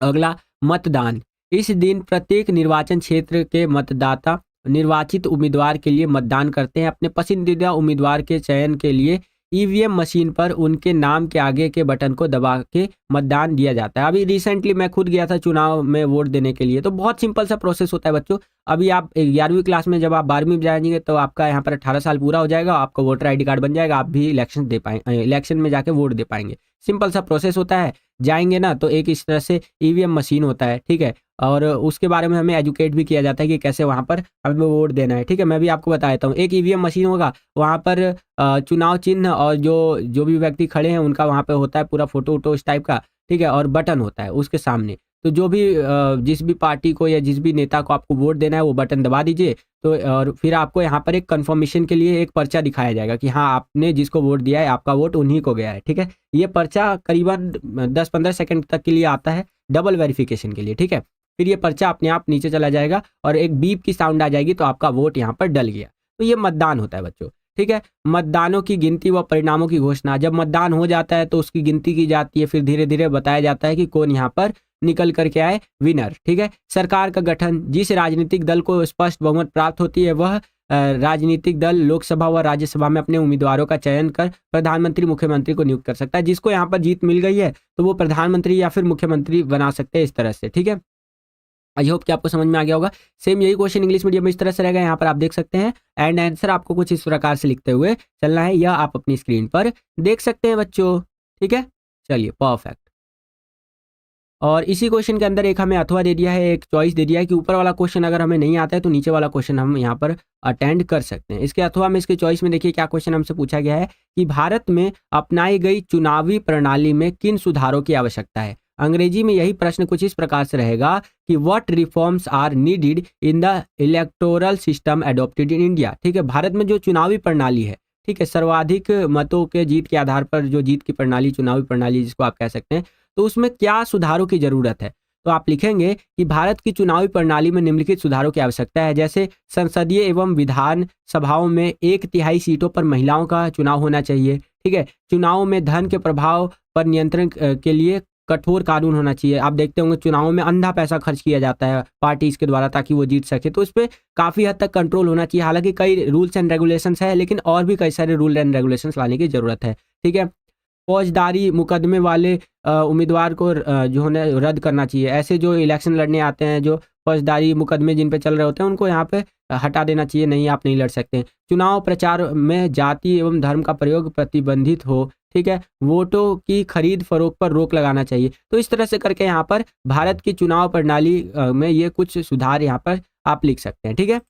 अगला मतदान। इस दिन प्रत्येक निर्वाचन क्षेत्र के मतदाता निर्वाचित उम्मीदवार के लिए मतदान करते हैं। अपने पसंदीदा उम्मीदवार के चयन के लिए ईवीएम मशीन पर उनके नाम के आगे के बटन को दबा के मतदान दिया जाता है। अभी रिसेंटली मैं खुद गया था चुनाव में वोट देने के लिए, तो बहुत सिंपल सा प्रोसेस होता है बच्चों। अभी आप 11वीं क्लास में, जब आप 12वीं में जाएंगे तो आपका यहाँ पर 18 साल पूरा हो जाएगा, आपका वोटर आईडी कार्ड बन जाएगा, आप भी इलेक्शन दे पाएंगे, इलेक्शन में जाके वोट दे पाएंगे। सिंपल सा प्रोसेस होता है। जाएंगे ना तो एक इस तरह से ईवीएम मशीन होता है। ठीक है, और उसके बारे में हमें एजुकेट भी किया जाता है कि कैसे वहाँ पर हमें वोट देना है। ठीक है, मैं भी आपको बता देता हूँ। एक ईवीएम मशीन होगा, वहाँ पर चुनाव चिन्ह और जो भी व्यक्ति खड़े हैं उनका वहाँ पे होता है पूरा फोटो वोटो इस टाइप का। ठीक है, और बटन होता है उसके सामने, तो जो भी जिस भी पार्टी को या जिस भी नेता को आपको वोट देना है वो बटन दबा दीजिए। तो और फिर आपको यहाँ पर एक कंफर्मेशन के लिए एक पर्चा दिखाया जाएगा कि हाँ आपने जिसको वोट दिया है आपका वोट उन्हीं को गया है। ठीक है, ये पर्चा करीबन 10-15 सेकंड तक के लिए आता है डबल वेरिफिकेशन के लिए। ठीक है, फिर ये पर्चा अपने आप नीचे चला जाएगा और एक बीप की साउंड आ जाएगी तो आपका वोट यहाँ पर डल गया। तो ये मतदान होता है बच्चों। ठीक है। मतदानों की गिनती व परिणामों की घोषणा, जब मतदान हो जाता है तो उसकी गिनती की जाती है, फिर धीरे धीरे बताया जाता है कि कौन यहाँ पर निकल करके आए विनर। ठीक है। सरकार का गठन, जिस राजनीतिक दल को स्पष्ट बहुमत प्राप्त होती है वह राजनीतिक दल लोकसभा व राज्यसभा में अपने उम्मीदवारों का चयन कर प्रधानमंत्री मुख्यमंत्री को नियुक्त कर सकता है। जिसको यहाँ पर जीत मिल गई है तो वो प्रधानमंत्री या फिर मुख्यमंत्री बना सकते हैं, इस तरह से। ठीक है। आई होप कि आपको समझ में आ गया होगा। सेम यही क्वेश्चन इंग्लिश मीडियम में इस तरह से रहेगा, यहाँ पर आप देख सकते हैं। एंड आंसर आपको कुछ इस प्रकार से लिखते हुए चलना है, यह आप अपनी स्क्रीन पर देख सकते हैं बच्चों। ठीक है, चलिए परफेक्ट। और इसी क्वेश्चन के अंदर एक हमें अथवा दे दिया है, एक चॉइस दे दिया है कि ऊपर वाला क्वेश्चन अगर हमें नहीं आता है तो नीचे वाला क्वेश्चन हम यहाँ पर अटेंड कर सकते हैं। इसके अथवा में, इसके चॉइस में देखिए क्या क्वेश्चन हमसे पूछा गया है कि भारत में अपनाई गई चुनावी प्रणाली में किन सुधारों की आवश्यकता है। अंग्रेजी में यही प्रश्न कुछ इस प्रकार से रहेगा कि what reforms are needed in the electoral system adopted in India. ठीक है, भारत में जो चुनावी प्रणाली है, ठीक है, सर्वाधिक मतों के जीत के आधार पर जो जीत की प्रणाली, चुनावी प्रणाली जिसको आप कह सकते हैं, तो उसमें क्या सुधारों की जरूरत है। तो आप लिखेंगे कि भारत की चुनावी प्रणाली में निम्नलिखित सुधारों की आवश्यकता है, जैसे संसदीय एवं विधान सभाओं में 1/3 सीटों पर महिलाओं का चुनाव होना चाहिए। ठीक है, चुनावों में धन के प्रभाव पर नियंत्रण के लिए कठोर कानून होना चाहिए। आप देखते होंगे चुनावों में अंधा पैसा खर्च किया जाता है पार्टीज के द्वारा ताकि वो जीत सके, तो इस पर काफ़ी हद तक कंट्रोल होना चाहिए। हालांकि कई रूल्स एंड रेगुलेशंस है, लेकिन और भी कई सारे रूल एंड रेगुलेशंस लाने की जरूरत है। ठीक है, फौजदारी मुकदमे वाले उम्मीदवार को जो है रद्द करना चाहिए। ऐसे जो इलेक्शन लड़ने आते हैं, जो फौजदारी मुकदमे जिन पे चल रहे होते हैं, उनको यहाँ पे हटा देना चाहिए, नहीं आप नहीं लड़ सकते। चुनाव प्रचार में जाति एवं धर्म का प्रयोग प्रतिबंधित हो। ठीक है, वोटों की खरीद फरोख्त पर रोक लगाना चाहिए। तो इस तरह से करके यहाँ पर भारत की चुनाव प्रणाली में ये कुछ सुधार यहाँ पर आप लिख सकते हैं। ठीक है,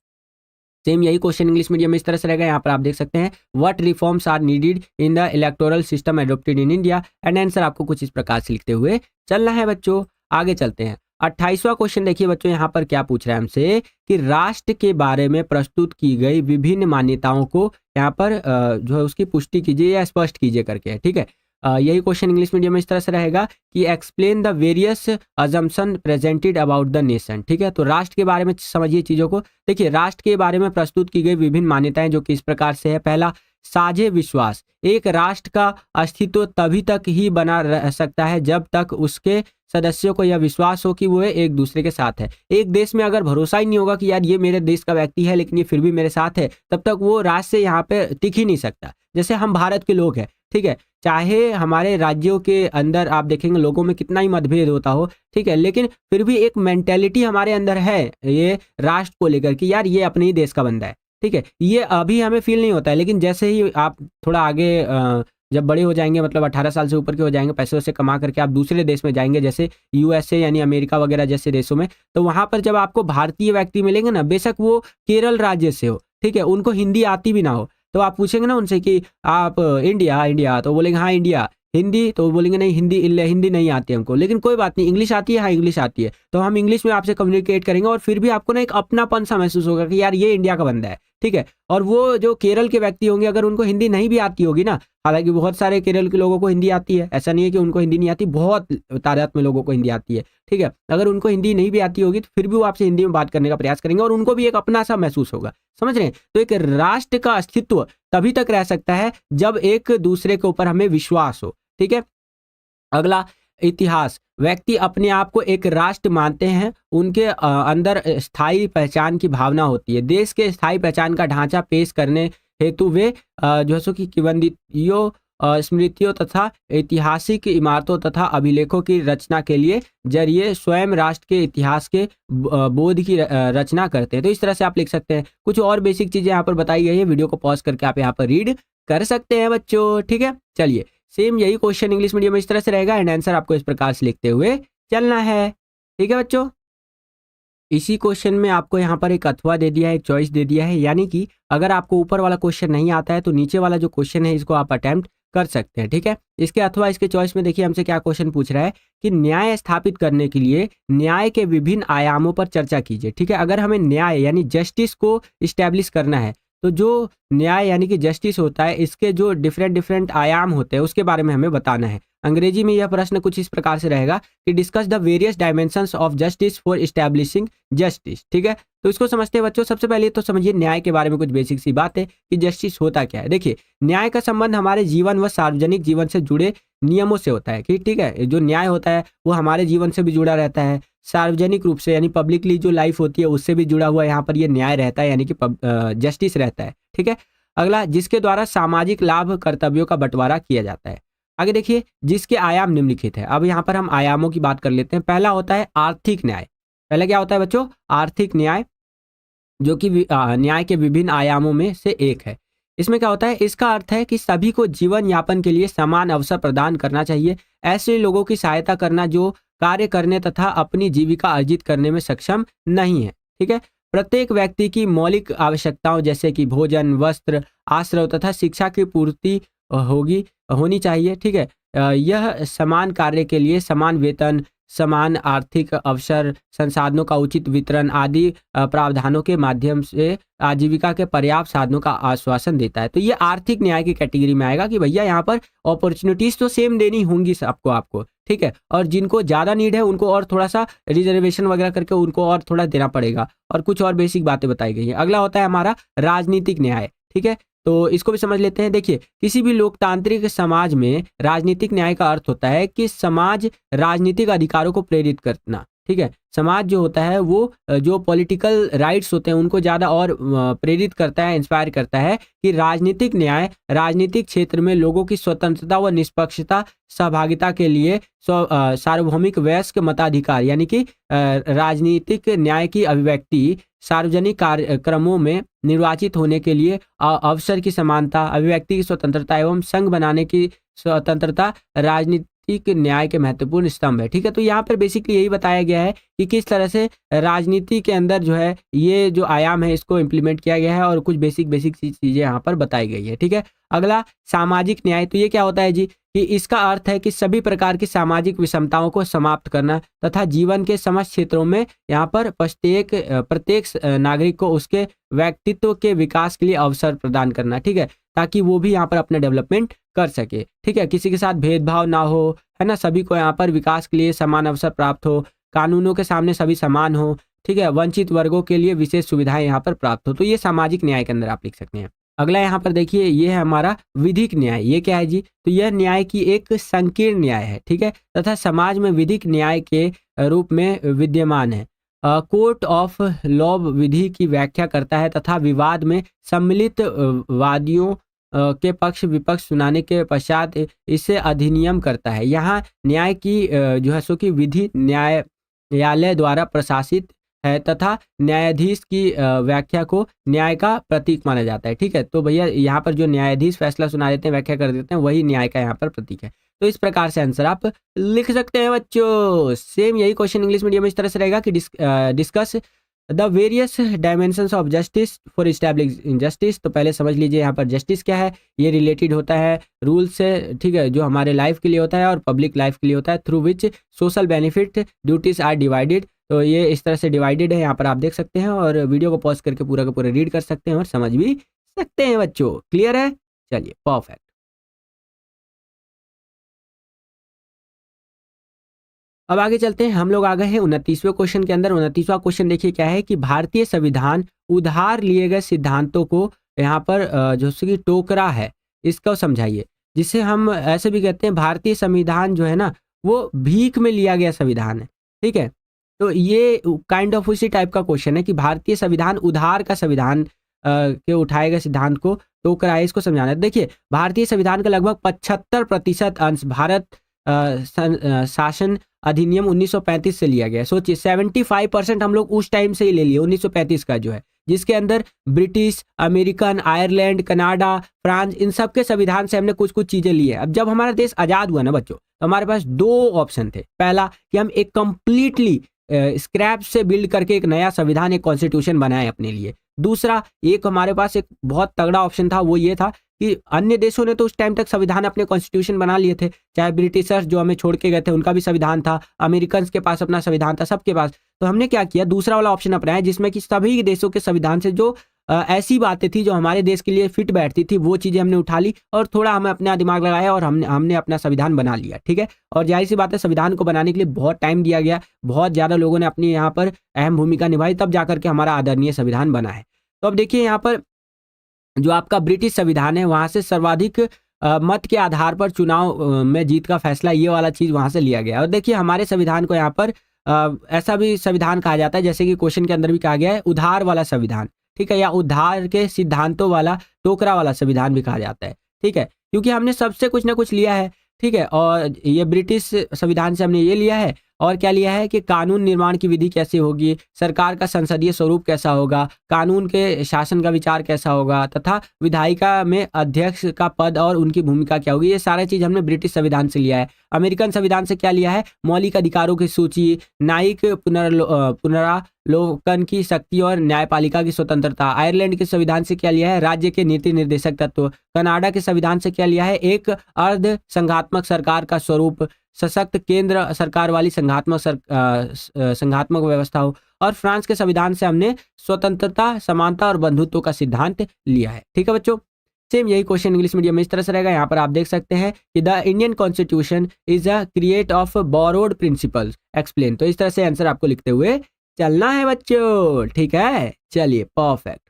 सेम यही क्वेश्चन इंग्लिश मीडियम में इस तरह से रहेगा, यहाँ पर आप देख सकते हैं what reforms are needed in the electoral system adopted in India, and answer आपको कुछ इस प्रकार से लिखते हुए चलना है बच्चों। आगे चलते हैं। 28वां क्वेश्चन देखिए बच्चों, यहाँ पर क्या पूछ रहा है हमसे कि राष्ट्र के बारे में प्रस्तुत की गई विभिन्न मान्यताओं को यहाँ पर जो है उसकी पुष्टि कीजिए या स्पष्ट कीजिए करके। ठीक है, यही क्वेश्चन इंग्लिश मीडियम में इस तरह से रहेगा कि explain the various assumption presented about the nation. ठीक है, तो राष्ट्र के बारे में समझिए चीजों को। देखिए, राष्ट्र के बारे में प्रस्तुत की गई विभिन्न मान्यताएं जो कि इस प्रकार से है। पहला, साझे विश्वास, एक राष्ट्र का अस्तित्व तभी तक ही बना रह सकता है जब तक उसके सदस्यों को यह विश्वास हो कि वो एक दूसरे के साथ है। एक देश में अगर भरोसा ही नहीं होगा कि यार ये मेरे देश का व्यक्ति है लेकिन ये फिर भी मेरे साथ है, तब तक वो राष्ट्र से यहाँ पे टिक ही नहीं सकता। जैसे हम भारत के लोग हैं, ठीक है, चाहे हमारे राज्यों के अंदर आप देखेंगे लोगों में कितना ही मतभेद होता हो, ठीक है, लेकिन फिर भी एक मेंटेलिटी हमारे अंदर है ये राष्ट्र को लेकर कि यार ये अपने ही देश का बंदा है। ठीक है, ये अभी हमें फील नहीं होता है, लेकिन जैसे ही आप थोड़ा आगे जब बड़े हो जाएंगे, मतलब 18 साल से ऊपर के हो जाएंगे, पैसे वैसे कमा करके आप दूसरे देश में जाएंगे, जैसे यूएसए यानी अमेरिका वगैरह जैसे देशों में, तो वहां पर जब आपको भारतीय व्यक्ति मिलेंगे ना, बेशक वो केरल राज्य से हो, ठीक है, उनको हिंदी आती भी ना हो, तो आप पूछेंगे ना उनसे कि आप इंडिया इंडिया, तो बोलेंगे हाँ इंडिया। हिंदी, तो बोलेंगे नहीं हिंदी, हिंदी नहीं आती हमको, लेकिन कोई बात नहीं, इंग्लिश आती है, हाँ इंग्लिश आती है, तो हम इंग्लिश में आपसे कम्युनिकेट करेंगे और फिर भी आपको ना एक अपनापन सा महसूस होगा कि यार ये इंडिया का बंदा है। ठीक है, और वो जो केरल के व्यक्ति होंगे अगर उनको हिंदी नहीं भी आती होगी ना, हालांकि बहुत सारे केरल के लोगों को हिंदी आती है, ऐसा नहीं है कि उनको हिंदी नहीं आती, बहुत तादाद में लोगों को हिंदी आती है। ठीक है, अगर उनको हिंदी नहीं भी आती होगी तो फिर भी वो आपसे हिंदी में बात करने का प्रयास करेंगे और उनको भी एक अपना सा महसूस होगा। समझ रहे हैं? तो एक राष्ट्र का अस्तित्व तभी तक रह सकता है जब एक दूसरे के ऊपर हमें विश्वास हो। ठीक है, अगला, इतिहास, व्यक्ति अपने आप को एक राष्ट्र मानते हैं, उनके अंदर स्थायी पहचान की भावना होती है। देश के स्थायी पहचान का ढांचा पेश करने हेतु वे जो सो की किंवदंतियों, स्मृतियों तथा ऐतिहासिक इमारतों तथा अभिलेखों की रचना के लिए जरिए स्वयं राष्ट्र के इतिहास के बोध की रचना करते हैं। तो इस तरह से आप लिख सकते हैं। कुछ और बेसिक चीजें यहाँ पर बताई गई है, वीडियो को पॉज करके आप यहाँ पर रीड कर सकते हैं बच्चों। ठीक है, चलिए, सेम यही क्वेश्चन इंग्लिश मीडियम में इस तरह से रहेगा एंड आंसर आपको इस प्रकार से लिखते हुए चलना है। ठीक है बच्चों, इसी क्वेश्चन में आपको यहाँ पर एक अथवा दे दिया है, एक चॉइस दे दिया है, यानी कि अगर आपको ऊपर वाला क्वेश्चन नहीं आता है तो नीचे वाला जो क्वेश्चन है इसको आप अटेम्प्ट कर सकते हैं। ठीक है, इसके अथवा इसके चॉइस में देखिए हमसे क्या क्वेश्चन पूछ रहा है कि न्याय स्थापित करने के लिए न्याय के विभिन्न आयामों पर चर्चा कीजिए। ठीक है, अगर हमें न्याय यानी जस्टिस को इस्टेब्लिश करना है तो जो न्याय यानी कि जस्टिस होता है, इसके जो डिफरेंट आयाम होते हैं उसके बारे में हमें बताना है। अंग्रेजी में यह प्रश्न कुछ इस प्रकार से रहेगा कि discuss the various dimensions of justice for establishing justice. ठीक है, तो इसको समझते हैं बच्चों। सबसे पहले तो समझिए न्याय के बारे में कुछ बेसिक सी बात है कि जस्टिस होता क्या है। देखिए, न्याय का संबंध हमारे जीवन व सार्वजनिक जीवन से जुड़े नियमों से होता है कि ठीक है, जो न्याय होता है वो हमारे जीवन से भी जुड़ा रहता है, सार्वजनिक रूप से यानी पब्लिकली जो लाइफ होती है उससे भी जुड़ा हुआ यहाँ पर ये न्याय रहता है, यानी कि जस्टिस रहता है। ठीक है, अगला, जिसके द्वारा सामाजिक लाभ कर्तव्यों का बंटवारा किया जाता है। आगे देखिए, जिसके आयाम निम्नलिखित है। अब यहाँ पर हम आयामों की बात कर लेते हैं। पहला होता है आर्थिक न्याय। पहले क्या होता है बच्चों? आर्थिक न्याय, जो कि न्याय के विभिन्न आयामों में से एक है। इसमें क्या होता है? इसका अर्थ है कि सभी को जीवन यापन के लिए समान अवसर प्रदान करना चाहिए। ऐसे लोगों की सहायता करना जो कार्य करने तथा अपनी जीविका अर्जित करने में सक्षम नहीं है। ठीक है, प्रत्येक व्यक्ति की मौलिक आवश्यकताओं जैसे कि भोजन, वस्त्र, आश्रय तथा शिक्षा की पूर्ति होनी चाहिए। ठीक है, यह समान कार्य के लिए समान वेतन, समान आर्थिक अवसर, संसाधनों का उचित वितरण आदि प्रावधानों के माध्यम से आजीविका के पर्याप्त साधनों का आश्वासन देता है। तो ये आर्थिक न्याय की कैटेगरी में आएगा कि भैया यहाँ पर अपॉर्चुनिटीज तो सेम देनी होंगी सबको, आपको। ठीक है, और जिनको ज़्यादा नीड है उनको और थोड़ा सा रिजर्वेशन वगैरह करके उनको और थोड़ा देना पड़ेगा, और कुछ और बेसिक बातें बताई गई हैं। अगला होता है हमारा राजनीतिक न्याय। ठीक है, तो इसको भी समझ लेते हैं। देखिए, किसी भी लोकतांत्रिक समाज में राजनीतिक न्याय का अर्थ होता है कि समाज राजनीतिक अधिकारों को प्रेरित करना। ठीक है, समाज जो होता है वो जो पॉलिटिकल राइट्स होते हैं उनको ज़्यादा और प्रेरित करता है, इंस्पायर करता है कि राजनीतिक न्याय राजनीतिक क्षेत्र में लोगों की स्वतंत्रता व निष्पक्षता सहभागिता के लिए सार्वभौमिक वयस्क मताधिकार यानी कि राजनीतिक न्याय की अभिव्यक्ति सार्वजनिक कार्यक्रमों में निर्वाचित होने के लिए अवसर की समानता, अभिव्यक्ति की स्वतंत्रता एवं संघ बनाने की स्वतंत्रता राजनीतिक न्याय के महत्वपूर्ण स्तंभ है। ठीक है, तो यहाँ पर बेसिकली यही बताया गया है कि किस तरह से राजनीति के अंदर जो है ये जो आयाम है इसको इम्प्लीमेंट किया गया है, और कुछ बेसिक चीज़ें यहाँ पर बताई गई है। ठीक है, अगला सामाजिक न्याय। तो ये क्या होता है जी? कि इसका अर्थ है कि सभी प्रकार की सामाजिक विषमताओं को समाप्त करना तथा जीवन के समस्त क्षेत्रों में यहाँ पर प्रत्येक नागरिक को उसके व्यक्तित्व के विकास के लिए अवसर प्रदान करना। ठीक है, ताकि वो भी यहाँ पर अपना डेवलपमेंट कर सके। ठीक है, किसी के साथ भेदभाव ना हो, है ना, सभी को यहाँ पर विकास के लिए समान अवसर प्राप्त हो, कानूनों के सामने सभी समान हो। ठीक है, वंचित वर्गों के लिए विशेष सुविधाएं यहाँ पर प्राप्त हो। तो ये सामाजिक न्याय के अंदर आप लिख सकते हैं। अगला यहाँ पर देखिए, ये है हमारा विधिक न्याय। ये क्या है जी? तो यह न्याय की एक संकीर्ण न्याय है। ठीक है, तथा समाज में विधिक न्याय के रूप में विद्यमान है। कोर्ट ऑफ लॉ विधि की व्याख्या करता है तथा विवाद में सम्मिलित वादियों के पक्ष विपक्ष सुनाने के पश्चात इसे अधिनियम करता है। यहाँ न्याय की जो है सो की विधि न्यायालय द्वारा प्रशासित है तथा न्यायाधीश की व्याख्या को न्याय का प्रतीक माना जाता है। ठीक है, तो भैया यहाँ पर जो न्यायाधीश फैसला सुना देते हैं, व्याख्या कर देते हैं, वही न्याय का यहाँ पर प्रतीक है। तो इस प्रकार से आंसर आप लिख सकते हैं बच्चों। सेम यही क्वेश्चन इंग्लिश मीडियम में इस तरह से रहेगा कि discuss the various dimensions of justice for establishing justice. तो पहले समझ लीजिए यहाँ पर जस्टिस क्या है। ये रिलेटेड होता है रूल से, ठीक है, जो हमारे लाइफ के लिए होता है और पब्लिक लाइफ के लिए होता है, through which social benefit duties are divided. तो ये इस तरह से डिवाइडेड है, यहाँ पर आप देख सकते हैं, और वीडियो को पॉज करके पूरा का पूरा रीड कर सकते हैं और समझ भी सकते हैं बच्चों। क्लियर है? चलिए, परफेक्ट। अब आगे चलते हैं। हम लोग आ गए हैं 29वें क्वेश्चन के अंदर। 29वां क्वेश्चन देखिए क्या है कि भारतीय संविधान उधार लिए गए सिद्धांतों को यहाँ पर जो कि टोकरा है, इसको समझाइए। जिसे हम ऐसे भी कहते हैं भारतीय संविधान जो है ना वो भीख में लिया गया संविधान है। ठीक है, तो ये काइंड ऑफ उसी टाइप का क्वेश्चन है कि भारतीय संविधान उधार का संविधान के उठाए गए सिद्धांत को टोकरा है, इसको समझाना है। देखिए, भारतीय संविधान का लगभग 75% अंश भारत शासन अधिनियम 1935 से लिया गया। सोचिए 75% हम लोग उस टाइम से ही ले लिए, 1935 का जो है, जिसके अंदर British, American, Ireland, Canada, France, इन सब के संविधान से हमने कुछ कुछ चीजें ली है। अब जब हमारा देश आजाद हुआ ना बच्चों, तो हमारे पास दो ऑप्शन थे। पहला कि हम एक कंप्लीटली स्क्रैप से बिल्ड करके एक नया संविधान, एक कॉन्स्टिट्यूशन बनाए अपने लिए। दूसरा, एक हमारे पास एक बहुत तगड़ा ऑप्शन था, वो ये था कि अन्य देशों ने तो उस टाइम तक संविधान अपने कॉन्स्टिट्यूशन बना लिए थे, चाहे ब्रिटिशर्स जो हमें छोड़ के गए थे उनका भी संविधान था, अमेरिकन के पास अपना संविधान था, सबके पास। तो हमने क्या किया, दूसरा वाला ऑप्शन अपनाया जिसमें कि सभी देशों के संविधान से जो ऐसी बातें थी जो हमारे देश के लिए फिट बैठती थी, वो चीज़ें हमने उठा ली और थोड़ा हमें अपना दिमाग लगाया और हमने हमने अपना संविधान बना लिया, ठीक है। और ज़ाहिर-सी बात है संविधान को बनाने के लिए बहुत टाइम दिया गया, बहुत ज़्यादा लोगों ने अपनी यहाँ पर अहम भूमिका निभाई, तब जाकर के हमारा आदरणीय संविधान बना है। तो अब देखिए यहाँ पर जो आपका ब्रिटिश संविधान है, वहाँ से सर्वाधिक मत के आधार पर चुनाव में जीत का फैसला, ये वाला चीज़ वहाँ से लिया गया है। और देखिए हमारे संविधान को यहाँ पर ऐसा भी संविधान कहा जाता है, जैसे कि क्वेश्चन के अंदर भी कहा गया है, उधार वाला संविधान, ठीक है, या उधार के सिद्धांतों वाला टोकरा वाला संविधान भी कहा जाता है, ठीक है, क्योंकि हमने सबसे कुछ ना कुछ लिया है, ठीक है। और ये ब्रिटिश संविधान से हमने ये लिया है, और क्या लिया है कि कानून निर्माण की विधि कैसे होगी, सरकार का संसदीय स्वरूप कैसा होगा, कानून के शासन का विचार कैसा होगा, तथा विधायिका में अध्यक्ष का पद और उनकी भूमिका क्या होगी, ये सारा चीज़ हमने ब्रिटिश संविधान से लिया है। अमेरिकन संविधान से क्या लिया है, मौलिक अधिकारों की सूची, न्यायिक पुनरावलोकन की शक्ति और न्यायपालिका की स्वतंत्रता। आयरलैंड के संविधान से क्या लिया है, राज्य के नीति निर्देशक तत्व। कनाडा के संविधान से क्या लिया है, एक अर्ध संघात्मक सरकार का स्वरूप, सशक्त केंद्र सरकार वाली संघात्मक व्यवस्था हो। और फ्रांस के संविधान से हमने स्वतंत्रता, समानता और बंधुत्व का सिद्धांत लिया है, ठीक है बच्चों। सेम यही क्वेश्चन इंग्लिश मीडियम में इस तरह से रहेगा। यहाँ पर आप देख सकते हैं कि the Indian constitution is a create of borrowed principles explain. तो इस तरह से आंसर आपको लिखते हुए चलना है बच्चों, ठीक है। चलिए परफेक्ट।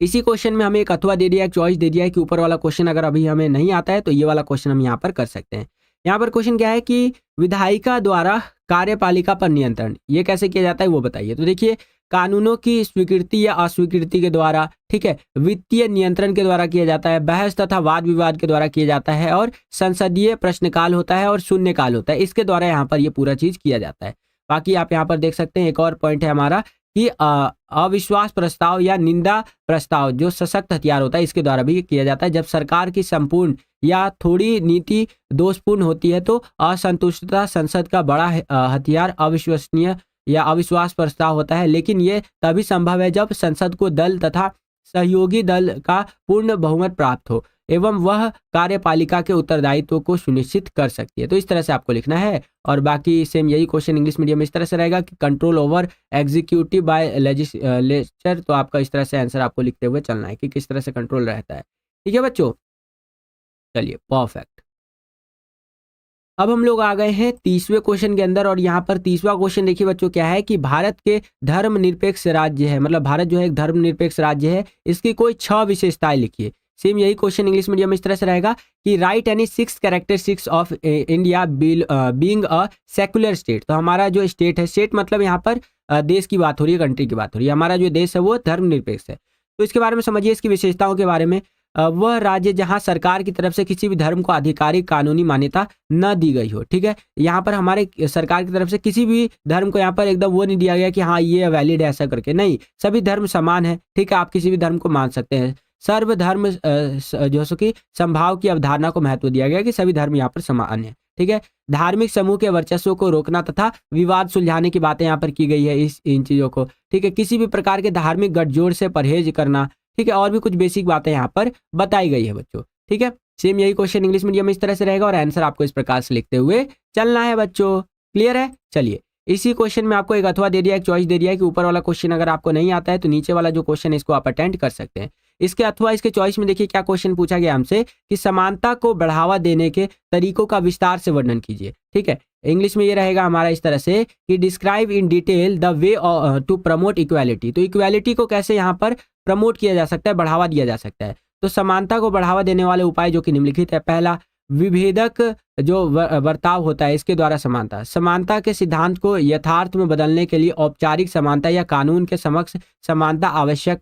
इसी क्वेश्चन में हमें एक अथवा दे दिया है, चॉइस दे दिया है कि ऊपर वाला क्वेश्चन अगर अभी हमें नहीं आता है तो ये वाला क्वेश्चन हम यहाँ पर कर सकते हैं। यहाँ पर क्वेश्चन क्या है कि विधायिका द्वारा कार्यपालिका पर नियंत्रण, ये कैसे किया जाता है वो बताइए। तो देखिए कानूनों की स्वीकृति या अस्वीकृति के द्वारा, ठीक है, वित्तीय नियंत्रण के द्वारा किया जाता है, बहस तथा वाद विवाद के द्वारा किया जाता है, और संसदीय प्रश्नकाल होता है और शून्यकाल होता है, इसके द्वारा यहाँ पर ये पूरा चीज किया जाता है। बाकी आप यहाँ पर देख सकते हैं एक और पॉइंट है हमारा कि अविश्वास प्रस्ताव या निंदा प्रस्ताव जो सशक्त हथियार होता है, इसके द्वारा भी किया जाता है। जब सरकार की संपूर्ण या थोड़ी नीति दोषपूर्ण होती है तो असंतुष्टता संसद का बड़ा हथियार अविश्वसनीय या अविश्वास प्रस्ताव होता है, लेकिन ये तभी संभव है जब संसद को दल तथा सहयोगी दल का पूर्ण बहुमत प्राप्त हो एवं वह कार्यपालिका के उत्तरदायित्व को सुनिश्चित कर सकती है। तो इस तरह से आपको लिखना है। और बाकी सेम यही क्वेश्चन इंग्लिश मीडियम में इस तरह से रहेगा कि control over executive by legislature. तो आपका इस तरह से आंसर आपको लिखते हुए चलना है कि किस तरह से कंट्रोल रहता है, ठीक है बच्चों। चलिए परफेक्ट। अब हम लोग आ गए हैं 30वें क्वेश्चन के अंदर, और यहाँ पर 30वां क्वेश्चन देखिए बच्चों क्या है कि भारत के धर्मनिरपेक्ष राज्य है, मतलब भारत जो है एक धर्मनिरपेक्ष राज्य है, इसकी कोई 6 विशेषताएं लिखिए। सेम यही क्वेश्चन इंग्लिश मीडियम में इस तरह से रहेगा कि right any 6 characteristics of India being a secular state. तो हमारा जो स्टेट है, स्टेट मतलब यहाँ पर देश की बात हो रही है, कंट्री की बात हो रही है, हमारा जो देश है वो धर्मनिरपेक्ष है। तो इसके बारे में समझिए, इसकी विशेषताओं के बारे में। वह राज्य जहां सरकार की तरफ से किसी भी धर्म को आधिकारिक कानूनी मान्यता न दी गई हो, ठीक है। यहाँ पर हमारे सरकार की तरफ से किसी भी धर्म को यहाँ पर एकदम वो नहीं दिया गया कि हाँ ये वैलिड है ऐसा करके, नहीं, सभी धर्म समान है, ठीक है, आप किसी भी धर्म को मान सकते हैं। सर्वधर्म जो सो कि संभाव की अवधारणा को महत्व दिया गया कि सभी धर्म यहाँ पर समान है, ठीक है। धार्मिक समूह के वर्चस्व को रोकना तथा विवाद सुलझाने की बातें यहाँ पर की गई है, इन चीजों को, ठीक है। किसी भी प्रकार के धार्मिक गठजोड़ से परहेज करना, ठीक है, और भी कुछ बेसिक बातें यहाँ पर बताई गई है बच्चों, ठीक है। सेम यही क्वेश्चन इंग्लिश मीडियम में इस तरह से रहेगा और आंसर आपको इस प्रकार से लिखते हुए चलना है बच्चों, क्लियर है। चलिए इसी क्वेश्चन में आपको एक अथवा दे दिया, एक चॉइस दे दिया है कि ऊपर वाला क्वेश्चन अगर आपको नहीं आता है तो नीचे वाला जो क्वेश्चन है इसको आप अटेंड कर सकते हैं। इसके अथवा इसके चॉइस में देखिए क्या क्वेश्चन पूछा गया हमसे कि समानता को बढ़ावा देने के तरीकों का विस्तार से वर्णन कीजिए, ठीक है। इंग्लिश में ये रहेगा हमारा इस तरह से कि describe in detail the way to promote equality. तो इक्वालिटी को कैसे यहाँ पर प्रमोट किया जा सकता है, बढ़ावा दिया जा सकता है। तो समानता को बढ़ावा देने वाले उपाय जो कि निम्नलिखित है। पहला, विभेदक जो बर्ताव होता है इसके द्वारा समानता, समानता के सिद्धांत को यथार्थ में बदलने के लिए औपचारिक समानता या कानून के समक्ष समानता आवश्यक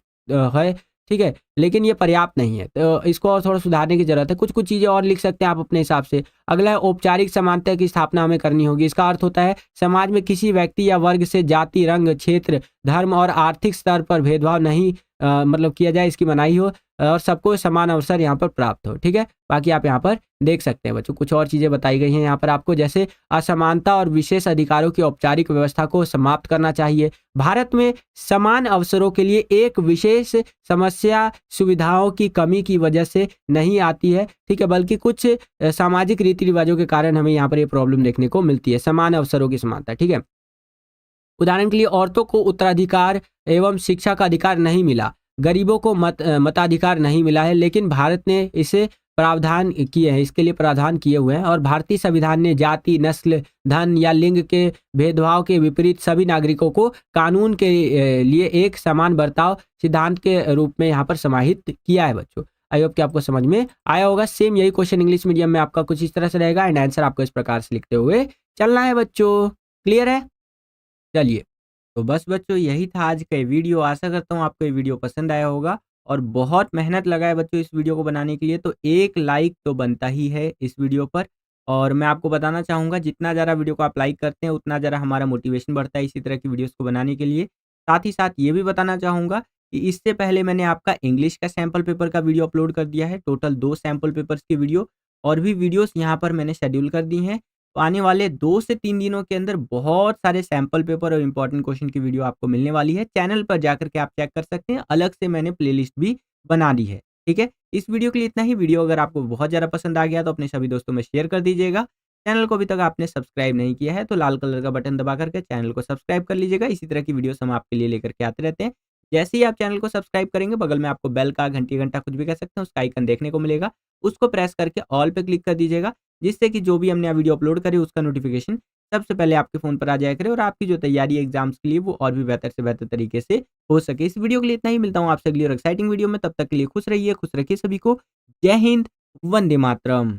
है, ठीक है, लेकिन ये पर्याप्त नहीं है, तो इसको और थोड़ा सुधारने की जरूरत है। कुछ कुछ चीजें और लिख सकते हैं आप अपने हिसाब से। अगला है औपचारिक समानता की स्थापना हमें करनी होगी। इसका अर्थ होता है समाज में किसी व्यक्ति या वर्ग से जाति, रंग, क्षेत्र, धर्म और आर्थिक स्तर पर भेदभाव नहीं मतलब किया जाए, इसकी मनाही हो और सबको समान अवसर यहाँ पर प्राप्त हो, ठीक है। बाकी आप यहाँ पर देख सकते हैं बच्चों, कुछ और चीजें बताई गई हैं यहाँ पर आपको, जैसे असमानता और विशेष अधिकारों की औपचारिक व्यवस्था को समाप्त करना चाहिए। भारत में समान अवसरों के लिए एक विशेष समस्या सुविधाओं की कमी की वजह से नहीं आती है, ठीक है, बल्कि कुछ सामाजिक रीति रिवाजों के कारण हमें यहाँ पर ये प्रॉब्लम देखने को मिलती है, समान अवसरों की समानता, ठीक है। उदाहरण के लिए औरतों को उत्तराधिकार एवं शिक्षा का अधिकार नहीं मिला, गरीबों को मताधिकार नहीं मिला है, लेकिन भारत ने इसे प्रावधान किए हैं, इसके लिए प्रावधान किए हुए हैं। और भारतीय संविधान ने जाति, नस्ल, धन या लिंग के भेदभाव के विपरीत सभी नागरिकों को कानून के लिए एक समान बर्ताव सिद्धांत के रूप में यहाँ पर समाहित किया है बच्चों। आई होप कि आपको समझ में आया होगा। सेम यही क्वेश्चन इंग्लिश मीडियम में आपका कुछ इस तरह से रहेगा एंड आंसर आपको इस प्रकार से लिखते हुए चलना है बच्चों। क्लियर है? चलिए, तो बस बच्चों यही था आज का ये वीडियो। आशा करता हूँ आपको ये वीडियो पसंद आया होगा और बहुत मेहनत लगा है बच्चों इस वीडियो को बनाने के लिए, तो एक लाइक तो बनता ही है इस वीडियो पर। और मैं आपको बताना चाहूँगा जितना ज़्यादा वीडियो को आप लाइक करते हैं उतना ज़्यादा हमारा मोटिवेशन बढ़ता है इसी तरह की वीडियोज़ को बनाने के लिए। साथ ही साथ ये भी बताना चाहूँगा कि इससे पहले मैंने आपका इंग्लिश का सैंपल पेपर का वीडियो अपलोड कर दिया है। टोटल 2 सैंपल पेपर्स की वीडियो और भी वीडियोज़ यहाँ पर मैंने शेड्यूल कर दी हैं। तो आने वाले 2 से 3 दिनों के अंदर बहुत सारे सैंपल पेपर और इंपॉर्टेंट क्वेश्चन की वीडियो आपको मिलने वाली है। चैनल पर जाकर के आप चेक कर सकते हैं, अलग से मैंने प्लेलिस्ट भी बना दी है। ठीक है? इस वीडियो के लिए इतना ही। वीडियो अगर आपको बहुत ज़्यादा पसंद आ गया तो अपने सभी दोस्तों में शेयर कर दीजिएगा। चैनल को अभी तक आपने सब्सक्राइब नहीं किया है तो लाल कलर का बटन दबा करके चैनल को सब्सक्राइब कर लीजिएगा। इसी तरह की वीडियोस हम आपके लिए लेकर के आते रहते हैं। जैसे ही आप चैनल को सब्सक्राइब करेंगे बगल में आपको बेल का, घंटी घंटा कुछ भी कह सकते हैं, उसका आइकन देखने को मिलेगा। उसको प्रेस करके ऑल पे क्लिक कर दीजिएगा, जिससे कि जो भी हमने वीडियो अपलोड करे उसका नोटिफिकेशन सबसे पहले आपके फ़ोन पर आ जाया करे और आपकी जो तैयारी है एग्जाम्स के लिए वो और भी बेहतर से बेहतर तरीके से हो सके। इस वीडियो के लिए इतना ही। मिलता हूँ आपसे अगली और एक्साइटिंग वीडियो में। तब तक के लिए खुश रहिए, खुश रखिए सभी को। जय हिंद, वंदे मातरम।